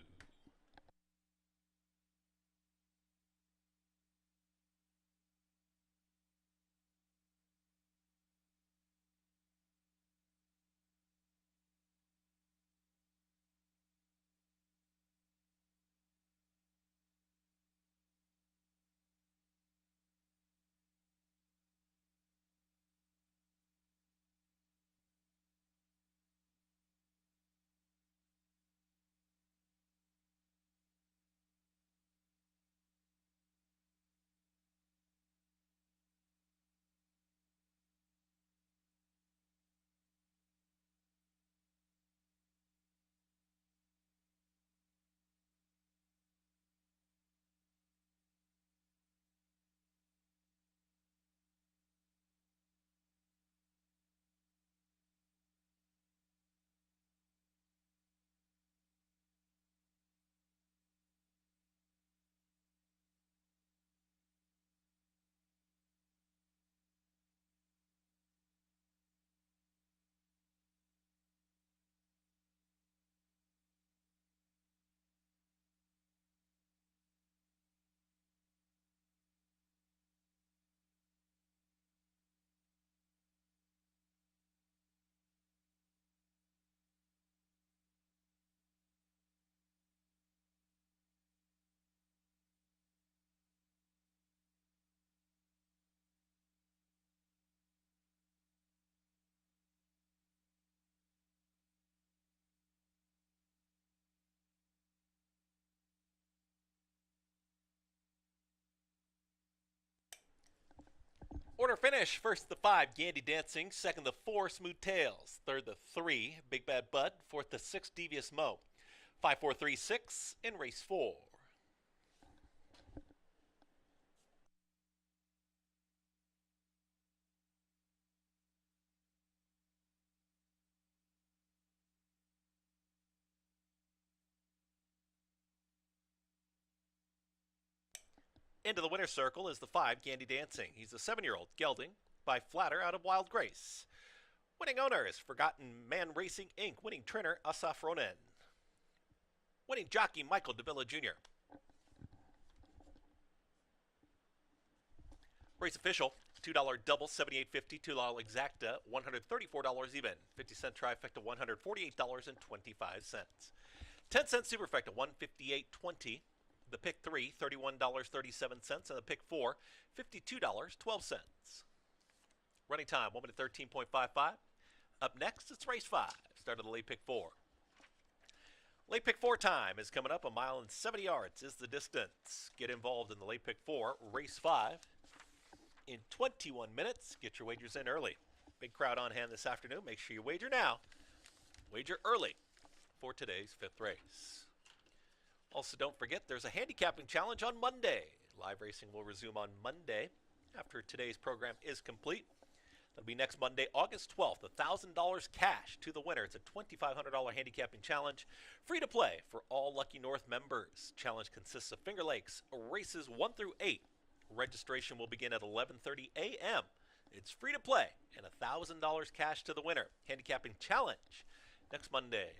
Order finish. First the 5, Gandy Dancing. Second the 4, Smooth Tails. Third the 3, Big Bad Bud. Fourth the 6, Devious Mo. 5, 4, 3, 6 in race 4. Into the winner's circle is the 5, Gandy Dancing. He's a 7-year-old gelding by Flatter out of Wild Grace. Winning owner is Forgotten Man Racing Inc. Winning trainer Asaf Ronen. Winning jockey Michael Davila Jr. Race official, $2 double, $78.50, $2 exacta, $134 even, 50-cent trifecta, $148.25. 10-cent superfecta, $158.20. The pick 3, $31.37, and the pick 4, $52.12. Running time, 1 minute 13.55. Up next, it's race 5. Start of the late pick 4. Late pick 4 time is coming up. 1 mile and 70 yards is the distance. Get involved in the late pick 4, race 5. In 21 minutes, get your wagers in early. Big crowd on hand this afternoon. Make sure you wager now. Wager early for today's 5th race. Also, don't forget, there's a handicapping challenge on Monday. Live racing will resume on Monday after today's program is complete. That'll be next Monday, August 12th. $1,000 cash to the winner. It's a $2,500 handicapping challenge. Free to play for all Lucky North members. Challenge consists of Finger Lakes races 1 through 8. Registration will begin at 11:30 a.m. It's free to play and $1,000 cash to the winner. Handicapping challenge next Monday.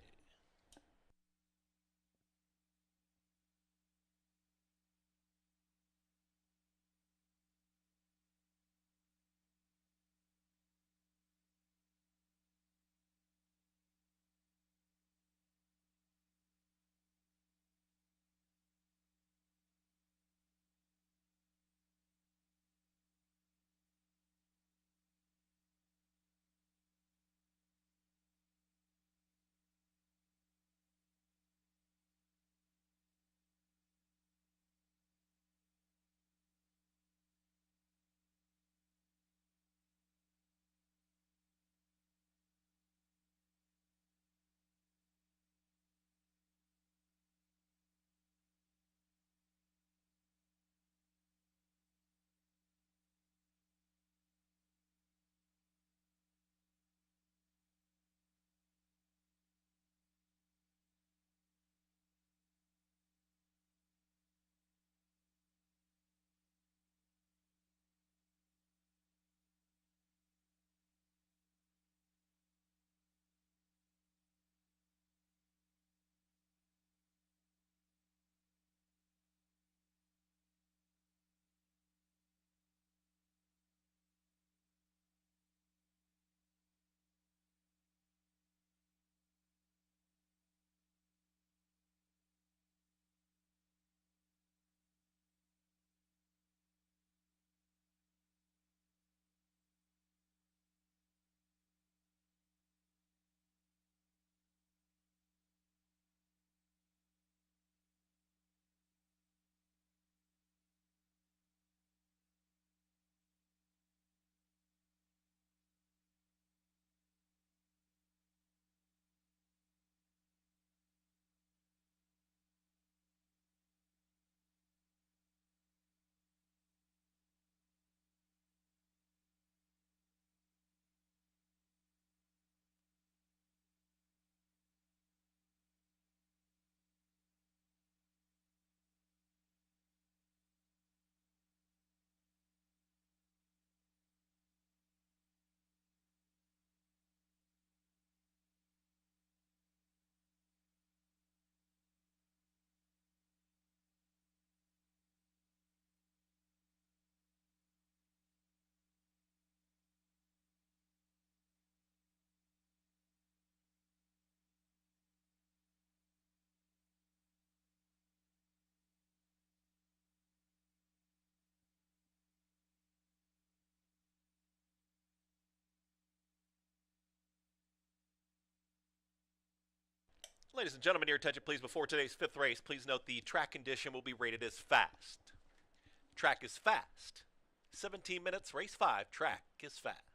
Ladies and gentlemen, your attention please before today's fifth race. Please note the track condition will be rated as fast. Track is fast. 17 minutes, race 5. Track is fast.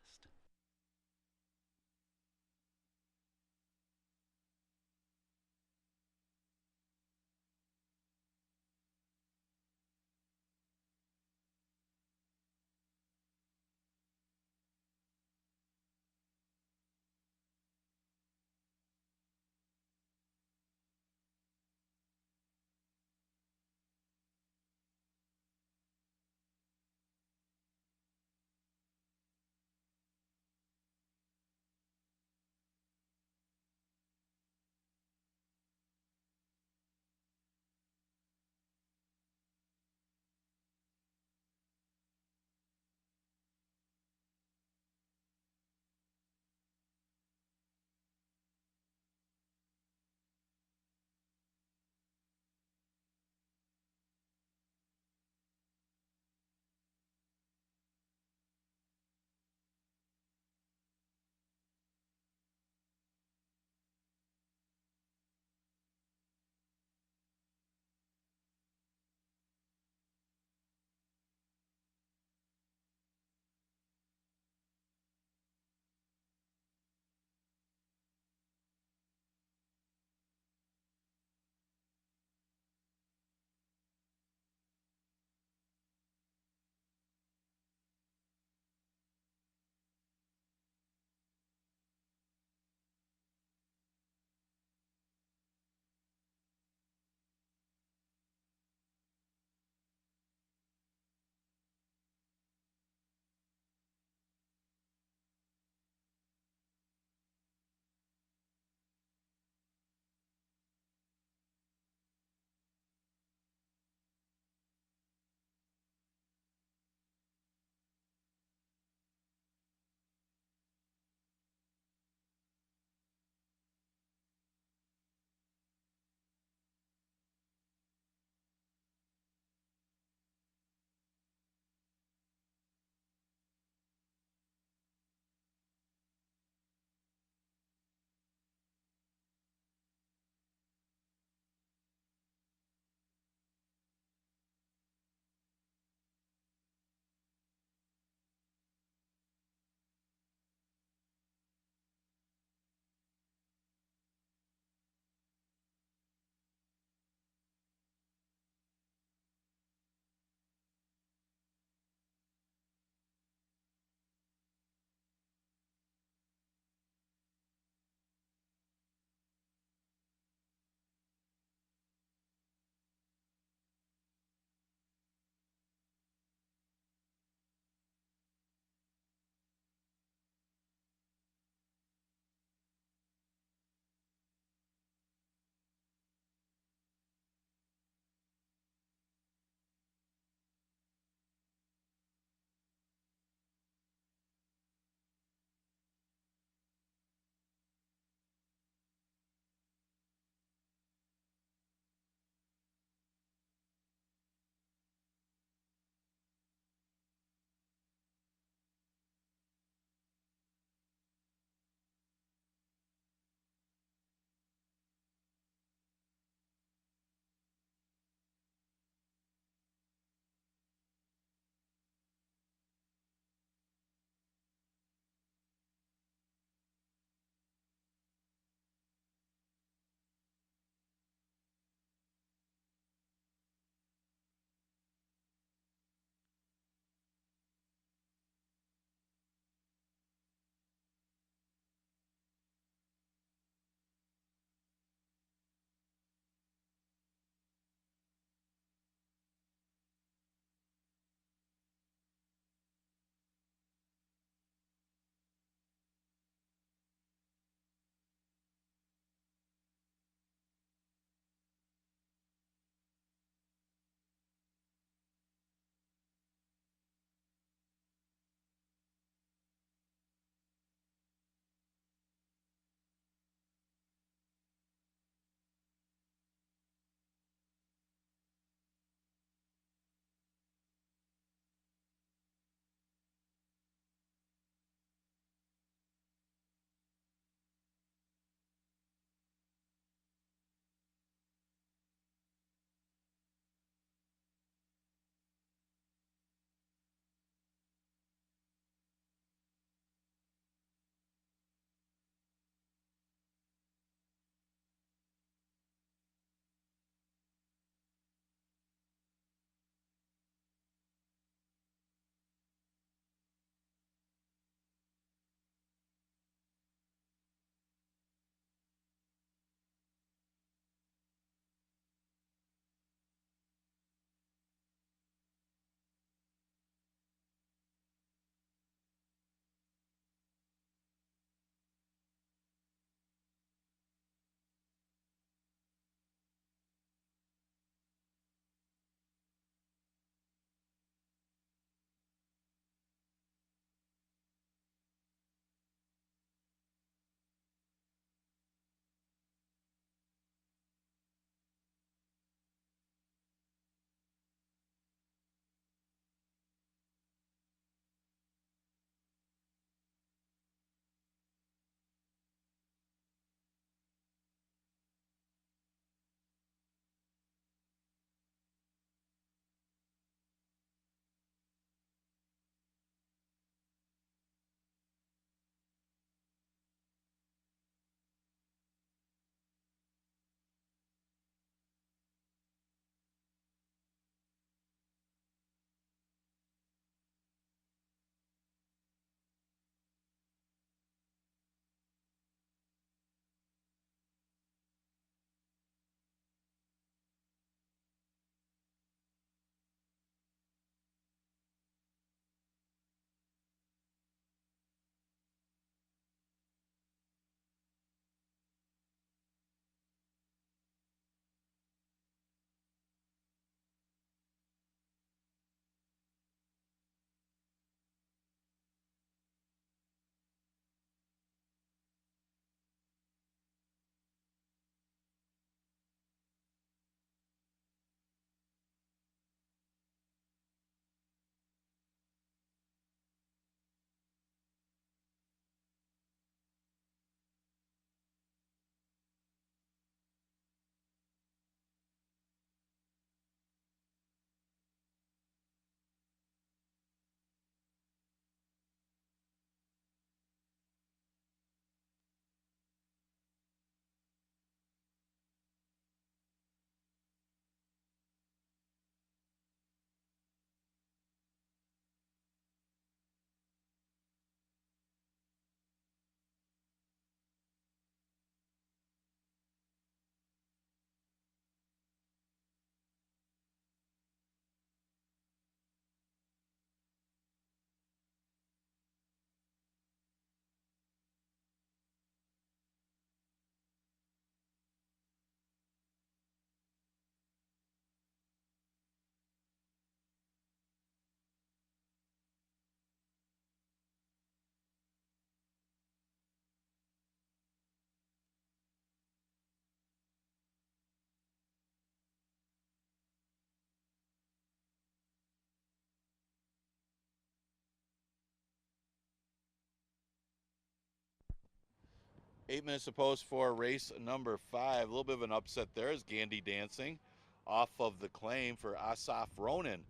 8 minutes opposed for race number 5. A little bit of an upset there as Gandy Dancing off of the claim for Asaf Ronan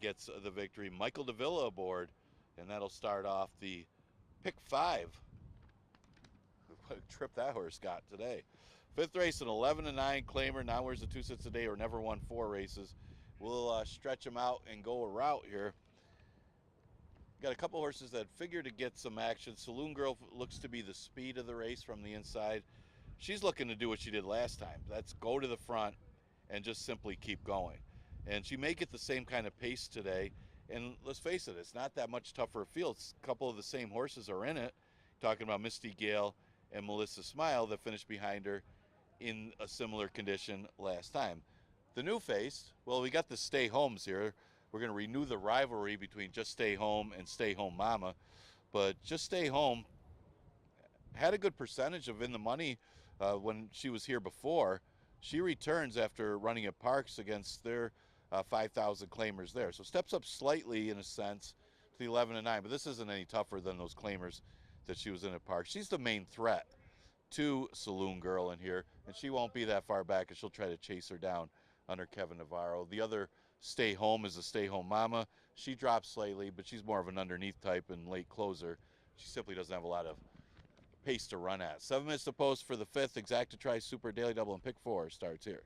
gets the victory. Michael Davila aboard, and that'll start off the pick 5. What a trip that horse got today. 5th race, an 11-9 claimer. Now wears the 2 sits a day or never won 4 races. We'll stretch them out and go a route here. Got a couple horses that figure to get some action. Saloon Girl looks to be the speed of the race from the inside. She's looking to do what she did last time. That's go to the front and just simply keep going. And she may get the same kind of pace today. And let's face it, it's not that much tougher a field. A couple of the same horses are in it. Talking about Misty Gale and Melissa Smile that finished behind her in a similar condition last time. The new face, well, we got the Stay Homes here. We're going to renew the rivalry between Just Stay Home and Stay Home Mama. But Just Stay Home had a good percentage of in the money when she was here before. She returns after running at Parks against their 5,000 claimers there. So steps up slightly in a sense to the 11-9, but this isn't any tougher than those claimers that she was in at Parks. She's the main threat to Saloon Girl in here, and she won't be that far back, and she'll try to chase her down under Kevin Navarro. The other Stay Home is a Stay Home Mama. She drops slightly, but she's more of an underneath type and late closer. She simply doesn't have a lot of pace to run at. 7 minutes to post for the 5th Exacta Tri Super Daily Double and Pick 4 starts here.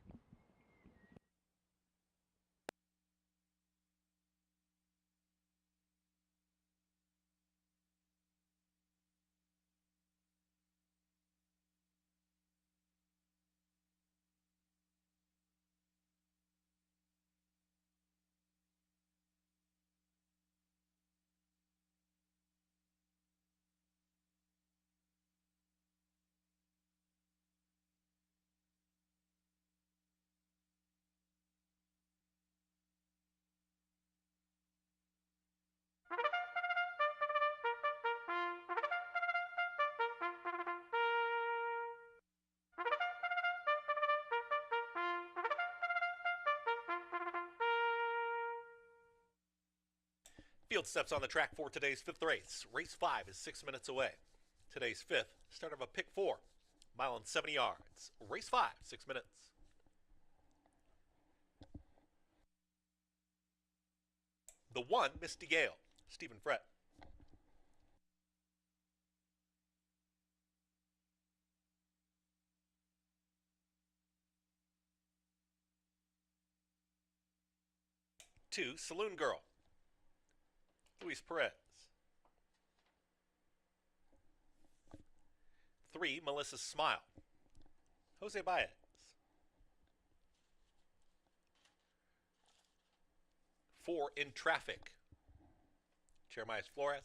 Field steps on the track for today's 5th race. Race 5 is 6 minutes away. Today's 5th, start of a pick 4, mile and 70 yards. Race 5, 6 minutes. The 1, Misty Gale, Stephen Frett. 2, Saloon Girl, Luis Perez. 3, Melissa Smile, Jose Baez. 4, In Traffic, Jeremiah Flores.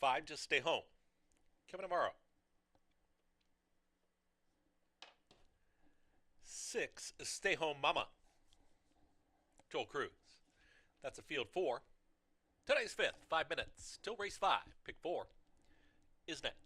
5, Just Stay Home, Kevin Navarro. 6, Stay Home Mama, Joel Cruz. That's a field 4. Today's 5th, 5 minutes till race 5. Pick 4 is next.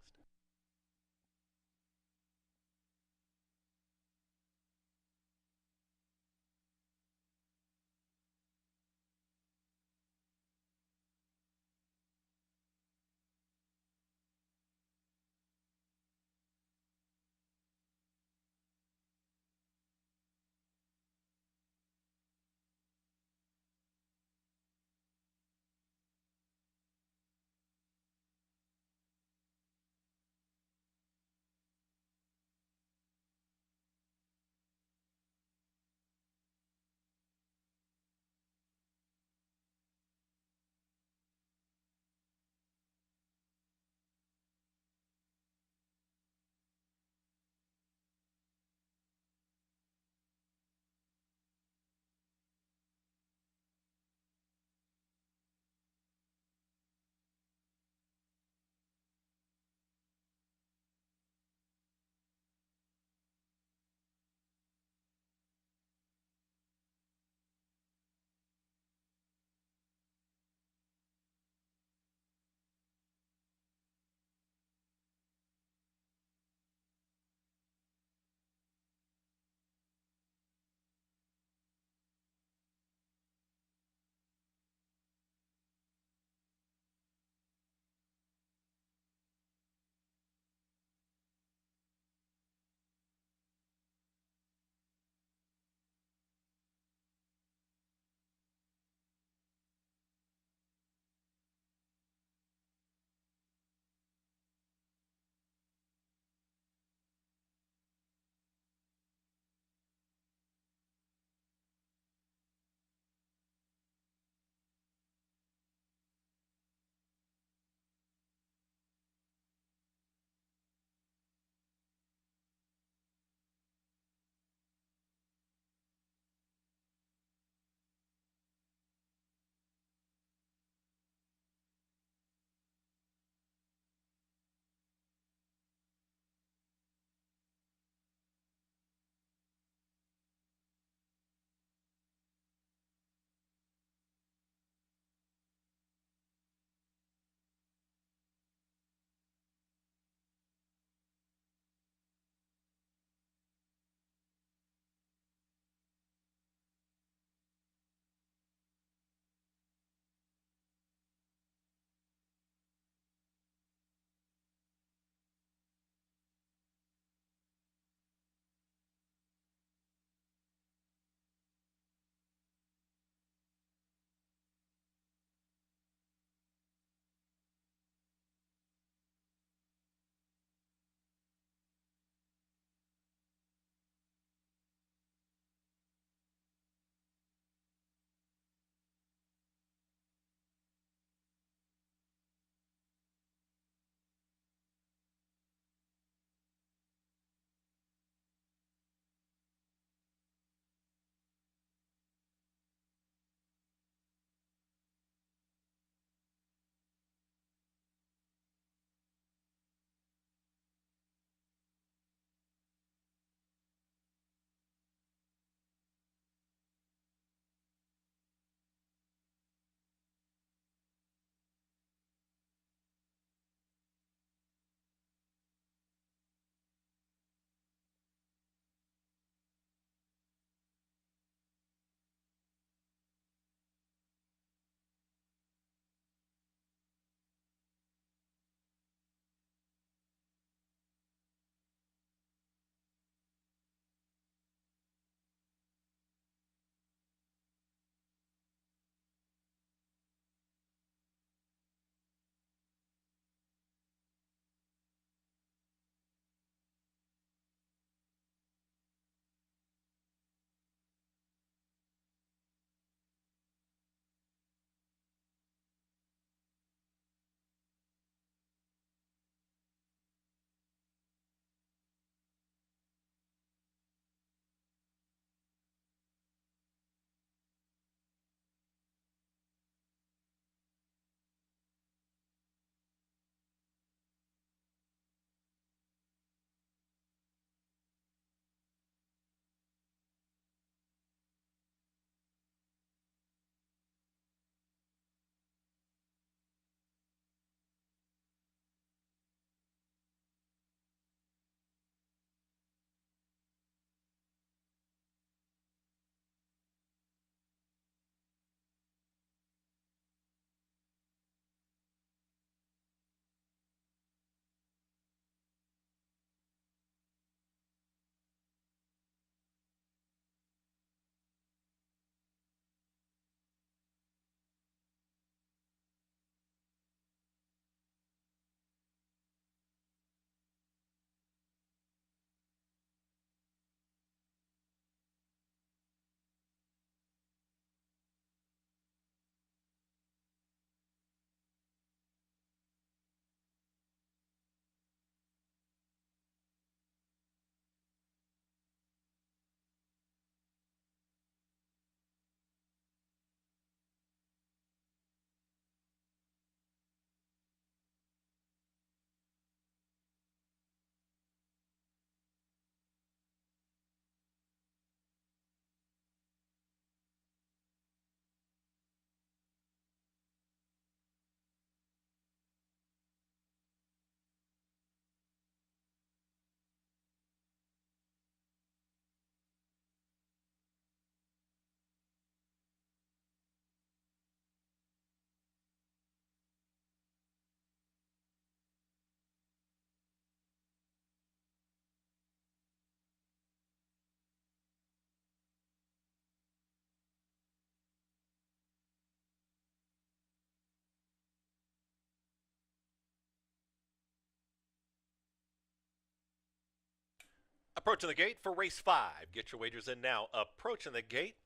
Approaching the gate for race 5. Get your wagers in now. Approaching the gate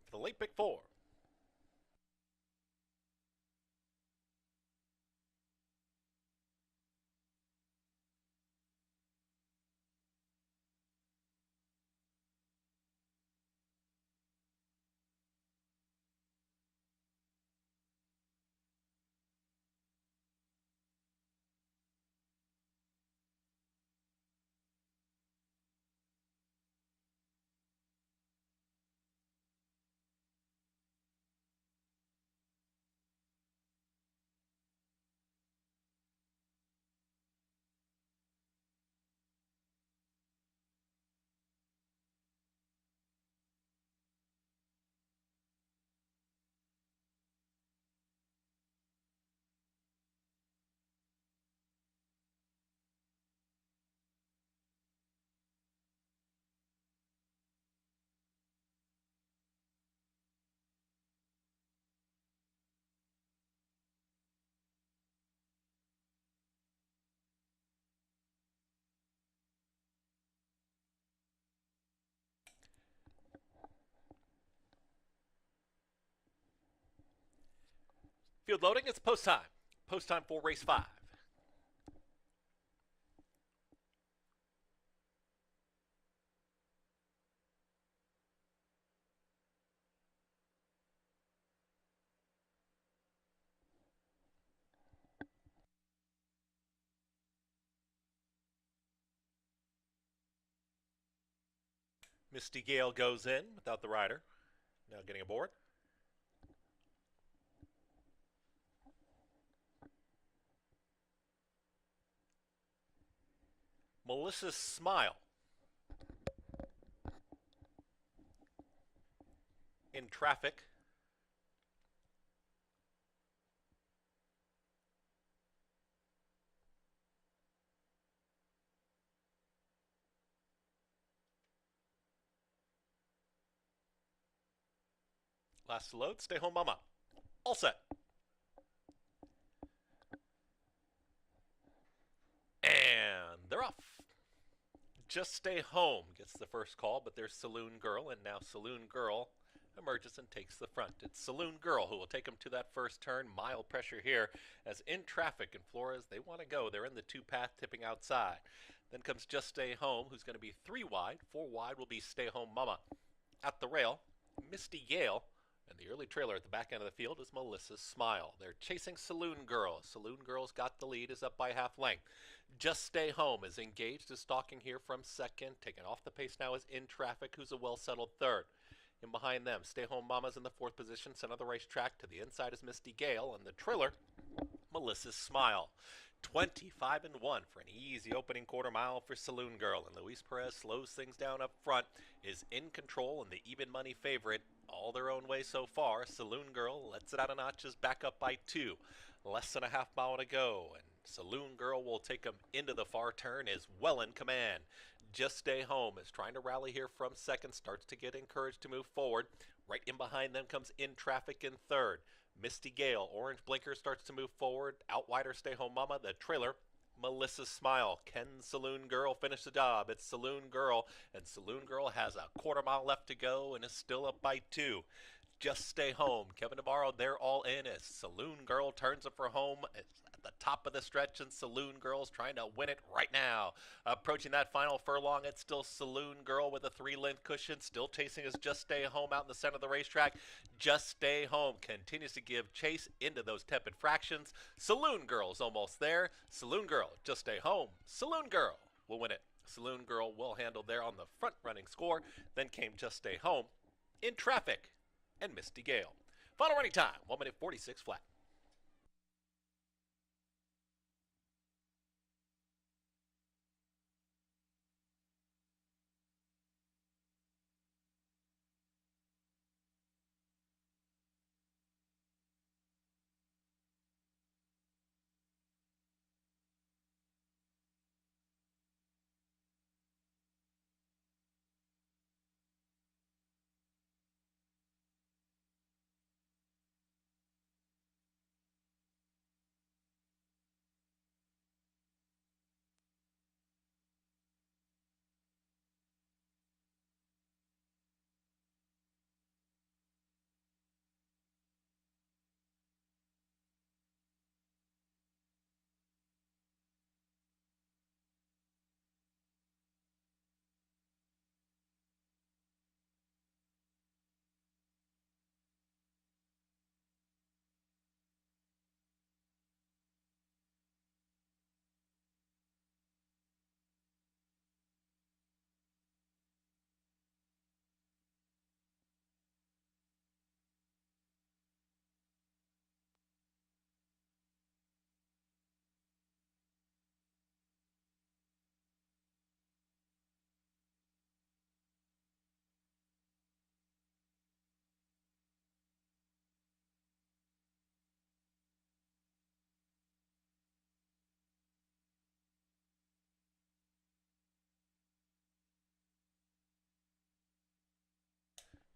for the late pick 4. Field loading, it's post time. Post time for race 5. Misty Gale goes in without the rider. Now getting aboard. Melissa's Smile. In traffic. Last to load, Stay Home Mama. All set. And they're off. Just Stay Home gets the first call, but there's Saloon Girl, and now Saloon Girl emerges and takes the front. It's Saloon Girl who will take him to that first turn. Mild pressure here as In Traffic and Flores, they want to go. They're in the 2-path, tipping outside. Then comes Just Stay Home, who's going to be 3 wide. 4 wide will be Stay Home Mama. At the rail, Misty Gale. And the early trailer at the back end of the field is Melissa's Smile. They're chasing Saloon Girl. Saloon Girl's got the lead, is up by half length. Just Stay Home is engaged, is stalking here from second. Taking off the pace now is In Traffic, who's a well-settled third. In behind them, Stay Home Mama's in the 4th position. Center of the racetrack to the inside is Misty Gale. And the trailer, Melissa's Smile. 25-1 for an easy opening quarter mile for Saloon Girl. And Luis Perez slows things down up front, is in control and the even money favorite. All their own way so far. Saloon Girl lets it out a notch, is back up by 2. Less than a half mile to go. And Saloon Girl will take him into the far turn, is well in command. Just Stay Home is trying to rally here from second, starts to get encouraged to move forward. Right in behind them comes In Traffic in third. Misty Gale, orange blinker, starts to move forward. Out wider, Stay Home Mama, the trailer. Melissa's Smile. Can Saloon Girl finish the job? It's Saloon Girl, and Saloon Girl has a quarter mile left to go and is still up by 2. Just Stay Home. Kevin Navarro, they're all in as Saloon Girl turns it for home. It's at the top of the stretch, and Saloon Girl's trying to win it right now. Approaching that final furlong, it's still Saloon Girl with a 3-length cushion. Still chasing is Just Stay Home out in the center of the racetrack. Just Stay Home continues to give chase into those tepid fractions. Saloon Girl's almost there. Saloon Girl, Just Stay Home. Saloon Girl will win it. Saloon Girl well handled there on the front running score. Then came Just Stay Home. In Traffic and Misty Gale. Final running time, 1:46 flat.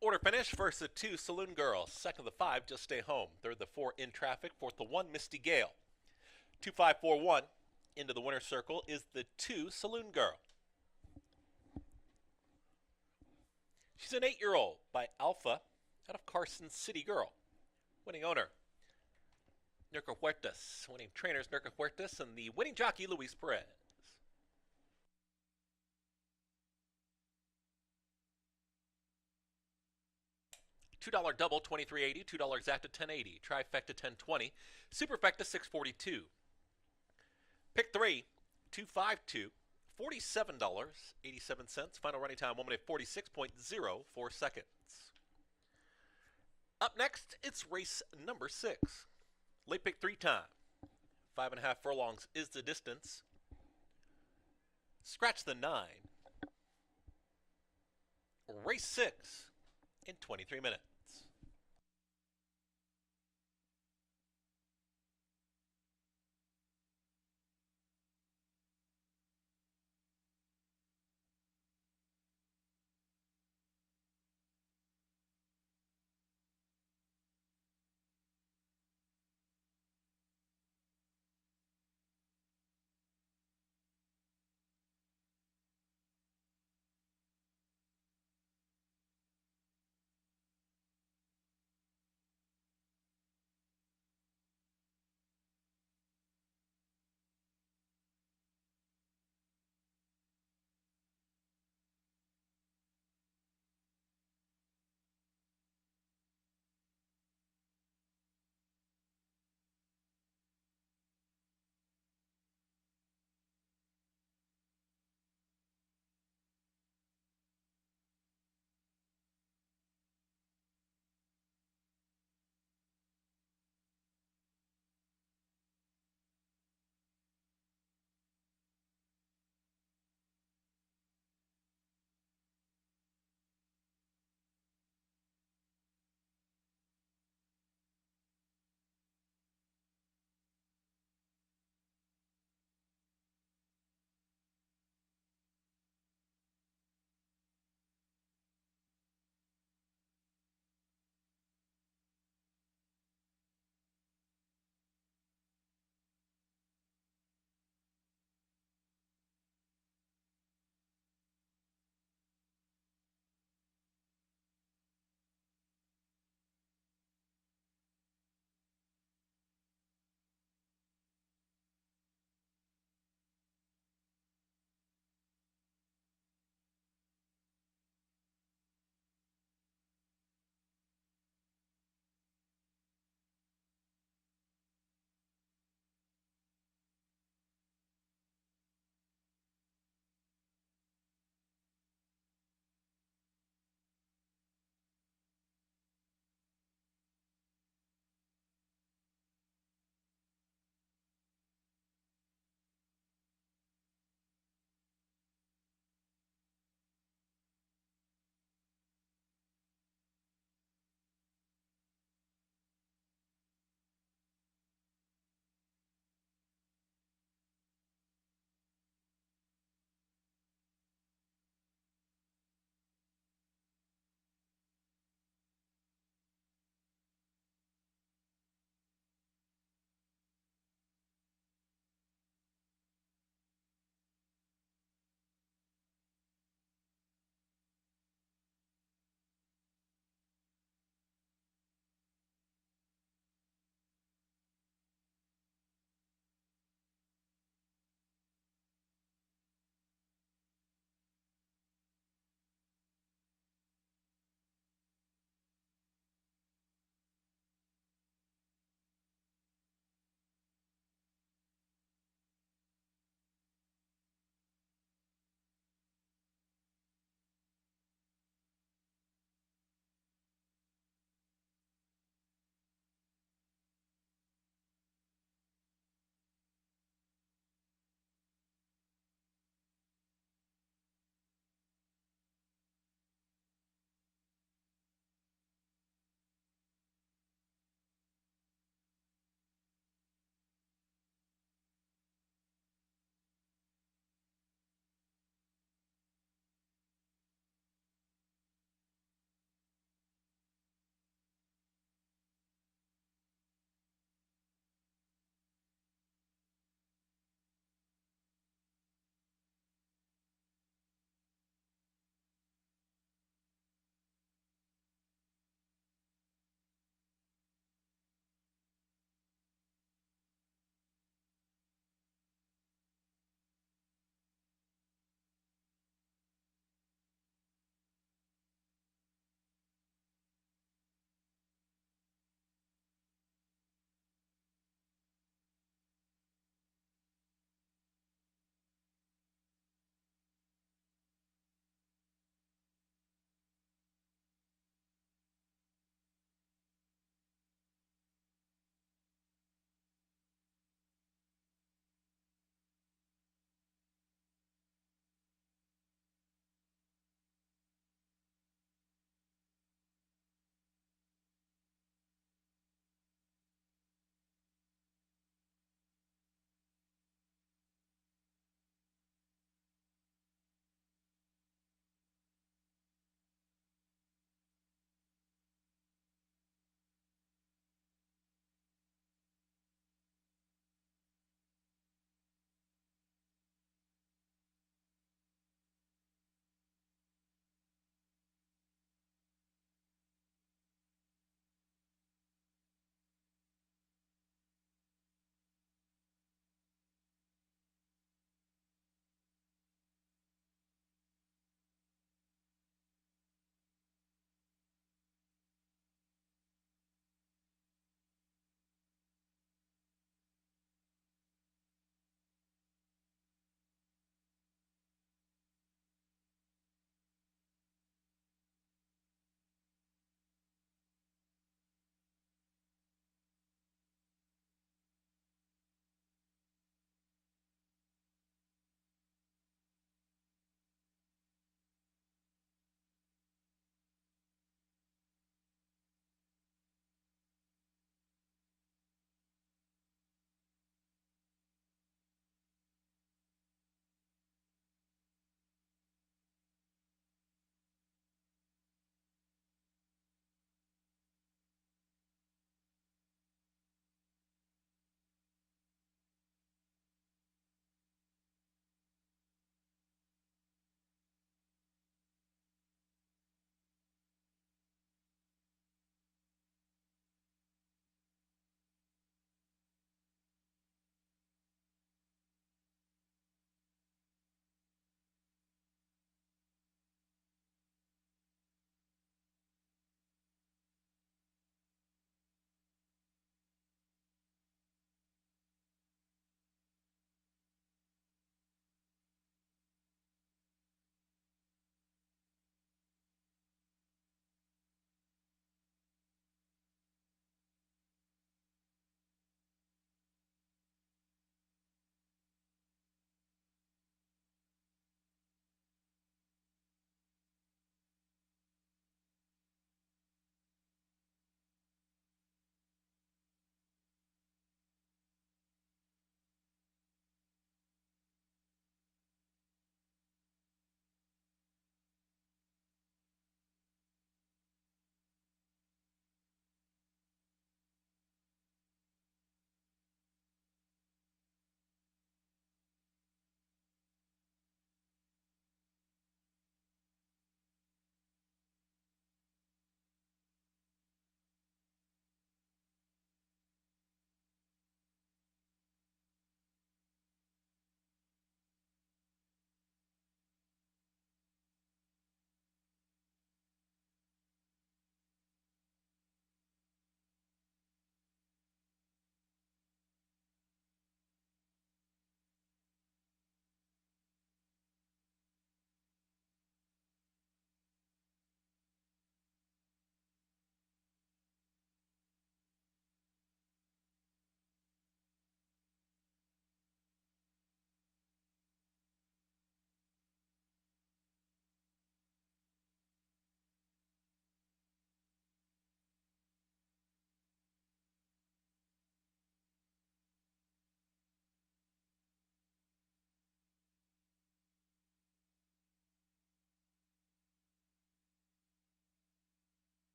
Order finish. First the 2, Saloon Girl. Second the 5, Just Stay Home. Third the 4, In Traffic. Fourth the 1, Misty Gale. 2541. Into the winner's circle is the 2, Saloon Girl. She's an 8-year-old by Alpha out of Carson City Girl. Winning owner, Nurka Huertas. Winning trainers, Nurka Huertas. And the winning jockey, Luis Perez. $2 double, $23.80. $2 active, $10.80. Trifecta, $10.20. Superfecta, $6.42. Pick 3, 252. $47.87. Final running time, 1 minute 46.04 seconds. Up next, it's race number 6. Late pick 3 time. 5.5 furlongs is the distance. Scratch the 9. Race 6 in 23 minutes.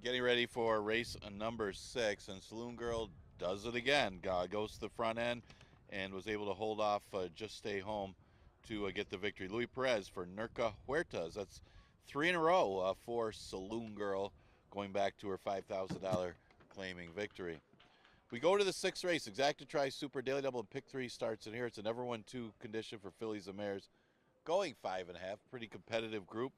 Getting ready for race number 6, and Saloon Girl does it again. Goes to the front end and was able to hold off Just Stay Home to get the victory. Luis Perez for Nurka Huertas. That's 3 in a row for Saloon Girl, going back to her $5,000 claiming victory. We go to the 6th race. Exacta Tri Super Daily Double and Pick 3 starts in here. It's a never won 2 condition for fillies and mares, going 5.5. Pretty competitive group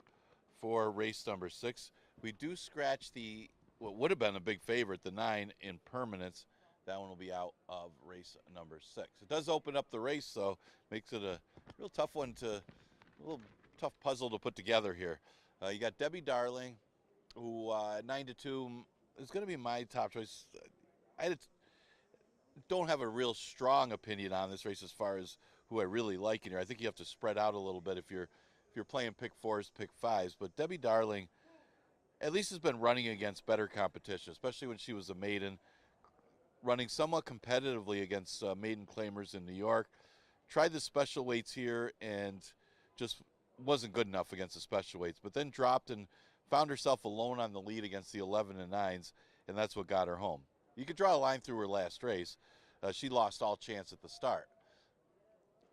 for race number 6. We do scratch the what would have been a big favorite, the 9 in permanence. That one will be out of race number 6. It does open up the race, though, makes it a real tough one a little tough puzzle to put together here. You got Debbie Darling, who 9-2 is going to be my top choice. I don't have a real strong opinion on this race as far as who I really like in here. I think you have to spread out a little bit if you're playing pick 4s, pick 5s. But Debbie Darling at least has been running against better competition, especially when she was a maiden, running somewhat competitively against maiden claimers in New York. Tried the special weights here and just wasn't good enough against the special weights, but then dropped and found herself alone on the lead against the 11 and 9s, and that's what got her home. You could draw a line through her last race. She lost all chance at the start,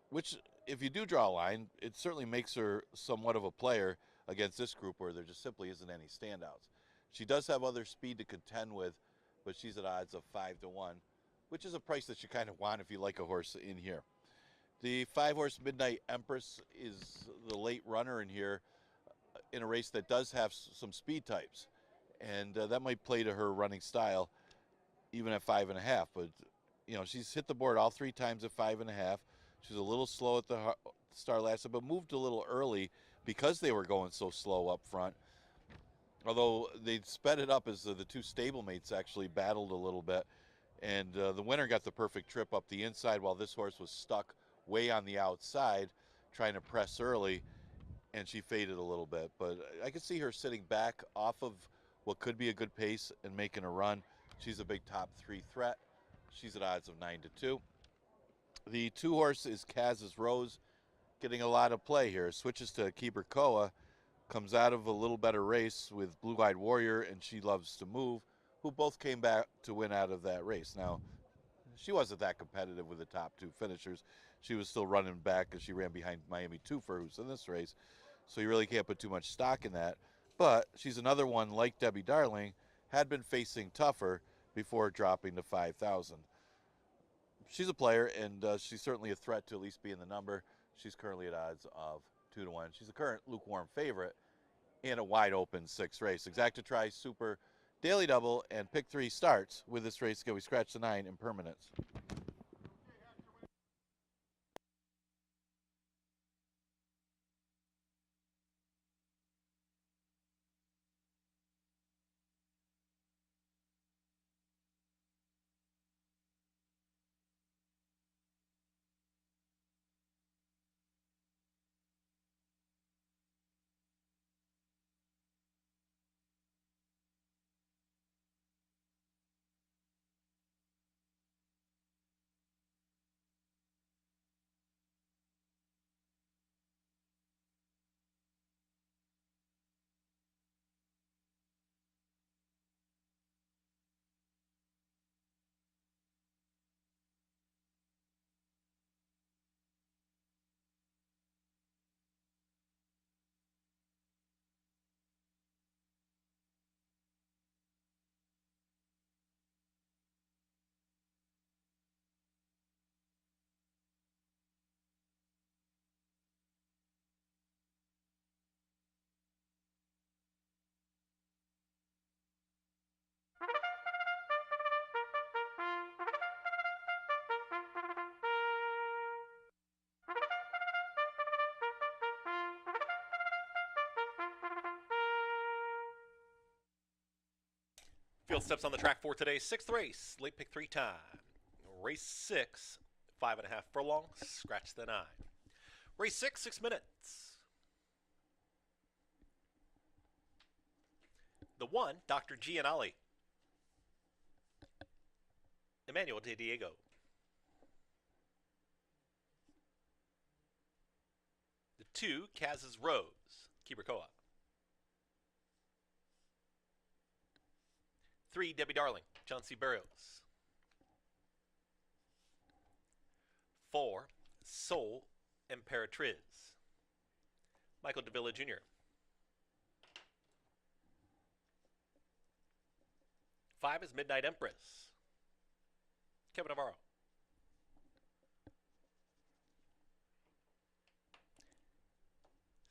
which, if you do draw a line, it certainly makes her somewhat of a player against this group where there just simply isn't any standouts. She does have other speed to contend with, but she's at odds of 5-1, which is a price that you kind of want if you like a horse in here. The 5-horse Midnight Empress is the late runner in here in a race that does have some speed types, and that might play to her running style even at 5.5. But she's hit the board all 3 times at 5.5. She's a little slow at the start last time, but moved a little early because they were going so slow up front. Although they sped it up as the 2 stablemates actually battled a little bit. And the winner got the perfect trip up the inside while this horse was stuck way on the outside trying to press early, and she faded a little bit. But I could see her sitting back off of what could be a good pace and making a run. She's a big top 3 threat. She's at odds of 9-2. The 2-horse is Kaz's Rose, getting a lot of play here. Switches to Keeper Koa, comes out of a little better race with Blue Eyed Warrior and She Loves to Move, who both came back to win out of that race. Now, she wasn't that competitive with the top 2 finishers. She was still running back because she ran behind Miami Twofer, who's in this race. So you really can't put too much stock in that. But she's another one, like Debbie Darling, had been facing tougher before dropping to 5,000. She's a player, and she's certainly a threat to at least be in the number. She's currently at odds of 2-1. She's a current lukewarm favorite in a wide open 6th race. Exacta Tri Super Daily Double and Pick 3 starts with this race. We scratch the 9 in permanence. Field steps on the track for today's 6th race. Late pick 3 time. Race 6, 5.5 furlongs. Scratch the 9. Race 6, 6 minutes. The 1, Dr. Gianali. Emmanuel De Diego. The 2, Kaz's Rose. Keeper Koa. 3, Debbie Darling, John C. Barrios. 4, Soul Imperatriz, Michael Davila Jr. 5 is Midnight Empress, Kevin Navarro.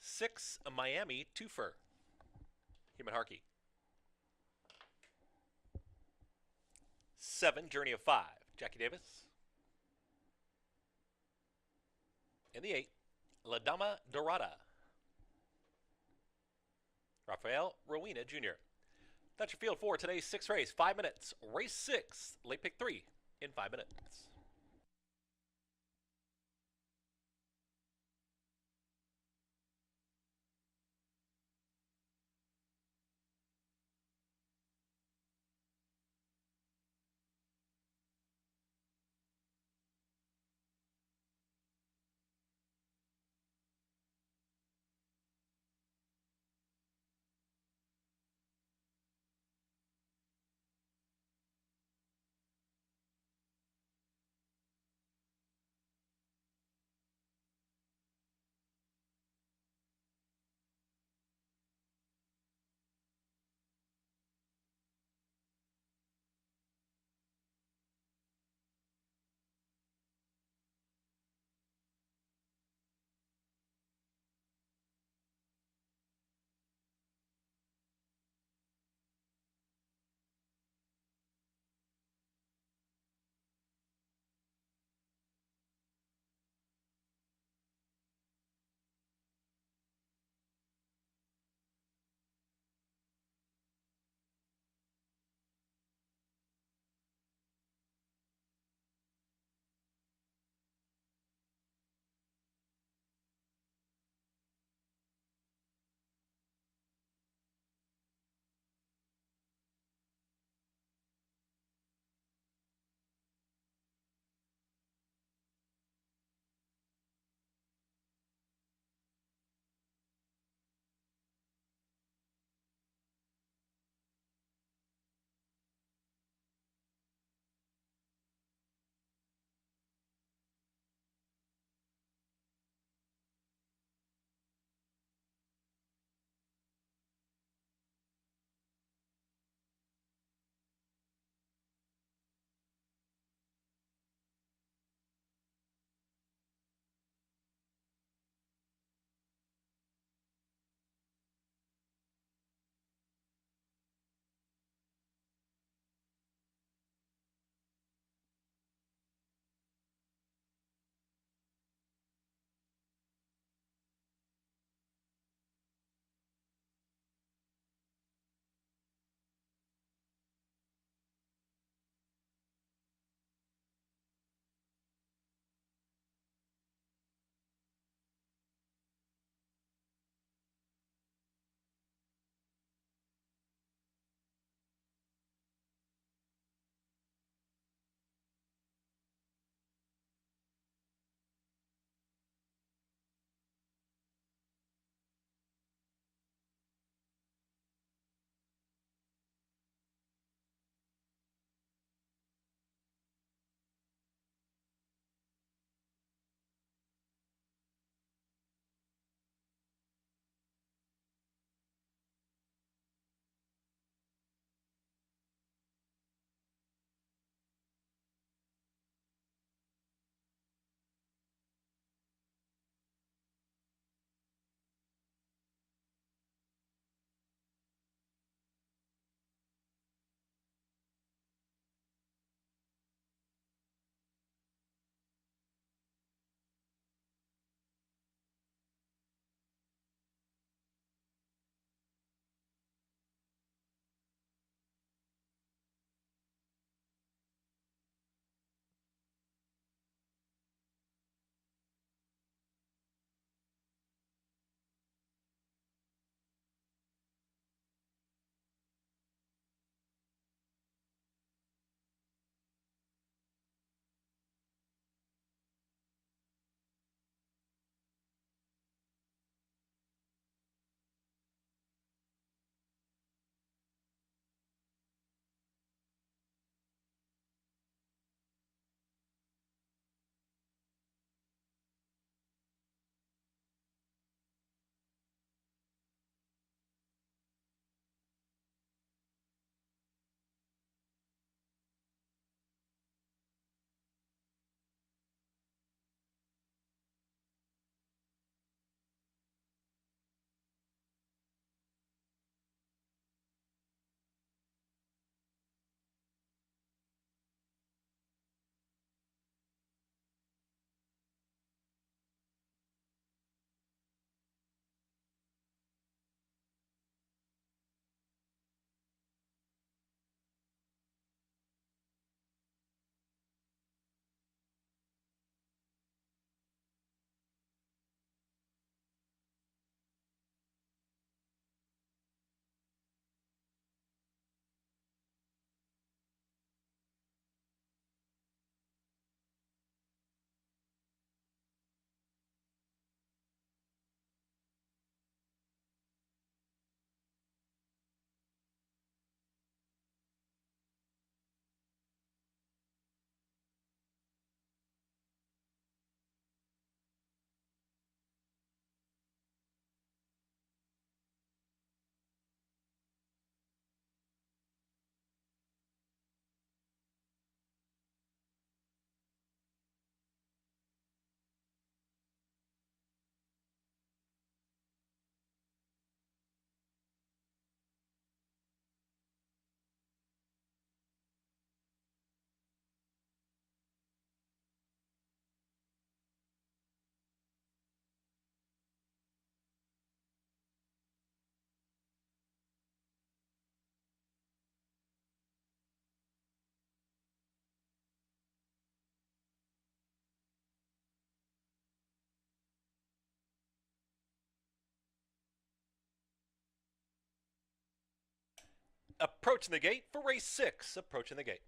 6, a Miami Twofer, Human Harkey. 7, Journey of 5, Jackie Davis. In the 8, La Dama Dorada, Rafael Rowena Jr. That's your field for today's 6th race. 5 minutes. Race 6, late pick 3 in 5 minutes. Approaching the gate for race 6. Approaching the gate.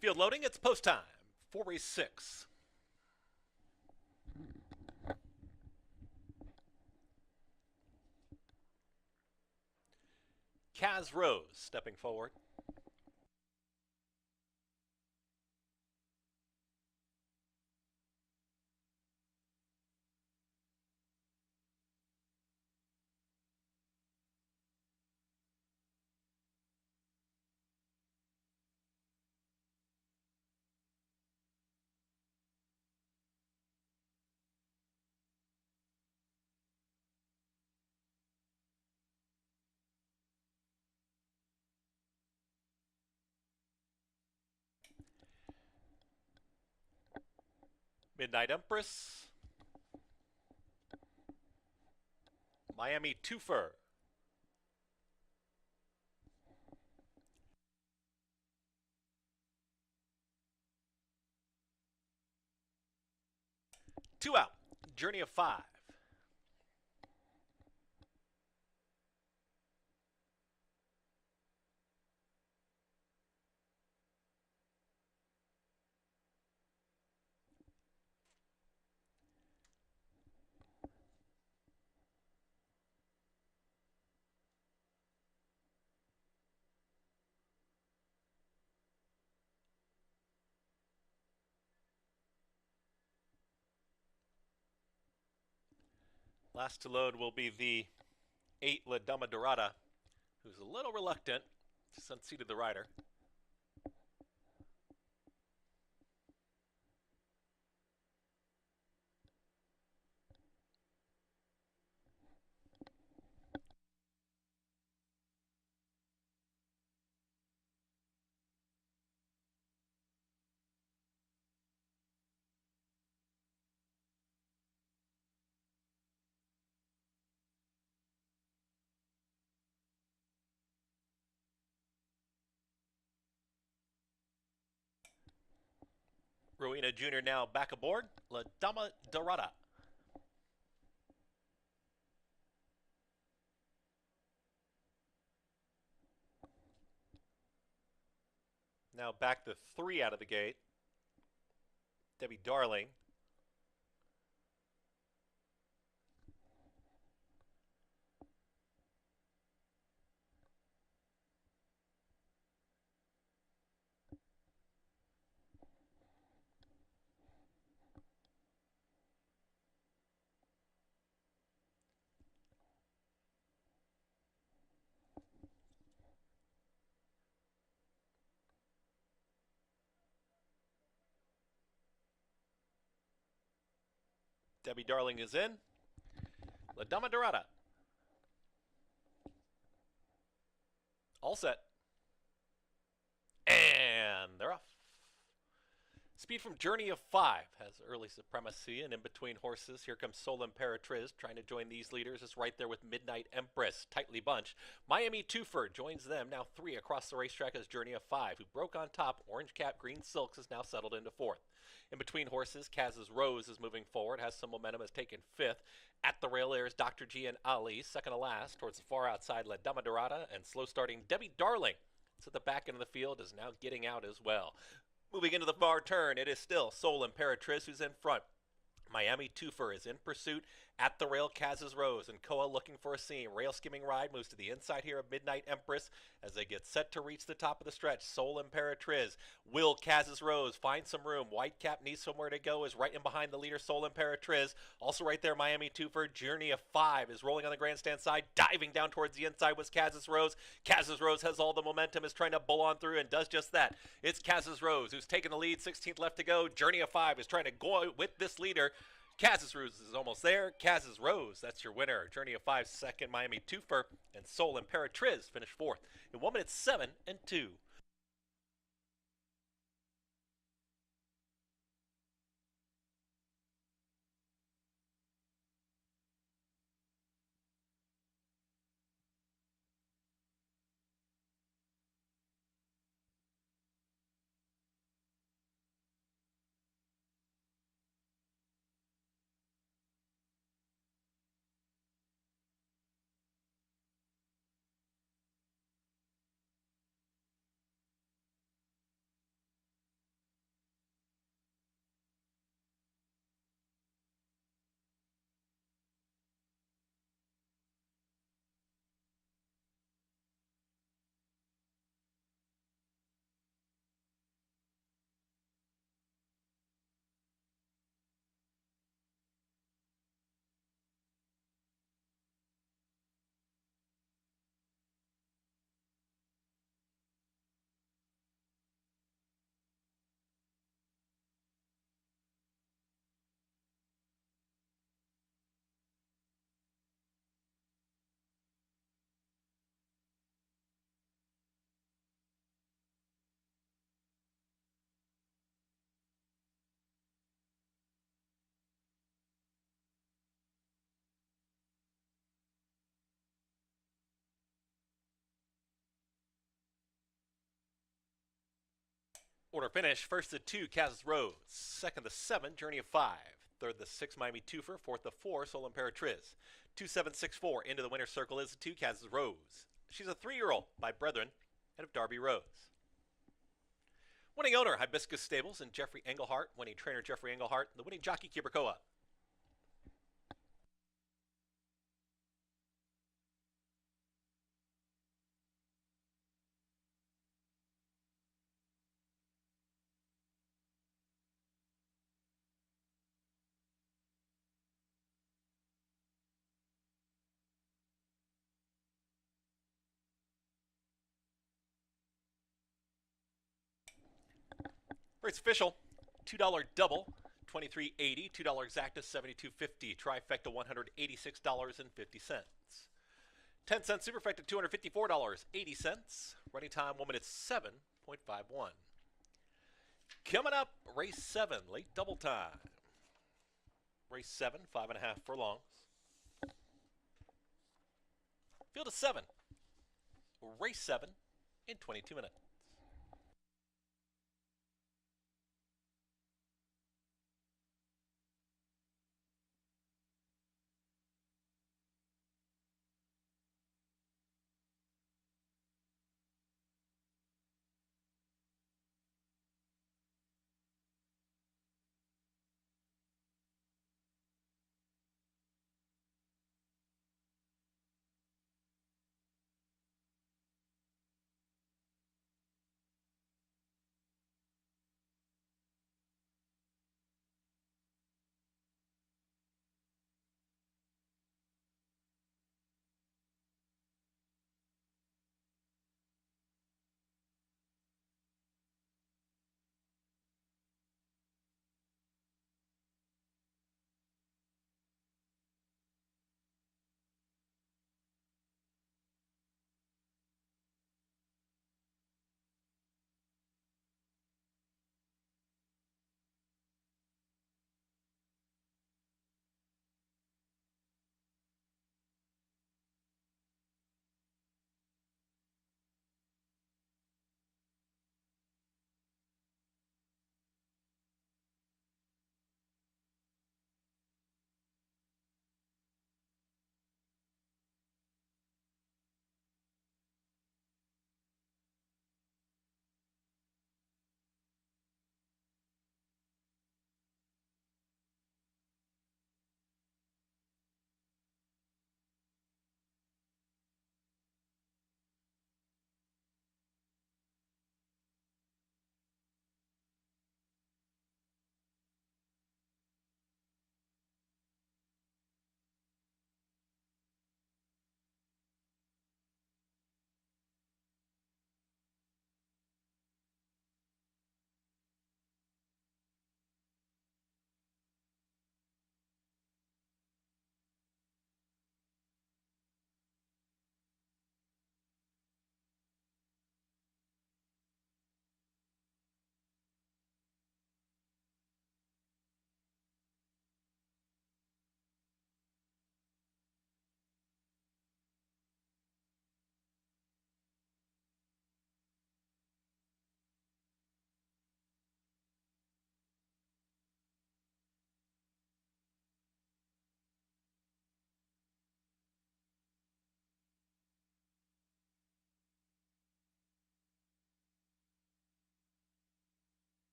Field loading. It's post time for race 6. Kaz Rose stepping forward. Midnight Empress. Miami Twofer. Two out. Journey of 5. Last to load will be the 8 La Dama Dorada, who's a little reluctant, just unseated the rider. Rowena Jr. now back aboard. La Dama Dorada. Now back to 3 out of the gate. Debbie Darling. Debbie Darling is in. La Dama Dorada. All set. And they're off. Speed from Journey of 5 has early supremacy, and in between horses, here comes Sol Imperatriz trying to join these leaders. It's right there with Midnight Empress, tightly bunched. Miami Twofer joins them, now 3 across the racetrack as Journey of 5, who broke on top. Orange Cap, Green Silks is now settled into 4th. In between horses, Kaz's Rose is moving forward, has some momentum, has taken 5th. At the rail there is Dr. G and Ali, second to last. Towards the far outside, La Dama Dorada, and slow starting Debbie Darling. It's at the back end of the field, is now getting out as well. Moving into the far turn, it is still Soul Imperatrice who's in front. Miami Twofer is in pursuit at the rail. Kaz's Rose and Koa looking for a seam. Rail skimming ride moves to the inside here of Midnight Empress as they get set to reach the top of the stretch. Soul Imperatriz. Will Kaz's Rose find some room? Whitecap needs somewhere to go. Is right in behind the leader, Soul Imperatriz. Also right there, Miami Twofer. Journey of 5 is rolling on the grandstand side. Diving down towards the inside was Kaz's Rose. Kaz's Rose has all the momentum, is trying to bull on through and does just that. It's Kaz's Rose who's taking the lead. 16th left to go. Journey of 5 is trying to go with this leader. Kaz's Rose is almost there. Kaz's Rose, that's your winner. Journey of 5 second, Miami Twofer, and Soul Imperatriz finished 4th in 1 minute 7 and 2. Order finish, first the 2, Kaz's Rose. Second the 7, Journey of 5. Third the 6, Miami Twofer. Fourth the 4, Soul Imperatriz. 2764 into the winner's circle is the 2, Kaz's Rose. She's a 3-year-old by Brethren out of Darby Rose. Winning owner, Hibiscus Stables and Jeffrey Engelhart. Winning trainer, Jeffrey Engelhart. The winning jockey, Kiberkoa. Race official, $2 double, $23.80, $2 exacta, $72.50, trifecta, $186.50. 10-cent superfecta, $254.80. Running time 1 minute 7.51. Coming up, race 7, late double time. Race 7, 5.5 furlongs. Field of 7. Race 7 in 22 minutes.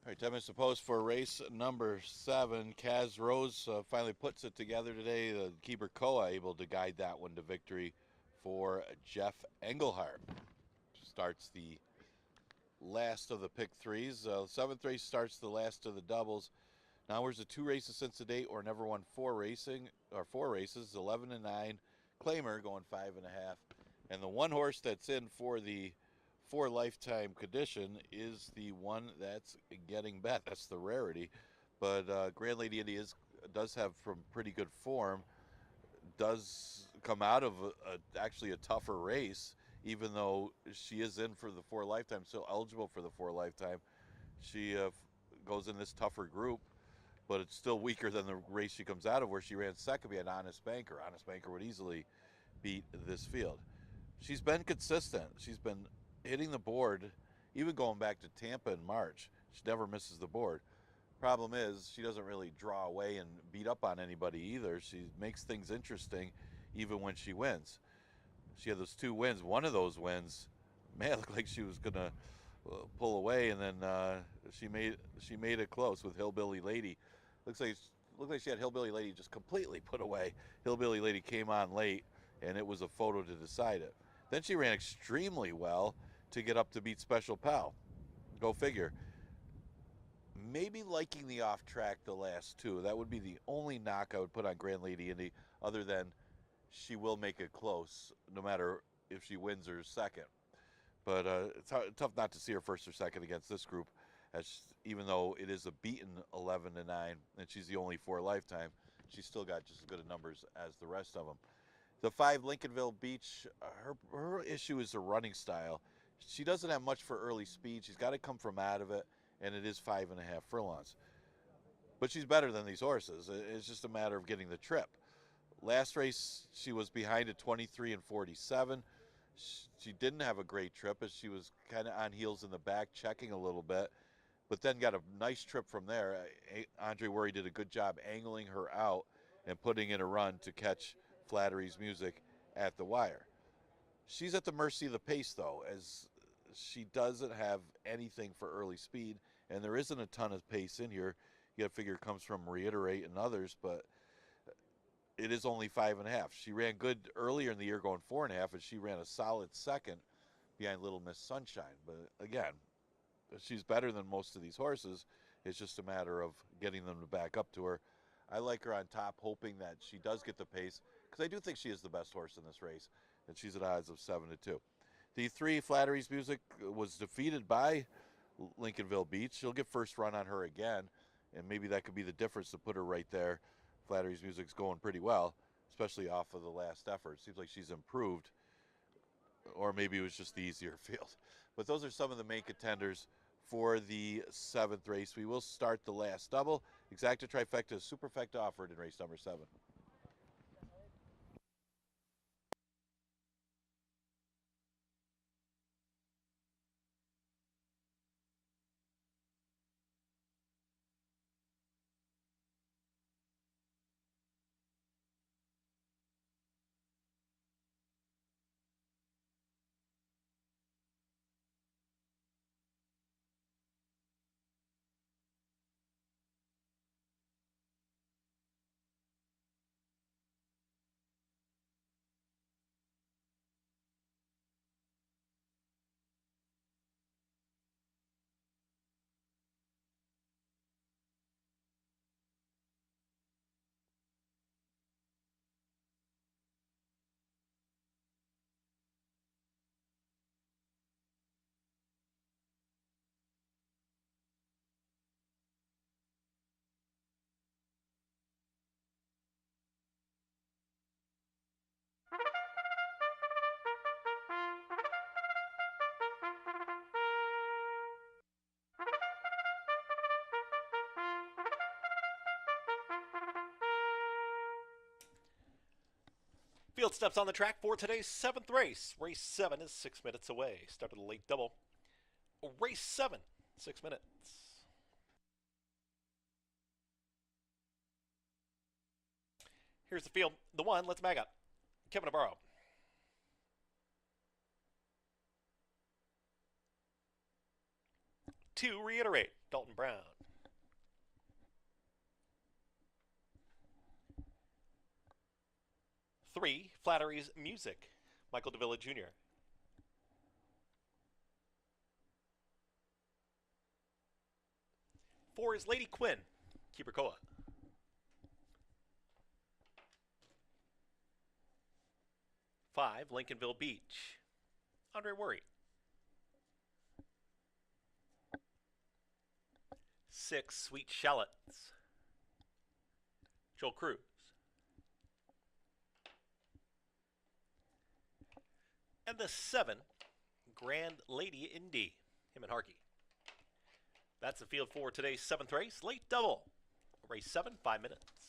All right, 10 minutes to post for race number 7. Kaz Rose finally puts it together today. The keeper Koa able to guide that one to victory for Jeff Engelhardt. Starts the last of the pick threes. 7th race starts the last of the doubles. Now where's the 2 races since the date or never won 4 races, 11 and 9. Claimer going 5.5. And the one horse that's in for the 4 lifetime condition is the one that's getting bet. That's the rarity. But Grand Lady Indy does have from pretty good form. Does come out of actually a tougher race, even though she is in for the 4 lifetime, still eligible for the 4 lifetime. She goes in this tougher group, but it's still weaker than the race she comes out of, where she ran second behind Honest Banker. Honest Banker would easily beat this field. She's been consistent. She's been hitting the board, even going back to Tampa in March. She never misses the board. Problem is, she doesn't really draw away and beat up on anybody either. She makes things interesting even when she wins. She had those 2 wins. One of those wins, man, it looked like she was going to pull away, and then she made it close with Hillbilly Lady. Looked like she had Hillbilly Lady just completely put away. Hillbilly Lady came on late, and it was a photo to decide it. Then she ran extremely well to get up to beat Special Pal. Go figure. Maybe liking the off track the last 2. That would be the only knock I would put on Grand Lady Indy, other than she will make it close no matter if she wins or second. But it's tough not to see her first or second against this group, as even though it is a beaten 11 to 9 and she's the only 4 lifetime, she's still got just as good of numbers as the rest of them. The 5 Lincolnville Beach, her issue is the running style. She doesn't have much for early speed. She's got to come from out of it, and it is 5.5 furlongs. But she's better than these horses. It's just a matter of getting the trip. Last race, she was behind at 23 and 47. She didn't have a great trip, as she was kind of on heels in the back, checking a little bit, but then got a nice trip from there. Andre Worry did a good job angling her out and putting in a run to catch Flattery's Music at the wire. She's at the mercy of the pace, though, as she doesn't have anything for early speed, and there isn't a ton of pace in here. You got to figure it comes from Reiterate and others, but it is only 5.5. She ran good earlier in the year going 4.5, and she ran a solid second behind Little Miss Sunshine. But again, she's better than most of these horses. It's just a matter of getting them to back up to her. I like her on top, hoping that she does get the pace, because I do think she is the best horse in this race, and she's at odds of 7 to 2. The 3 Flattery's Music was defeated by Lincolnville Beach. She'll get first run on her again, and maybe that could be the difference to put her right there. Flattery's Music's going pretty well, especially off of the last effort. Seems like she's improved, or maybe it was just the easier field. But those are some of the main contenders for the 7th race. We will start the last double. Exacta Trifecta Superfecta offered in race number 7. Field steps on the track for today's 7th race. Race 7 is 6 minutes away. Start of the late double. Race 7, 6 minutes. Here's the field. The 1, let's mag up. Kevin Navarro. 2, Reiterate. Dalton Brown. Three, Flattery's Music, Michael Davila Jr. Four is Lady Quinn, Keeper Koa. Five, Lincolnville Beach, Andre Worry. Six, Sweet Shallots, Joel Cruz. And the seven, Grand Lady Indy, him and Harkey. That's the field for today's seventh race, late double. Race 7, 5 minutes.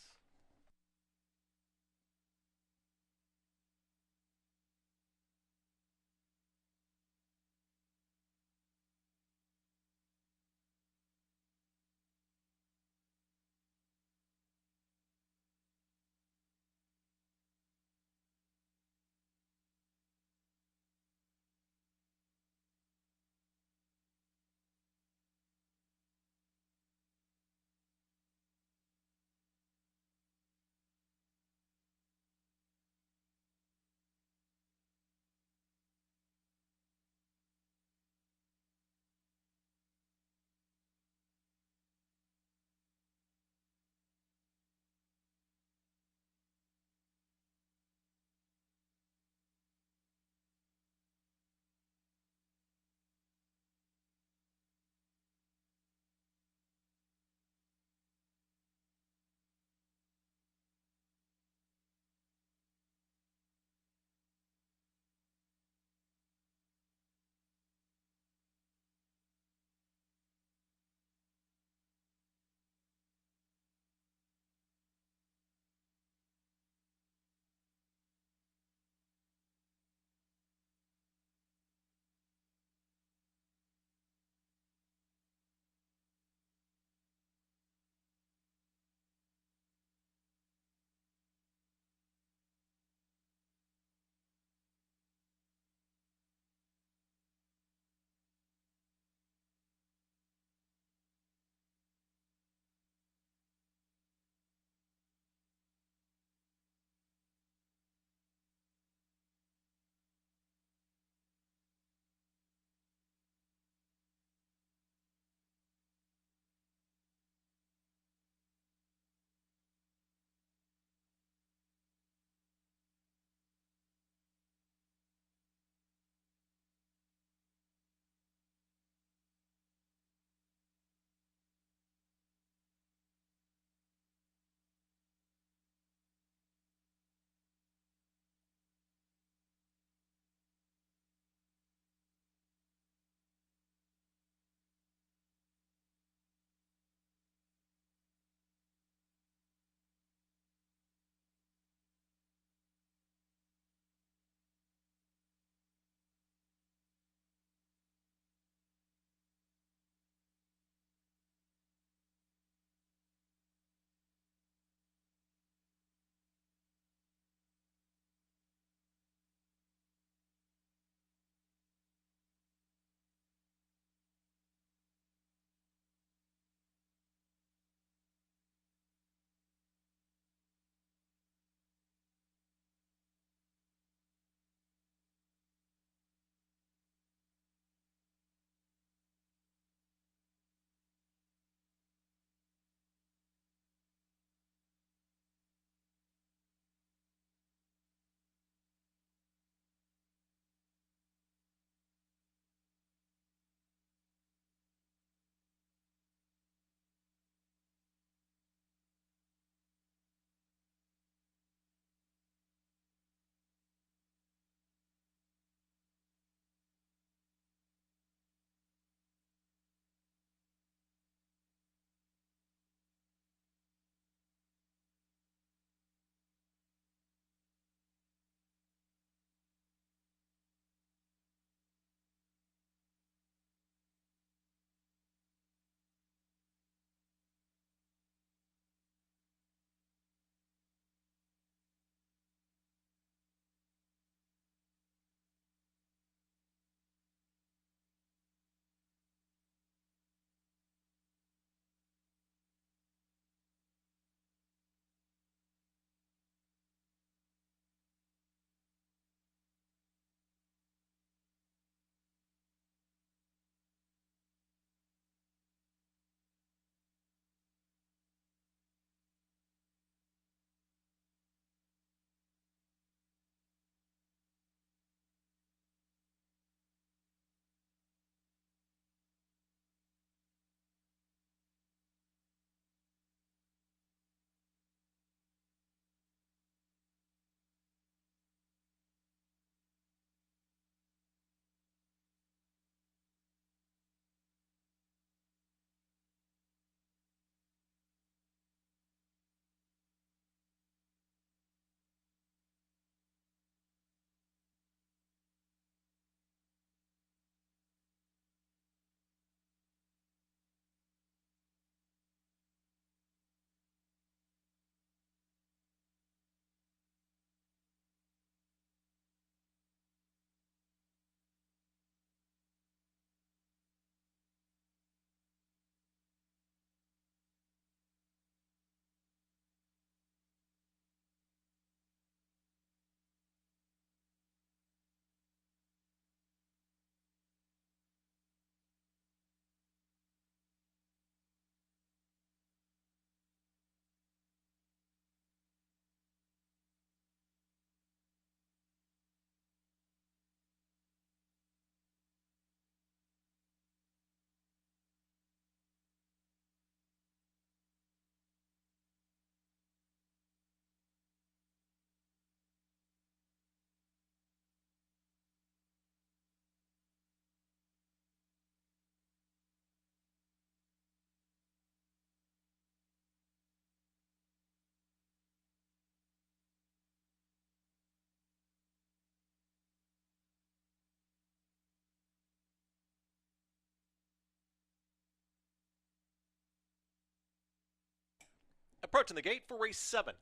Approaching the gate for race 7.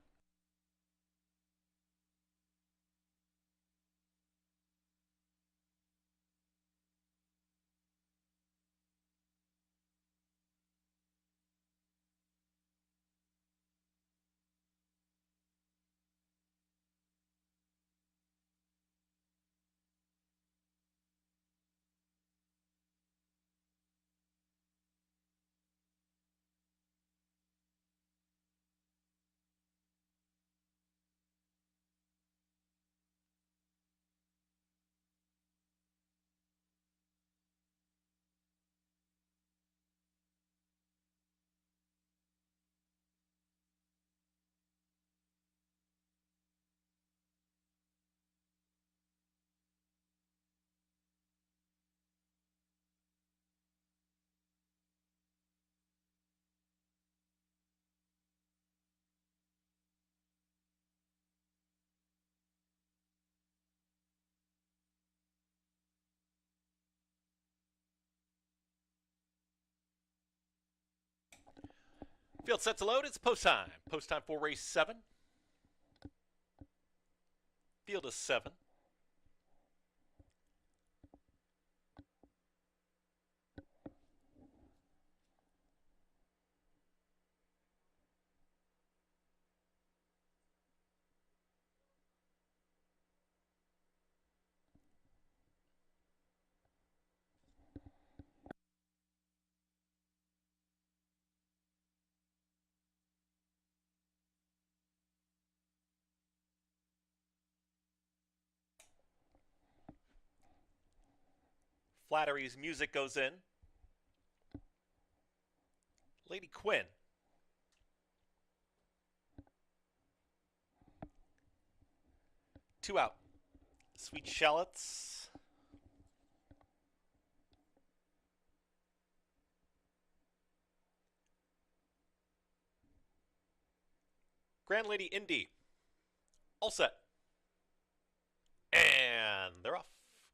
Field set to load. It's post time. Post time for race 7. Field is 7. Flattery's music goes in. Lady Quinn. Two out. Sweet Shallots. Grand Lady Indy. All set. And they're off.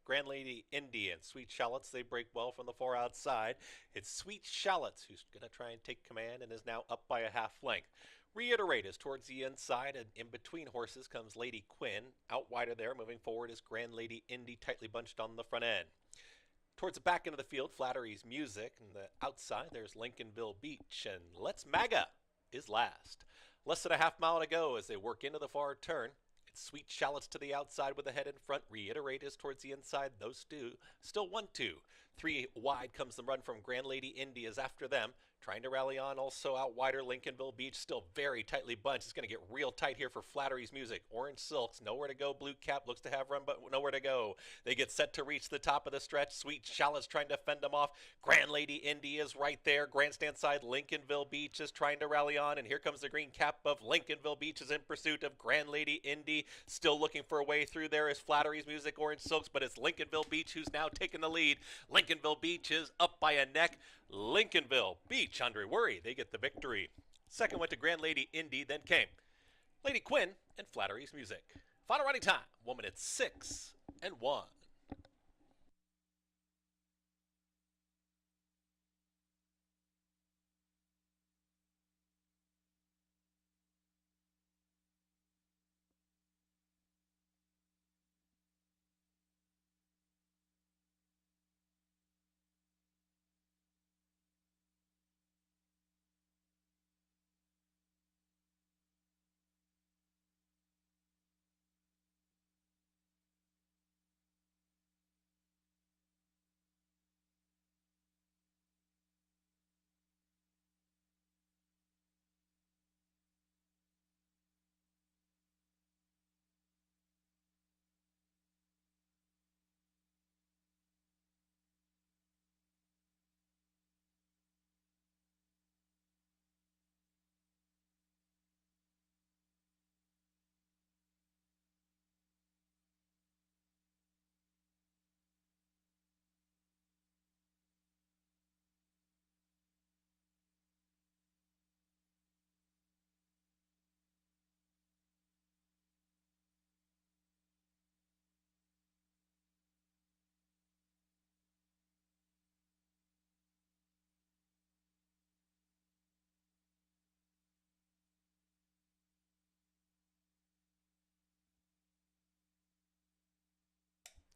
Grand Lady Indy and Sweet Shallots, they break well from the 4 outside. It's Sweet Shallots who's going to try and take command and is now up by a half length. Reiterate is towards the inside, and in between horses comes Lady Quinn. Out wider there, moving forward is Grand Lady Indy, tightly bunched on the front end. Towards the back end of the field, Flattery's Music, and the outside there's Lincolnville Beach, and Let's Maga is last. Less than a half mile to go as they work into the far turn. It's Sweet Shallots to the outside with the head in front. Reiterate is towards the inside. Those two still 1-2. 3 wide comes the run from Grand Lady Indy is after them. Trying to rally on also out wider. Lincolnville Beach still very tightly bunched. It's going to get real tight here for Flattery's Music. Orange Silks, nowhere to go. Blue Cap looks to have run, but nowhere to go. They get set to reach the top of the stretch. Sweet Shallots trying to fend them off. Grand Lady Indy is right there. Grandstand side, Lincolnville Beach is trying to rally on, and here comes the green cap of Lincolnville Beach is in pursuit of Grand Lady Indy. Still looking for a way through there is Flattery's Music, Orange Silks, but it's Lincolnville Beach who's now taking the lead. Lincolnville Beach is up by a neck. Lincolnville Beach, Andre Worry, they get the victory. Second went to Grand Lady Indy, then came Lady Quinn and Flattery's Music. Final running time, 1 minute 6 and 1.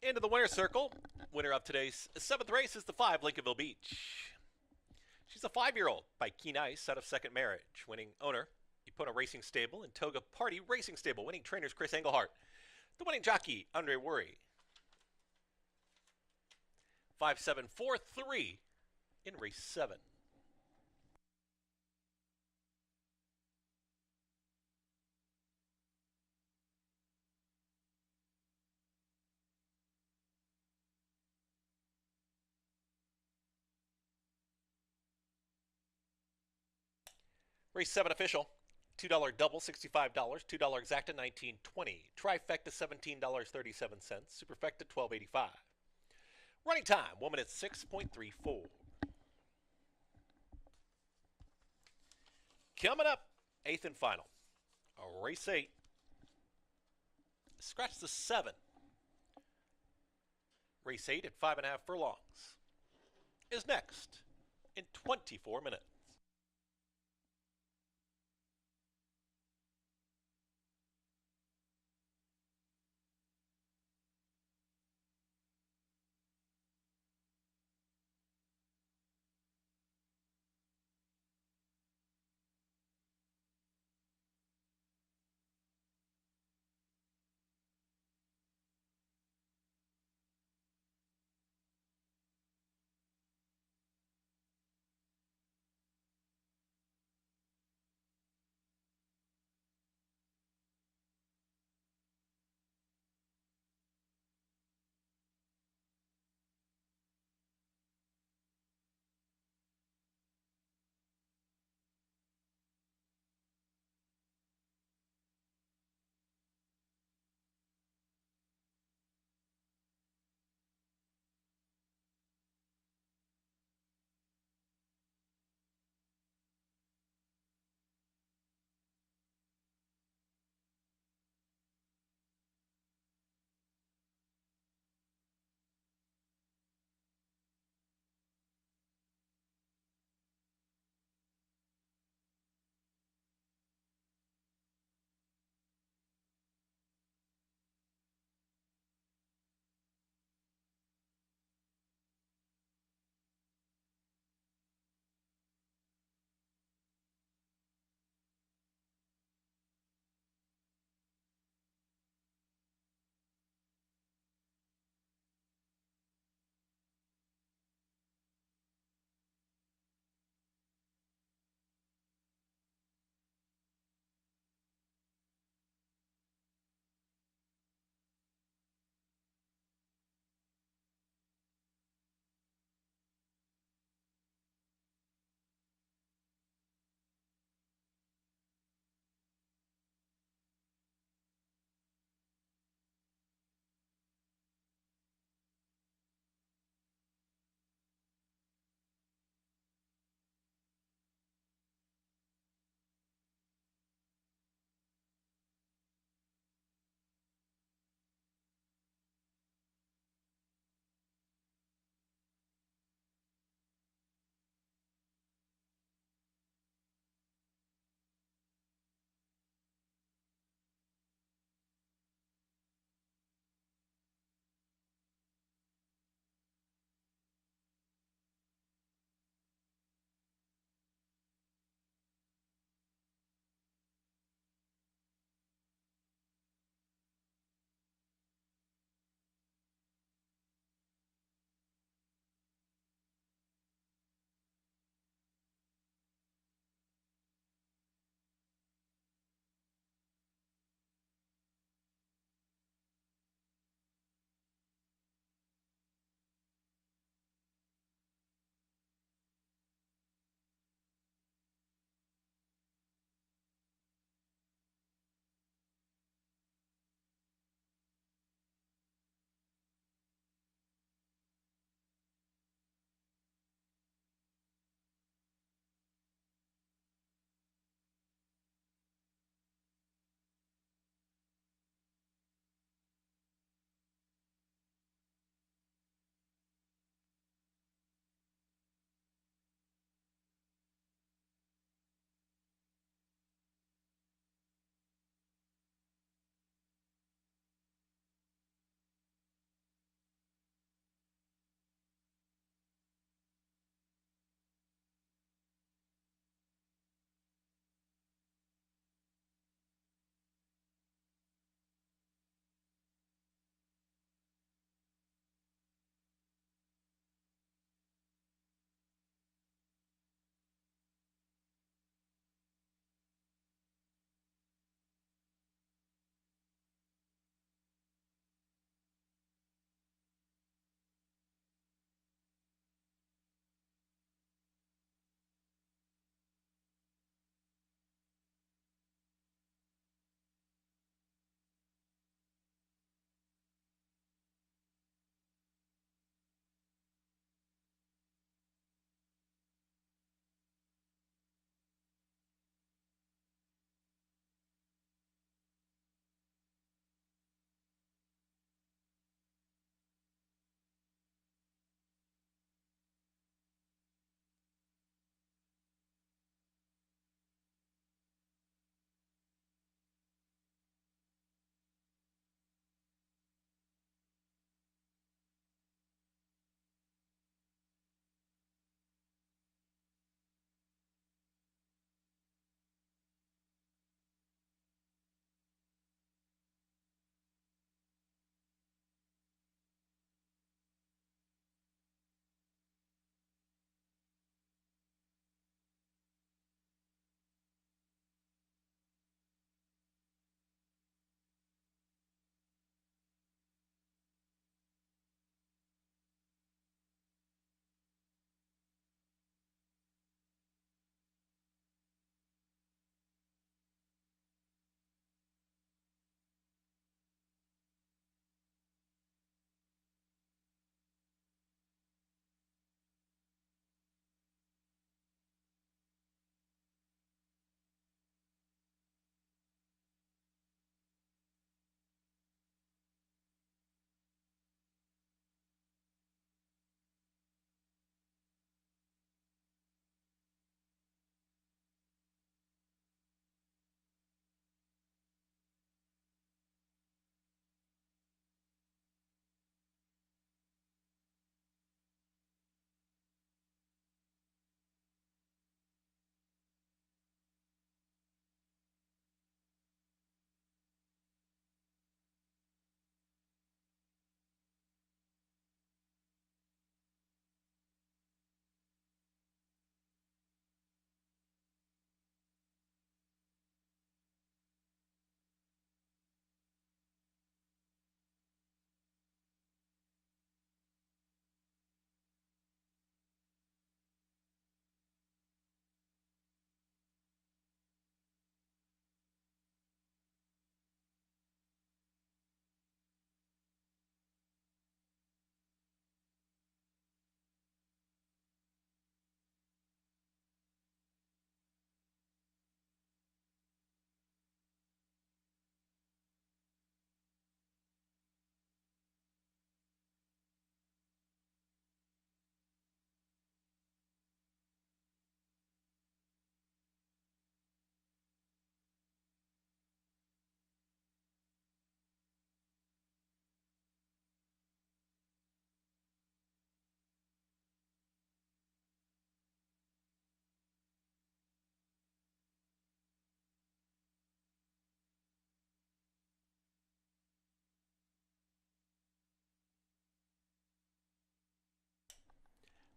Into the winner's circle. Winner of today's 7th race is the 5 Lincolnville Beach. She's a 5-year-old by Keen Ice out of Second Marriage. Winning owner, Epona Racing Stable and Toga Party Racing Stable. Winning trainers, Chris Englehart. The winning jockey, Andre Worry. 5-7-4-3 in race 7. Race 7 official. $2 double, $65. $2 exacta, $19.20. Trifecta, $17.37. Superfecta, $12.85. Running time, 1 minute 6.34. Coming up, 8th and final. Race 8. Scratch the 7. Race 8 at 5.5 furlongs is next in 24 minutes.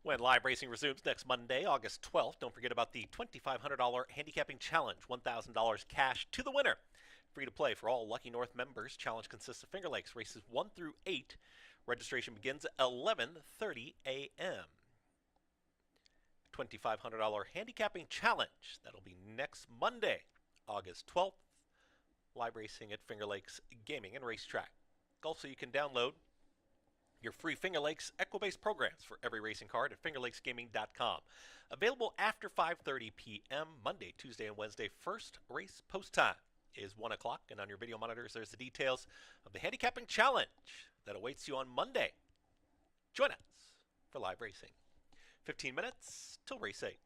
When live racing resumes next Monday, August 12th, don't forget about the $2,500 Handicapping Challenge, $1,000 cash to the winner. Free to play for all Lucky North members. Challenge consists of Finger Lakes races 1 through 8. Registration begins at 11:30 a.m. $2,500 Handicapping Challenge. That'll be next Monday, August 12th. Live racing at Finger Lakes Gaming and Racetrack. Also, you can download your free Finger Lakes Equibase programs for every racing card at fingerlakesgaming.com. Available after 5:30 p.m. Monday, Tuesday, and Wednesday. First race post time is 1 o'clock, and on your video monitors there's the details of the Handicapping Challenge that awaits you on Monday. Join us for live racing. 15 minutes till race 8.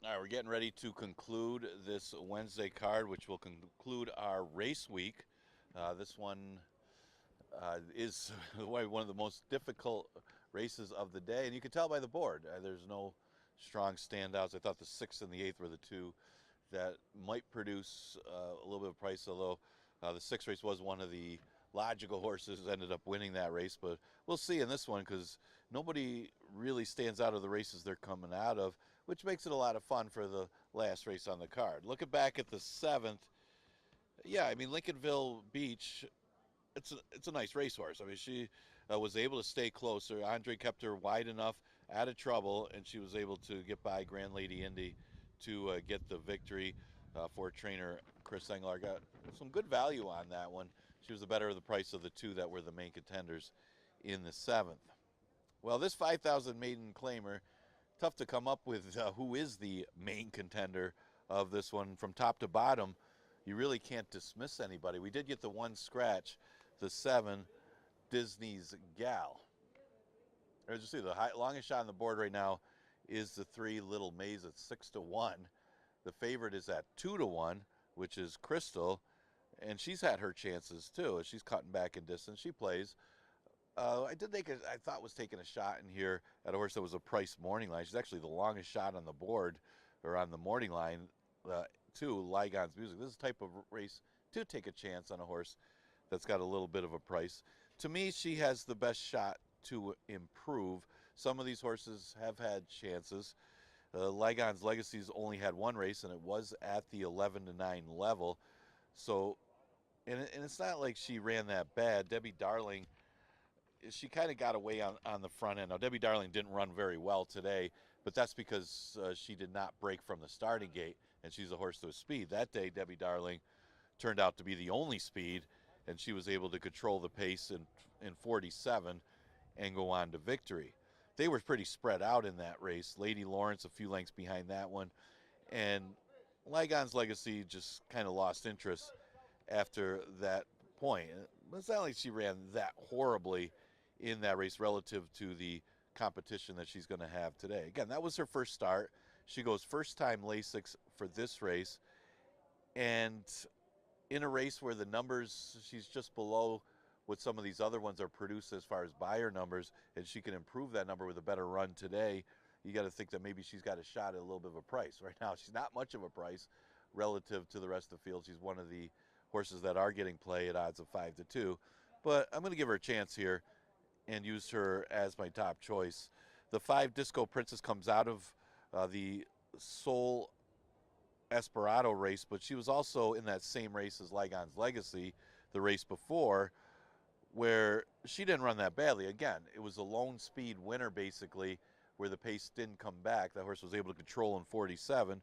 All right, we're getting ready to conclude this Wednesday card, which will conclude our race week. This one is one of the most difficult races of the day, and you can tell by the board. There's no strong standouts. I thought the 6th and the 8th were the two that might produce a little bit of price, although the 6th race was one of the logical horses, ended up winning that race. But we'll see in this one, because nobody really stands out of the races they're coming out of, which makes it a lot of fun for the last race on the card. Looking back at the 7th, yeah, I mean, Lincolnville Beach, it's a nice racehorse. I mean, she was able to stay closer. Andre kept her wide enough, out of trouble, and she was able to get by Grand Lady Indy to get the victory for trainer Chris Englar. Got some good value on that one. She was the better of the price of the two that were the main contenders in the 7th. Well, this 5,000 maiden claimer, tough to come up with who is the main contender of this one. From top to bottom, you really can't dismiss anybody. We did get the one scratch, the 7, Disney's Gal. As you see, the longest shot on the board right now is the 3, Little Maze at 6-1. The favorite is at 2-1, which is Crystal, and she's had her chances too. She's cutting back in distance. She plays. I thought was taking a shot in here at a horse that was a price morning line. She's actually the longest shot on the board, or on the morning line, to Ligon's Music. This is the type of race to take a chance on a horse that's got a little bit of a price. To me, she has the best shot to improve. Some of these horses have had chances. Ligon's Legacy's only had one race, and it was at the 11-9 level. So and it's not like she ran that bad. Debbie Darling, she kind of got away on the front end. Now, Debbie Darling didn't run very well today, but that's because she did not break from the starting gate, and she's a horse with speed. That day, Debbie Darling turned out to be the only speed, and she was able to control the pace in 47 and go on to victory. They were pretty spread out in that race. Lady Lawrence a few lengths behind that one, and Lygon's Legacy just kind of lost interest after that point. It's not like she ran that horribly in that race relative to the competition that she's going to have today. Again, that was her first start. She goes first time Lasix for this race, and in a race where the numbers, she's just below what some of these other ones are produced as far as buyer numbers, and she can improve that number with a better run today. You got to think that maybe she's got a shot at a little bit of a price. Right now, she's not much of a price relative to the rest of the field. She's one of the horses that are getting play at odds of 5-2, but I'm going to give her a chance here and use her as my top choice. The 5 Disco Princess comes out of the Soul Esperado race, but she was also in that same race as Lygon's Legacy, the race before, where she didn't run that badly. Again, it was a lone speed winner basically, where the pace didn't come back. That horse was able to control in 47,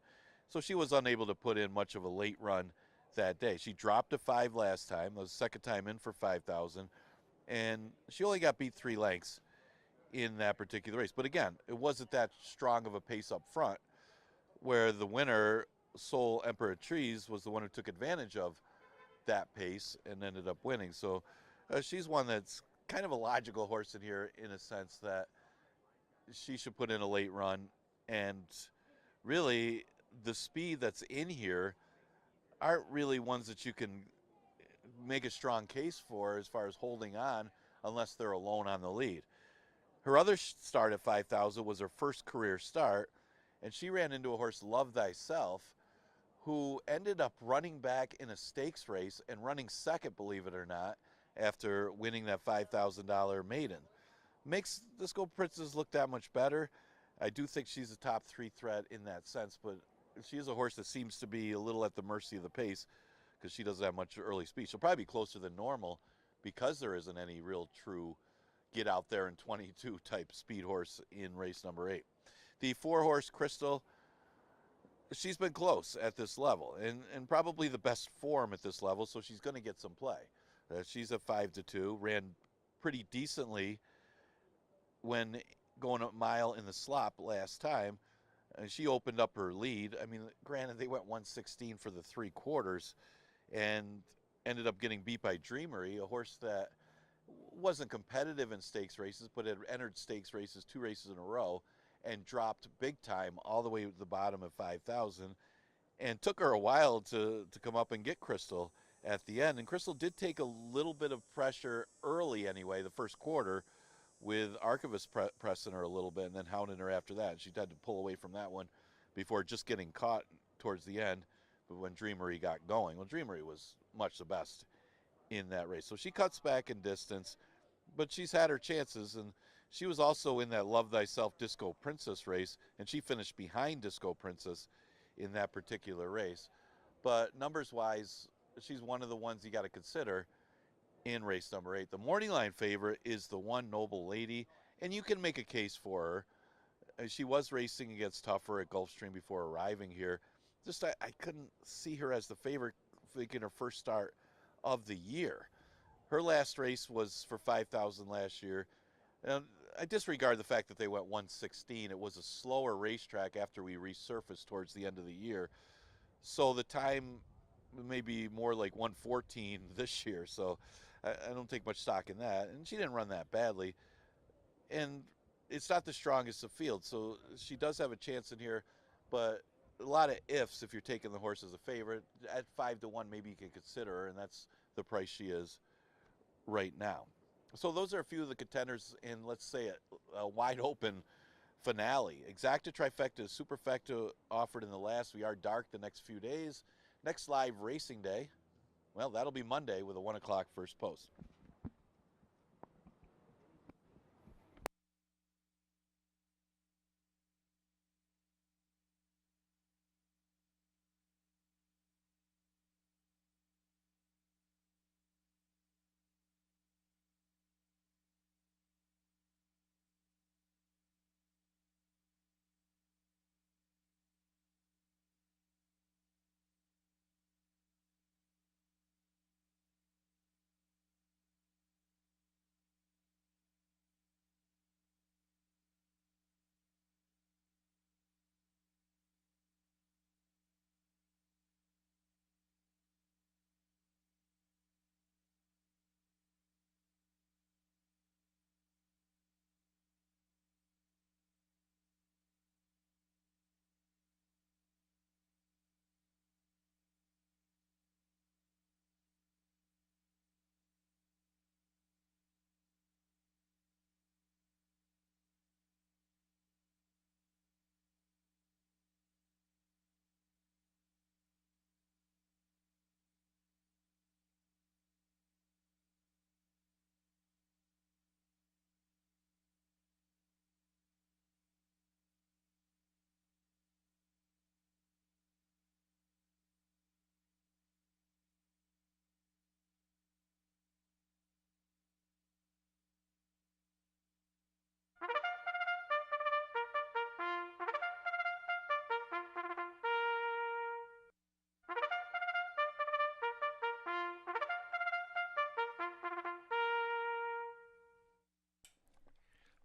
so she was unable to put in much of a late run that day. She dropped to 5 last time. That was the second time in for 5,000, and she only got beat 3 lengths in that particular race. But again, it wasn't that strong of a pace up front, where the winner, Soul Emperatrice, was the one who took advantage of that pace and ended up winning. So she's one that's kind of a logical horse in here, in a sense that she should put in a late run. And really, the speed that's in here aren't really ones that you can make a strong case for as far as holding on, unless they're alone on the lead. Her other start at 5,000 was her first career start, and she ran into a horse, Love Thyself, who ended up running back in a stakes race and running second, believe it or not, after winning that $5,000 maiden. Makes Disco Princess look that much better. I do think she's a top 3 threat in that sense, but she is a horse that seems to be a little at the mercy of the pace because she doesn't have much early speed. She'll probably be closer than normal because there isn't any real true get out there in 22 type speed horse in race number 8. The 4-horse Crystal, she's been close at this level and probably the best form at this level, so she's going to get some play. She's at 5-2, ran pretty decently when going a mile in the slop last time. She opened up her lead. I mean, granted, they went 116 for the 3 quarters and ended up getting beat by Dreamery, a horse that wasn't competitive in stakes races, but had entered stakes races 2 races in a row and dropped big time all the way to the bottom of 5,000, and took her a while to come up and get Crystal at the end. And Crystal did take a little bit of pressure early anyway, the first quarter, with Archivist pressing her a little bit and then hounding her after that. And she had to pull away from that one before just getting caught towards the end. But when Dreamery got going, well, Dreamery was much the best in that race. So she cuts back in distance, but she's had her chances. And she was also in that Love Thyself Disco Princess race, and she finished behind Disco Princess in that particular race. But numbers-wise, she's one of the ones you got to consider in race number 8. The morning line favorite is the 1 Noble Lady, and you can make a case for her. She was racing against Tougher at Gulfstream before arriving here. Just I couldn't see her as the favorite in her first start of the year. Her last race was for 5,000 last year. And I disregard the fact that they went 116. It was a slower racetrack after we resurfaced towards the end of the year. So the time may be more like 114 this year. So I don't take much stock in that. And she didn't run that badly. And it's not the strongest of field. So she does have a chance in here. But a lot of ifs if you're taking the horse as a favorite. At 5-1, maybe you can consider her. And that's the price she is right now. So those are a few of the contenders in, let's say, a wide open finale. Exacta, Trifecta, Superfecta offered in the last. We are dark the next few days. Next live racing day, well, that'll be Monday with a 1 o'clock first post.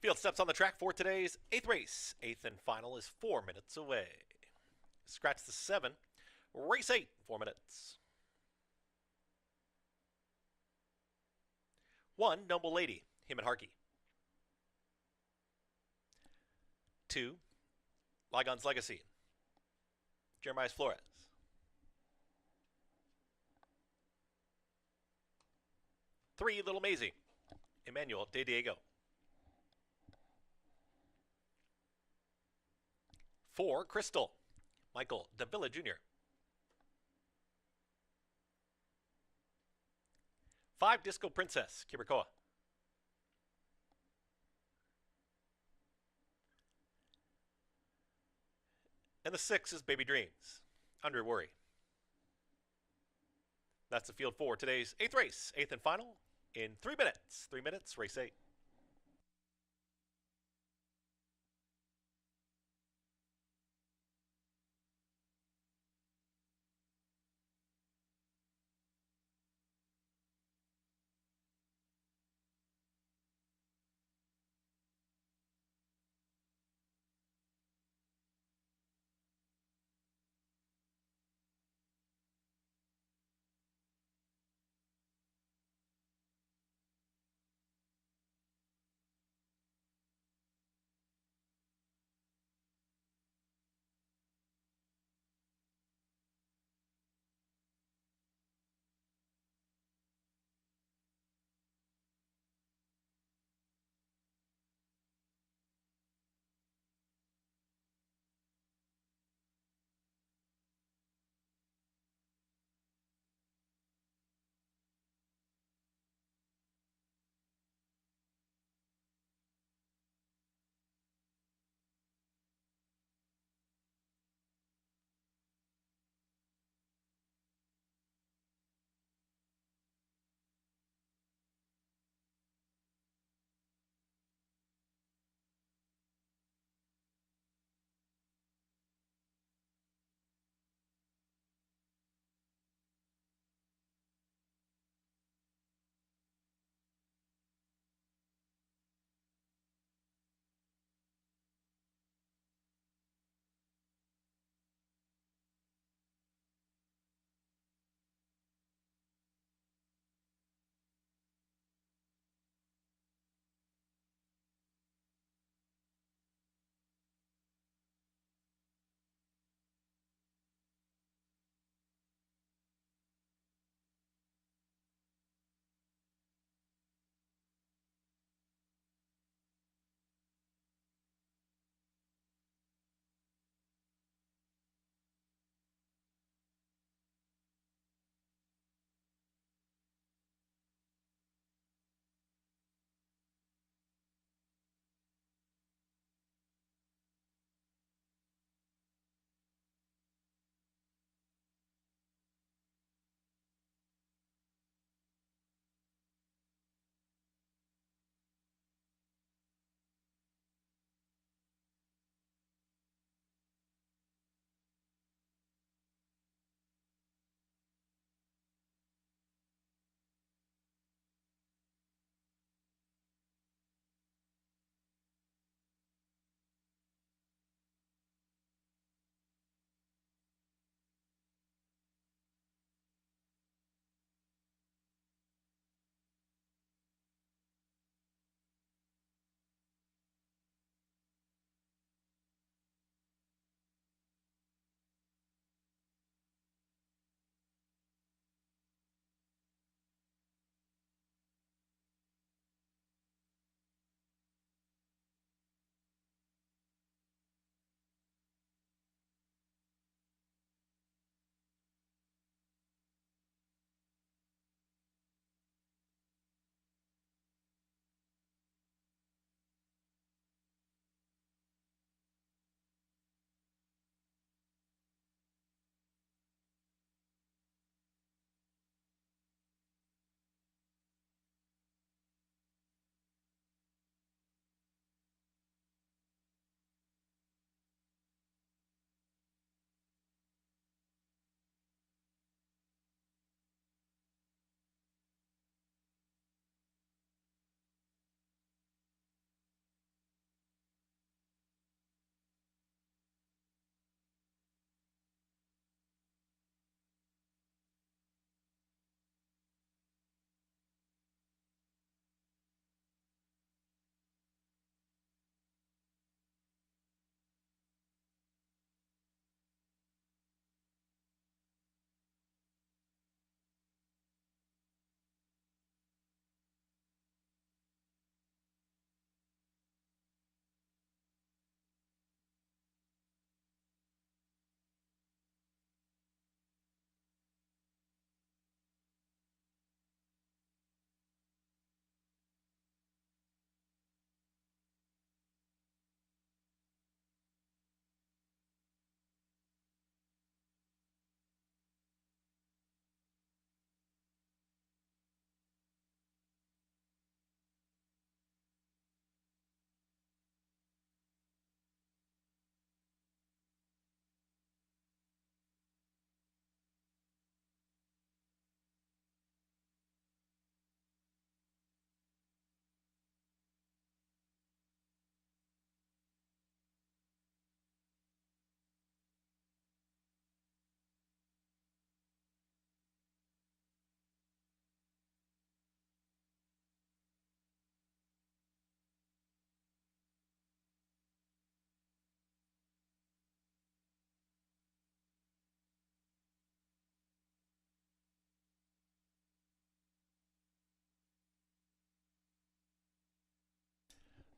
Field steps on the track for today's 8th race. 8th and final is 4 minutes away. Scratch the 7. Race 8, 4 minutes. 1, Noble Lady, him and Harkey. 2, Lygon's Legacy, Jeremiah Flores. 3, Little Maisie, Emmanuel De Diego. 4, Crystal, Michael Davila Jr. 5, Disco Princess, Kibirkoa. And the 6 is Baby Dreams, Under Worry. That's the field for today's 8th race, 8th and final, in 3 minutes. 3 minutes, race 8.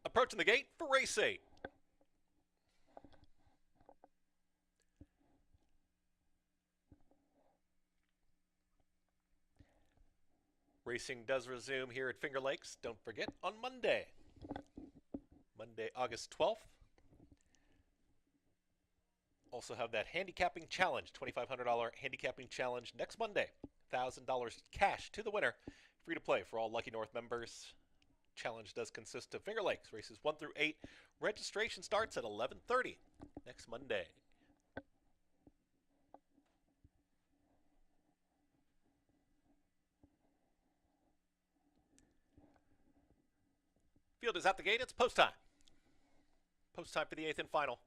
Approaching the gate for race 8. Racing does resume here at Finger Lakes, don't forget, on Monday, August 12th. Also have that handicapping challenge, $2,500 handicapping challenge next Monday. $1,000 cash to the winner. Free to play for all Lucky North members. Challenge does consist of Finger Lakes, races 1 through 8. Registration starts at 11:30 next Monday. Field is at the gate. It's post time. Post time for the 8th and final.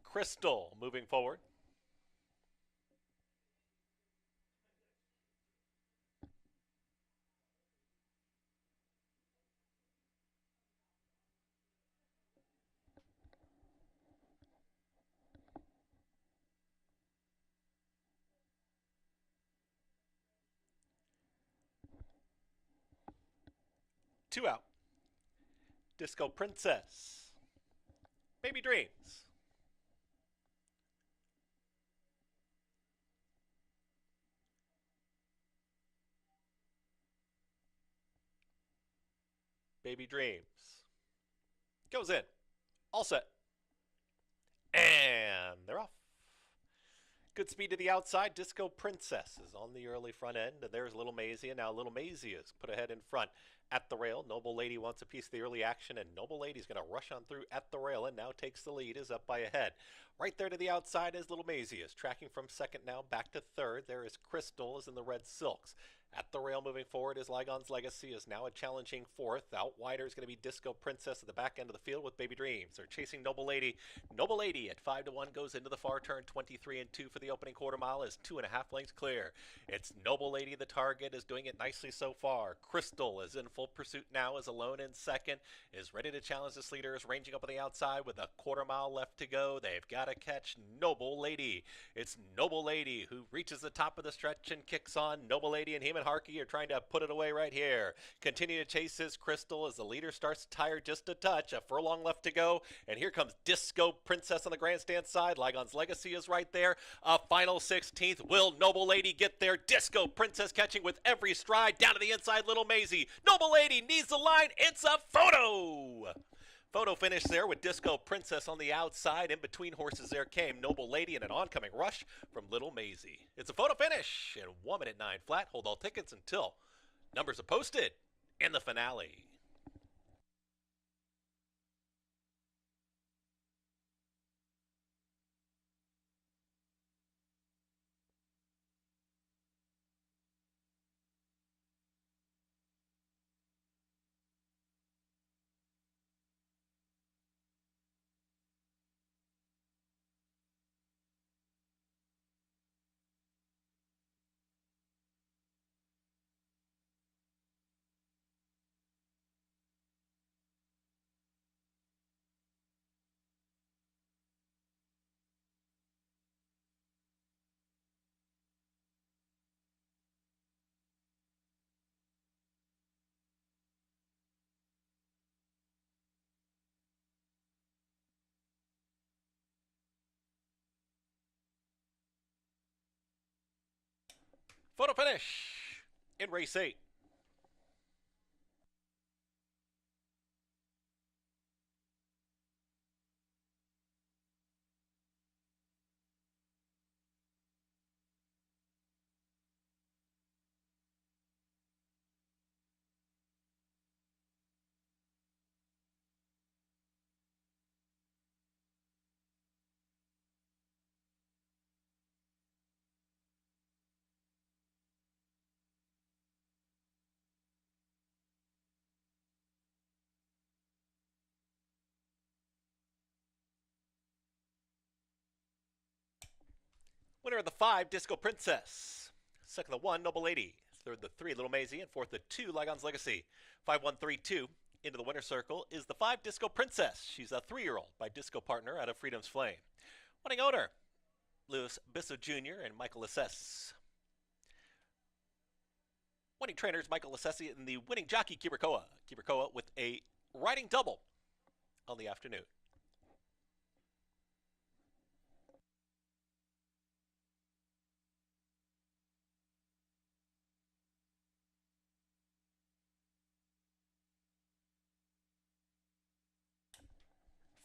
Crystal moving forward. Two out. Disco Princess. Baby Dreams. Baby Dreams. Goes in. All set. And they're off. Good speed to the outside. Disco Princess is on the early front end. And there's Little Maisie. And now Little Maisie is put ahead in front at the rail. Noble Lady wants a piece of the early action. And Noble Lady's going to rush on through at the rail and now takes the lead. Is up by a head. Right there to the outside is Little Maisie. Is tracking from second now back to third. There is Crystal is in the red silks. At the rail moving forward is Lygon's Legacy is now a challenging fourth. Out wider is going to be Disco Princess at the back end of the field with Baby Dreams. They're chasing Noble Lady. Noble Lady at 5-1 goes into the far turn. 23-2 for the opening quarter mile is 2.5 lengths clear. It's Noble Lady the target, is doing it nicely so far. Crystal is in full pursuit now, is alone in second, is ready to challenge this leader, is ranging up on the outside with a quarter mile left to go. They've got to catch Noble Lady. It's Noble Lady who reaches the top of the stretch and kicks on. Noble Lady and Heeman Harkey are trying to put it away right here. Continue to chase his Crystal as the leader starts to tire just a touch. A furlong left to go. And here comes Disco Princess on the grandstand side. Lygon's Legacy is right there. A final 16th. Will Noble Lady get there? Disco Princess catching with every stride. Down to the inside, Little Maisie. Noble Lady needs the line. It's a photo. Photo finish there with Disco Princess on the outside. In between horses there came Noble Lady and an oncoming rush from Little Maisie. It's a photo finish in 1 minute 9 flat. Hold all tickets until numbers are posted in the finale. Photo finish in race 8. Winner of the 5, Disco Princess. Second, the 1, Noble Lady. Third, the 3, Little Maisie. And fourth, the 2, Lygon's Legacy. 5132. Into the winner's circle is the 5, Disco Princess. She's a 3-year-old by Disco Partner out of Freedom's Flame. Winning owner, Louis Bissell Jr. and Michael Assess. Winning trainers, Michael Assessi and the winning jockey, Kiberkoa. Kiberkoa with a riding double on the afternoon.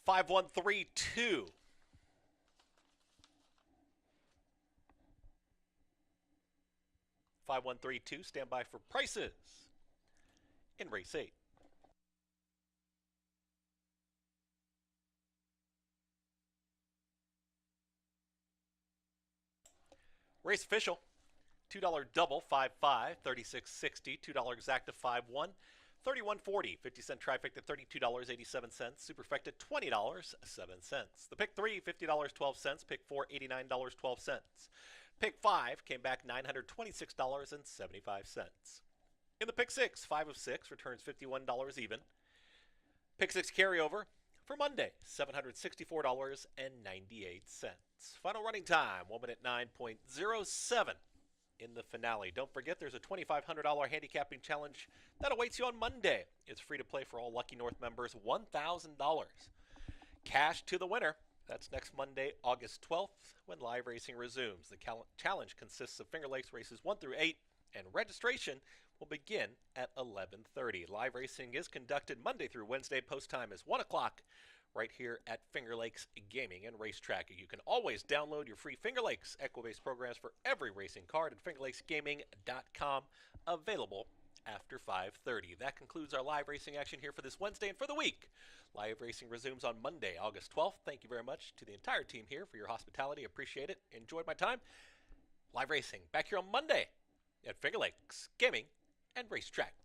Five, 1, 3, 2. Five, 1, 3, 2. Stand by for prices in race 8. Race official. $2 double, 5-5, 36.60. $2 exacta, 5-1. 31.40, 50-cent trifecta, $32.87. Superfecta, $20.07. The pick 3, $50.12. Pick 4, $89.12. Pick 5 came back $926.75. In the pick 6, 5 of 6 returns $51 even. Pick 6 carryover for Monday, $764.98. Final running time, 1 minute 9.07 in the finale. Don't forget there's a $2,500 handicapping challenge that awaits you on Monday. It's free to play for all Lucky North members, $1,000. Cash to the winner. That's next Monday, August 12th, when live racing resumes. The challenge consists of Finger Lakes races 1 through 8, and registration will begin at 11:30. Live racing is conducted Monday through Wednesday. Post time is 1 o'clock right here at Finger Lakes Gaming and Racetrack. You can always download your free Finger Lakes Equibase programs for every racing card at fingerlakesgaming.com, available after 5:30. That concludes our live racing action here for this Wednesday and for the week. Live racing resumes on Monday, August 12th. Thank you very much to the entire team here for your hospitality. Appreciate it. Enjoyed my time. Live racing back here on Monday at Finger Lakes Gaming and Racetrack.